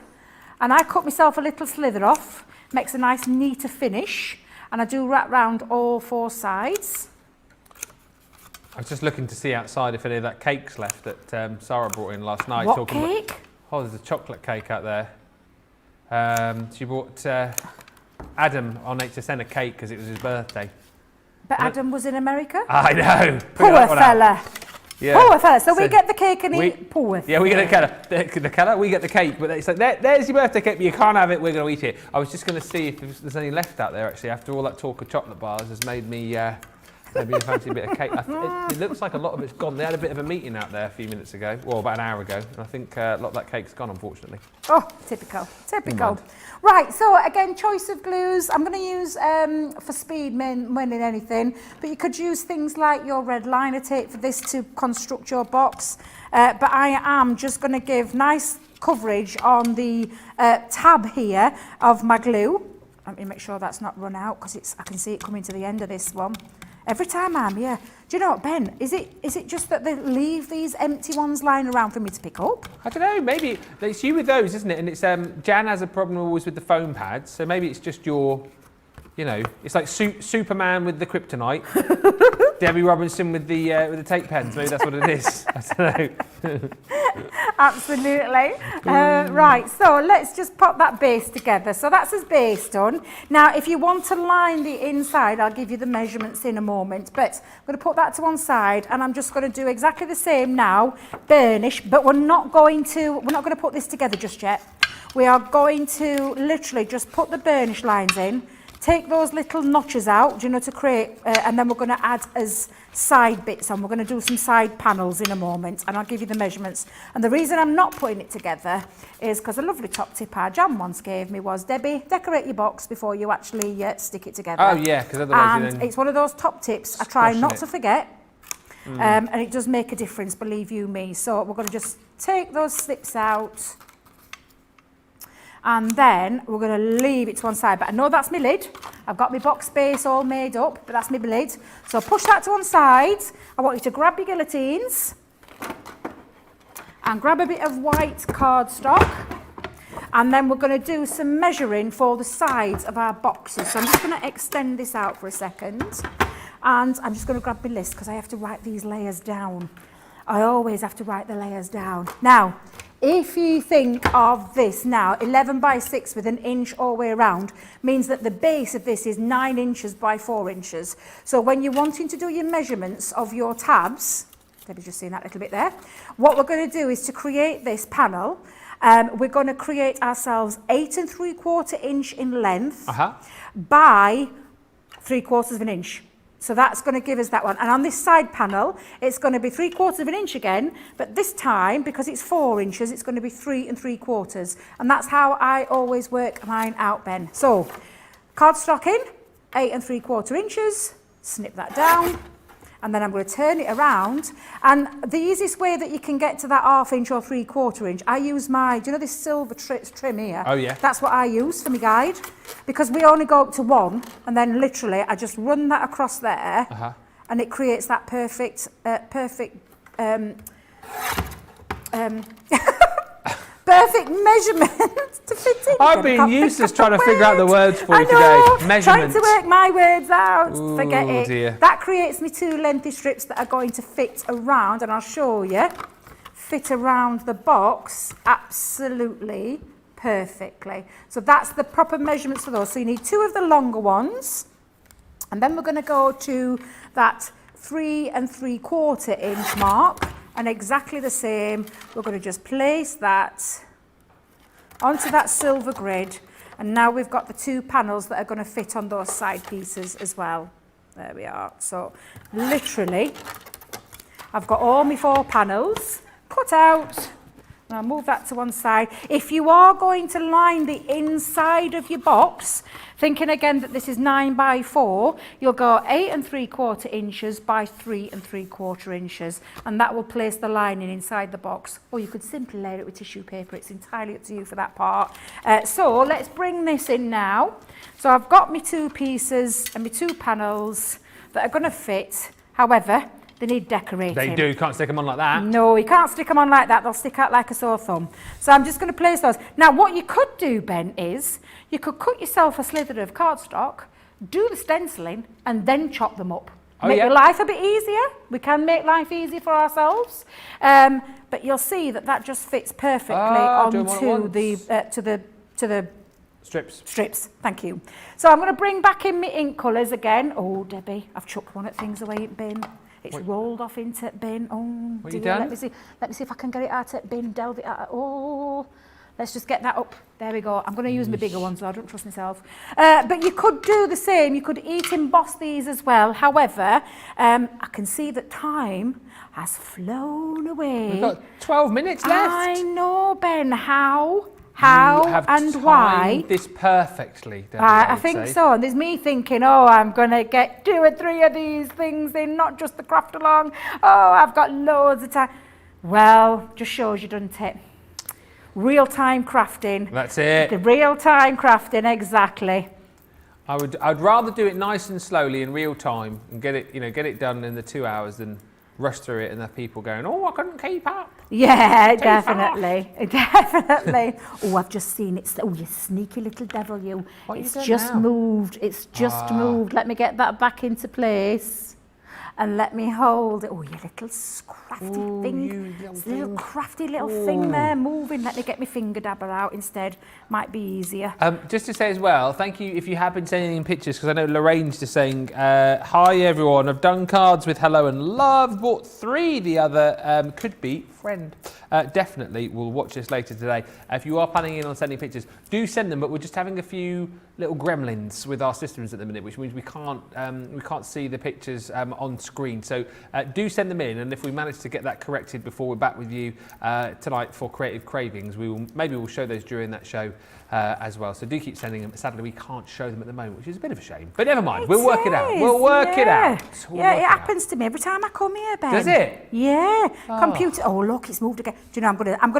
and I cut myself a little slither off, makes a nice neater finish, and I do wrap round all 4 sides. I was just looking to see outside if any of that cake's left that Sarah brought in last night. What cake? There's a chocolate cake out there. She brought Adam on HSN a cake because it was his birthday. But Adam was in America? I know. Poor fella. Yeah. Poor fella. So we get the cake and eat poor. Yeah, we get the colour, we get the cake. But it's like, there's your birthday cake, but you can't have it, we're going to eat it. I was just going to see if there's any left out there, actually, after all that talk of chocolate bars has made me Maybe you fancy a bit of cake. It looks like a lot of it's gone. They had a bit of a meeting out there a few minutes ago, well, about an hour ago, and I think a lot of that cake's gone, unfortunately. Oh, typical, typical. Right, so again, choice of glues. I'm going to use, for speed more than anything, but you could use things like your red liner tape for this to construct your box. But I am just going to give nice coverage on the tab here of my glue. Let me make sure that's not run out because I can see it coming to the end of this one. Every time I'm here. Do you know what, Ben? Is it just that they leave these empty ones lying around for me to pick up? I don't know, maybe it's you with those, isn't it? And it's Jan has a problem always with the foam pads, so maybe it's just your, you know, it's like Superman with the kryptonite, Debbie Robinson with the tape pens. Maybe that's what it is. I don't know. Absolutely. Right, so let's just pop that base together. So that's his base done. Now, if you want to line the inside, I'll give you the measurements in a moment, but I'm going to put that to one side, and I'm just going to do exactly the same now, burnish, but we're not going to put this together just yet. We are going to literally just put the burnish lines in, take those little notches out, you know, to create, and then we're going to add as side bits on. We're going to do some side panels in a moment, and I'll give you the measurements. And the reason I'm not putting it together is because a lovely top tip our Jan once gave me was, Debbie, decorate your box before you actually stick it together. Oh yeah, because otherwise and it's one of those top tips I try not to forget, and it does make a difference, believe you me. So we're going to just take those slips out, and then we're going to leave it to one side. But I know that's my lid. I've got my box base all made up, but that's my lid. So push that to one side. I want you to grab your guillotines and grab a bit of white cardstock. And then we're going to do some measuring for the sides of our boxes. So I'm just going to extend this out for a second. And I'm just going to grab my list because I have to write these layers down. I always have to write the layers down. Now, if you think of this now, 11 by 6 with an inch all the way around means that the base of this is 9 inches by 4 inches. So when you're wanting to do your measurements of your tabs, Debbie's just seen that little bit there, what we're going to do is to create this panel, we're going to create ourselves 8 3/4 inch in length by 3/4 of an inch. So that's going to give us that one. And on this side panel, it's going to be 3/4 of an inch again, but this time, because it's 4 inches, it's going to be 3 3/4. And that's how I always work mine out, Ben. So, cardstock in, 8 3/4 inches, snip that down, and then I'm going to turn it around. And the easiest way that you can get to that 1/2 inch or 3/4 inch, I use my, do you know this silver trim here? Oh yeah. That's what I use for my guide, because we only go up to 1, and then literally I just run that across there, and it creates that perfect perfect measurement to fit in. I've been useless trying to figure out the words for you today. Measurement. Trying to work my words out. Ooh, forget it. Dear. That creates me 2 lengthy strips that are going to fit around, and I'll show you, fit around the box absolutely perfectly. So that's the proper measurements for those. So you need 2 of the longer ones, and then we're going to go to that 3 3/4 inch mark. And exactly the same, we're going to just place that onto that silver grid. And now we've got the 2 panels that are going to fit on those side pieces as well. There we are. So literally, I've got all my 4 panels cut out. And I'll move that to one side. If you are going to line the inside of your box, thinking again that this is 9 by 4, you'll go 8 3/4 inches by 3 3/4 inches, and that will place the lining inside the box. Or you could simply layer it with tissue paper. It's entirely up to you for that part. So let's bring this in now. So I've got my 2 pieces and my 2 panels that are going to fit. However, they need decorating. They do, you can't stick them on like that. No, you can't stick them on like that. They'll stick out like a sore thumb. So I'm just going to place those. Now, what you could do, Ben, is you could cut yourself a slither of cardstock, do the stenciling, and then chop them up. Make your life a bit easier. We can make life easier for ourselves. But you'll see that that just fits perfectly onto the strips. Thank you. So I'm going to bring back in my ink colours again. Oh, Debbie, I've chucked one of the things away in bin. It's rolled off into bin. Oh, what dear. You done? Let me see if I can get it out of bin, delve it out. Oh, Let's just get that up. There we go. I'm going to use my bigger one, so I don't trust myself. But you could do the same. You could heat emboss these as well. However, I can see that time has flown away. We've got 12 minutes left. I know, Ben. How You have and timed why? this perfectly, Debbie, I would think say. so. And there's me thinking, oh, I'm going to get 2 or 3 of these things in, not just the craft along. Oh, I've got loads of time. Well, just shows you, doesn't it? Real-time crafting. That's it. The real-time crafting, exactly. I'd rather do it nice and slowly in real time and get it done in the 2 hours than rush through it and have people going, oh, I couldn't keep up. Yeah, definitely. Definitely. Oh, I've just seen it. Oh, you sneaky little devil, you. What you It's done just now? moved. It's just moved. Let me get that back into place. And let me hold it. Oh, you little crafty thing. It's a little crafty little thing there moving. Let me get my finger dabber out instead. Might be easier. Just to say as well, thank you if you have been sending in pictures, because I know Lorraine's just saying, hi everyone, I've done cards with hello and love, bought 3, the other could be friend. Definitely, we'll watch this later today. If you are planning in on sending pictures, do send them, but we're just having a few little gremlins with our systems at the minute, which means we can't see the pictures on screen. So do send them in, and if we manage to get that corrected before we're back with you tonight for Creative Cravings, maybe we'll show those during that show as well. So do keep sending them. Sadly, we can't show them at the moment, which is a bit of a shame. But never mind, we'll work it out. We'll work it out. Yeah, it happens to me every time I come here, Ben. Does it? Yeah. Computer. Oh, look, it's moved again. Do you know? I'm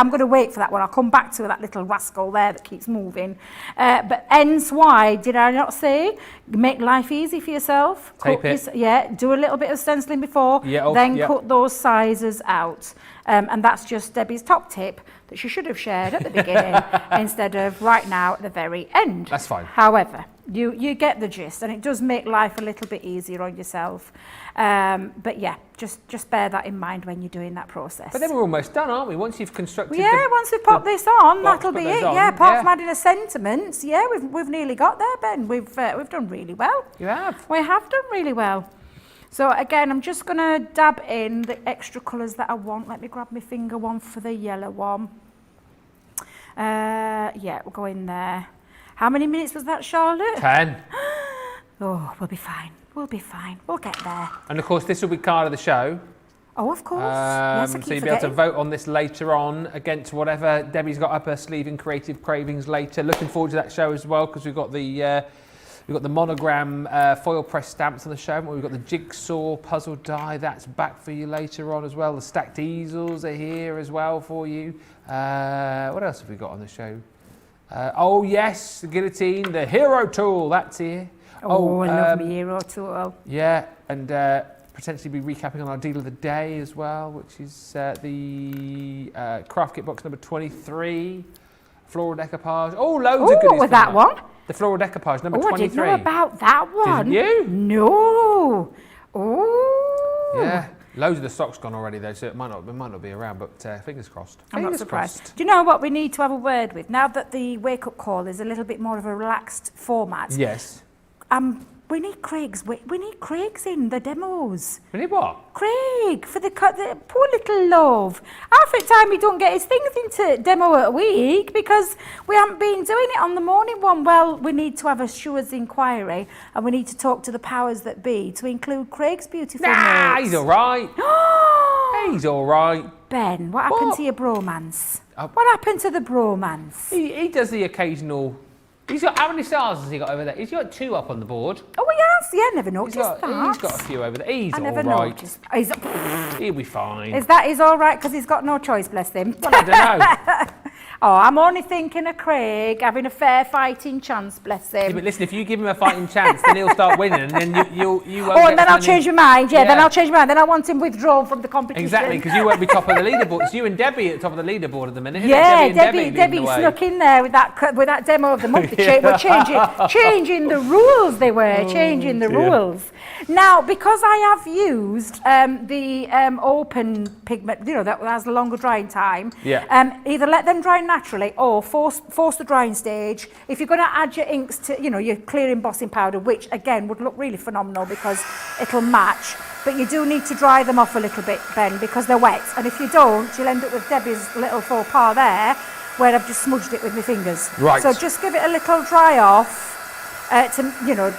gonna wait for that one. I'll come back to that little rascal there that keeps moving. But hence why did I not say make life easy for yourself? Tape it. Do a little bit of stenciling before, then cut those sizes out. And that's just Debbie's top tip that she should have shared at the beginning instead of right now at the very end. That's fine. However, you get the gist, and it does make life a little bit easier on yourself. But yeah, just bear that in mind when you're doing that process. But then we're almost done, aren't we? Once you've constructed once we pop this on, box, that'll be put those it. on, Yeah, apart yeah. from adding a sentiments, we've nearly got there, Ben. We've done really well. You have. We have done really well. So again, I'm just going to dab in the extra colours that I want. Let me grab my finger one for the yellow one. Yeah, we'll go in there. How many minutes was that, Charlotte? 10. Oh, we'll be fine. We'll be fine. We'll get there. And of course, this will be card of the show. Oh, of course. Yes, I keep so you'll be able to forgetting. vote on this later on against whatever Debbie's got up her sleeve in Creative Cravings later. Looking forward to that show as well, because we've got the monogram foil press stamps on the show. We've got the jigsaw puzzle die, that's back for you later on as well. The stacked easels are here as well for you. What else have we got on the show? Oh yes, the guillotine, the hero tool, that's here. Oh, I love my hero tool. Yeah, and potentially be recapping on our deal of the day as well, which is the craft kit box number 23, floral decoupage. Oh, loads of goodies. What was that coming up. one? The floral decoupage number 23. I didn't know about that one. Didn't you? No. Oh. Yeah, loads of the stock's gone already though, so it might not be around, but fingers crossed. I'm not Fingers surprised. crossed. Do you know what we need to have a word with? Now that the wake-up call is a little bit more of a relaxed format, Yes. we need Craig's in the demos. We need what? Craig, for the poor little love. Half the time he don't get his things into demo a week because we haven't been doing it on the morning one. Well, we need to have a Stewards inquiry, and we need to talk to the powers that be to include Craig's beautiful Nah, notes. he's all right. He's all right. Ben, what happened What? to your bromance? What happened to the bromance? He does the occasional. He's got, how many stars has he got over there? He's got 2 up on the board. Oh, yes, yeah, I never noticed He's that. got a few over there. He's I all never right. noticed. He'll be fine. Is that he's all right because he's got no choice, bless him? Well, I don't know. Oh, I'm only thinking of Craig having a fair fighting chance, bless Yeah, him. but listen, if you give him a fighting chance, then he'll start winning, and then you won't Oh, get and then I'll many- change my mind. Yeah, then Yeah. I'll change my mind. Then I want him withdrawn from the competition. Exactly, because you won't be top of the leaderboard. It's you and Debbie at the top of the leaderboard at the minute. Isn't Yeah, it? Debbie and Debbie leading the way. snuck in there with that demo of the month. We're changing the rules. They were changing the dear. rules. Now, because I have used the open pigment, that has a longer drying time. Yeah. Either let them dry naturally or force the drying stage. If you're going to add your inks to, your clear embossing powder, which again would look really phenomenal because it'll match. But you do need to dry them off a little bit, Ben, because they're wet. And if you don't, you'll end up with Debbie's little faux pas there, where I've just smudged it with my fingers. Right. So just give it a little dry off to, you know,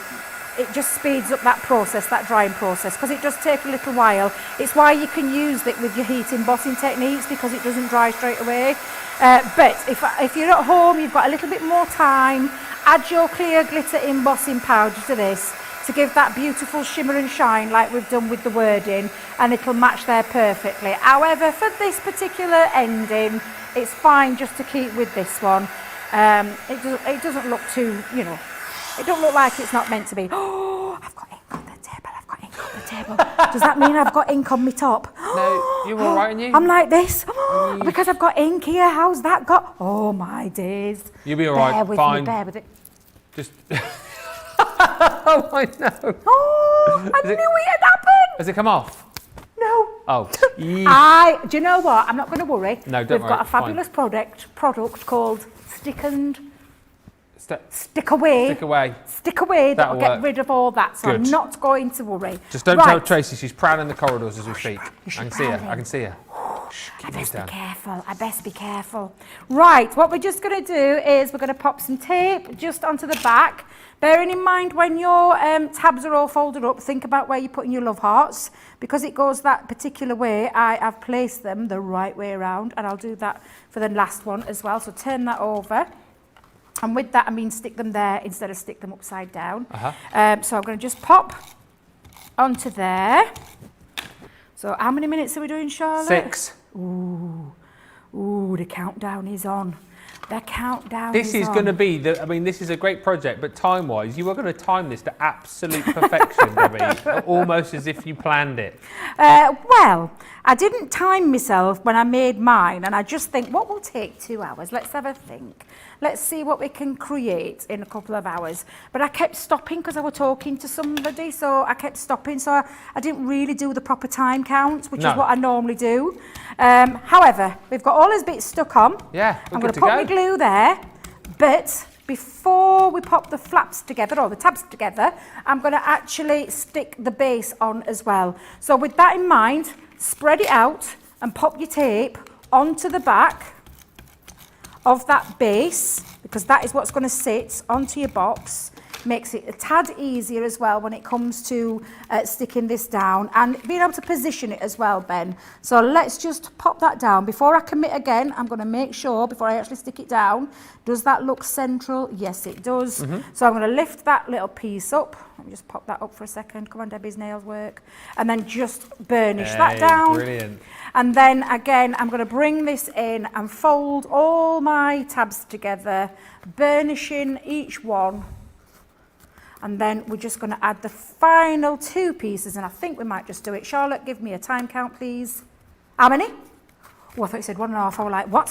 it just speeds up that process, that drying process, because it does take a little while. It's why you can use it with your heat embossing techniques, because it doesn't dry straight away. But if you're at home, you've got a little bit more time, add your clear glitter embossing powder to this to give that beautiful shimmer and shine like we've done with the wording, and it'll match there perfectly. However, for this particular ending, it's fine just to keep with this one. It doesn't look too, you know, it don't look like it's not meant to be. Oh, I've got ink on the table, I've got ink on the table. Does that mean I've got ink on my top? No, you're all right, aren't you? I'm like this, because I've got ink here. How's that got? Oh my days. You'll be all right, Bear with fine. me, bear with it. Just... Oh, I know. Oh, I knew it had happened. Has it come off? No. Oh. Do you know what? I'm not going to worry. No, don't We've got worry, a fabulous product called Stick Away. Stick away. That'll get work. rid of all that. So I'm Good. not going to worry. Just don't tell Tracy, she's prowling the corridors as we speak. She's I can see her. prowling. I can see her. I best be careful. I best be careful. Right, what we're just going to do is we're going to pop some tape just onto the back. Bearing in mind when your tabs are all folded up, think about where you're putting your love hearts. Because it goes that particular way, I have placed them the right way around, and I'll do that for the last one as well. So turn that over. And with that, I mean stick them there instead of stick them upside down. So I'm going to just pop onto there. So how many minutes are we doing, Charlotte? 6. Ooh, the countdown is on. The countdown This is going to be, this is a great project, but time-wise, you are going to time this to absolute perfection, Debbie, almost as if you planned it. Well, I didn't time myself when I made mine, and I just think, what will take 2 hours? Let's have a think. Let's see what we can create in a couple of hours. But I kept stopping because I was talking to somebody, so I kept stopping. So I didn't really do the proper time count, which is what I normally do. However, we've got all those bits stuck on. Yeah, I'm going to put my glue there, but before we pop the flaps together, or the tabs together, I'm going to actually stick the base on as well. So with that in mind, spread it out and pop your tape onto the back of that base, because that is what's going to sit onto your box. Makes it a tad easier as well when it comes to sticking this down and being able to position it as well, Ben. So let's just pop that down. Before I commit again, I'm going to make sure, before I actually stick it down, does that look central? Yes, it does. So I'm going to lift that little piece up. Let me just pop that up for a second. Come on, Debbie's nails work. And then just burnish that down. Brilliant. And then again, I'm going to bring this in and fold all my tabs together, burnishing each one. And then we're just going to add the final 2 pieces, and I think we might just do it. Charlotte, give me a time count, please. How many? Oh, I thought you said 1.5. I was like, what?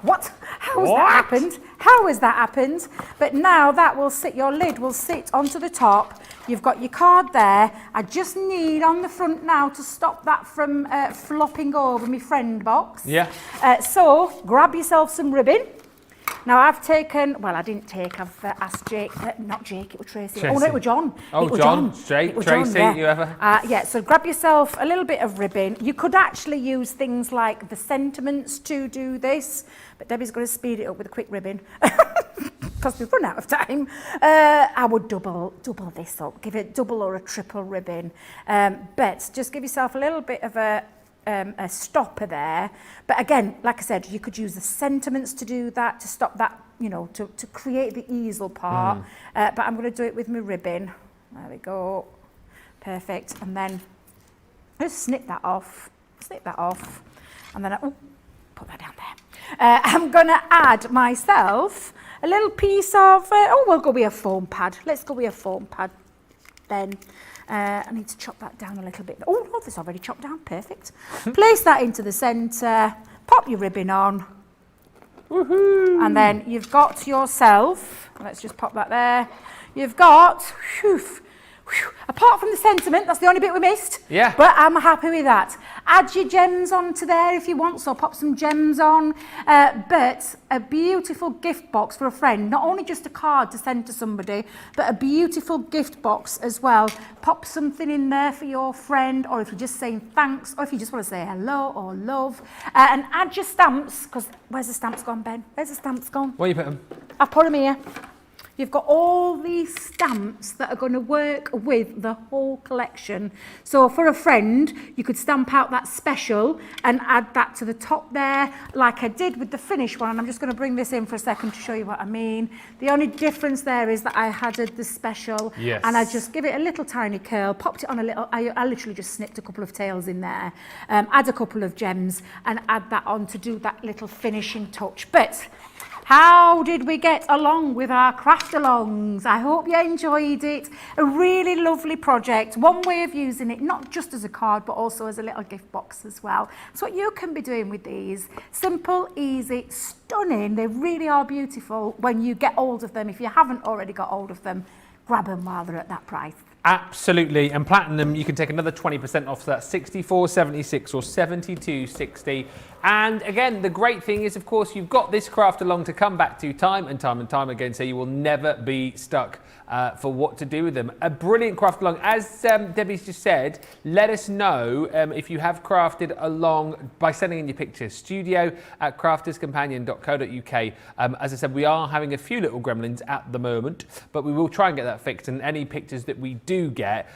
What? How has that happened? How has that happened? But now that will sit, your lid will sit onto the top. You've got your card there. I just need on the front now to stop that from flopping over my friend box. Yeah. So grab yourself some ribbon. Now I've taken, well I didn't take, I've asked Jake, not Jake, it was Tracy. Oh no, it was John. Oh, it was John, straight, Tracy, yeah. you ever? Yeah, so grab yourself a little bit of ribbon. You could actually use things like the sentiments to do this, but Debbie's going to speed it up with a quick ribbon. Because we've run out of time. I would double this up, give it double or a triple ribbon. But just give yourself a little bit of a stopper there. But again, like I said, you could use the sentiments to do that, to stop that, you know, to create the easel part. But I'm going to do it with my ribbon. There we go. Perfect. And then just snip that off. And then, put that down there. I'm going to add myself a little piece of, we'll go with a foam pad. Let's go with a foam pad then. I need to chop that down a little bit. Oh, no, that's already chopped down. Perfect. Place that into the centre. Pop your ribbon on. Woohoo! And then you've got yourself, let's just pop that there. You've got Whew. Apart from the sentiment, that's the only bit we missed. Yeah. But I'm happy with that. Add your gems onto there if you want, so pop some gems on. But a beautiful gift box for a friend, not only just a card to send to somebody, but a beautiful gift box as well. Pop something in there for your friend, or if you're just saying thanks, or if you just want to say hello or love. And add your stamps, because where's the stamps gone, Ben? Where's the stamps gone? Where you put them? I've put them here. You've got all these stamps that are going to work with the whole collection. So for a friend, you could stamp out that special and add that to the top there, like I did with the finish one. And I'm just going to bring this in for a second to show you what I mean. The only difference there is that I added the special, yes, and I just give it a little tiny curl, popped it on a little, I literally just snipped a couple of tails in there, add a couple of gems and add that on to do that little finishing touch. But how did we get along with our craft-alongs? I hope you enjoyed it. A really lovely project. One way of using it, not just as a card, but also as a little gift box as well. That's what you can be doing with these. Simple, easy, stunning. They really are beautiful when you get hold of them. If you haven't already got hold of them, grab them while they're at that price. Absolutely, and platinum you can take another 20% off, so that's $64.76 or $72.60. And again, the great thing is, of course, you've got this craft along to come back to time and time and time again, so you will never be stuck for what to do with them. A brilliant craft along. As Debbie's just said, let us know if you have crafted along by sending in your pictures. studio@crafterscompanion.co.uk. As I said, we are having a few little gremlins at the moment, but we will try and get that fixed, and any pictures that we do get,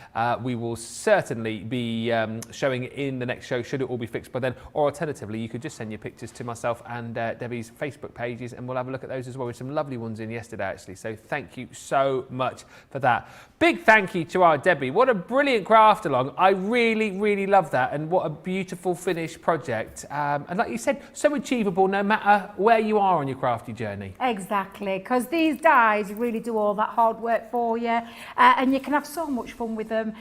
we will certainly be showing in the next show, should it all be fixed by then. Or alternatively, you could just send your pictures to myself and Debbie's Facebook pages, and we'll have a look at those as well. With some lovely ones in yesterday, actually, so thank you so much for that. Big thank you to our Debbie. What a brilliant craft along. I really love that, and what a beautiful finished project. And like you said, so achievable no matter where you are on your crafty journey. Exactly, because these dies really do all that hard work for you, and you can have so much fun with them.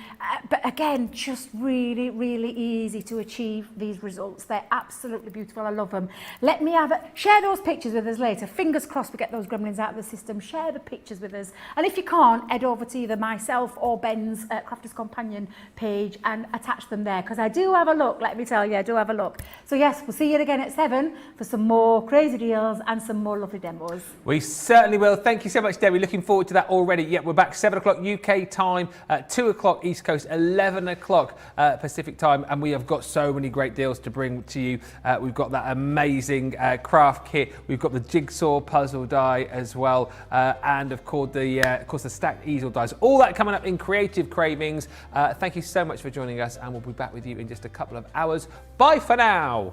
But again, just really easy to achieve these results. They're absolutely beautiful. I love them. Let me share those pictures with us later. Fingers crossed we get those gremlins out of the system. Share the pictures with us, and if you can't, head over to either myself or Ben's Crafter's Companion page and attach them there, because I do have a look, let me tell you, I do have a look. So yes, we'll see you again at 7 for some more crazy deals and some more lovely demos. We certainly will. Thank you so much, Debbie. Looking forward to that already. Yeah, we're back 7 o'clock UK time, 2 o'clock East Coast, 11 o'clock Pacific time, and we have got so many great deals to bring to you. We've got that amazing craft kit. We've got the jigsaw puzzle die as well, and of course the stacked easel dies. All that coming up in Creative Cravings. Thank you so much for joining us, and we'll be back with you in just a couple of hours. Bye for now.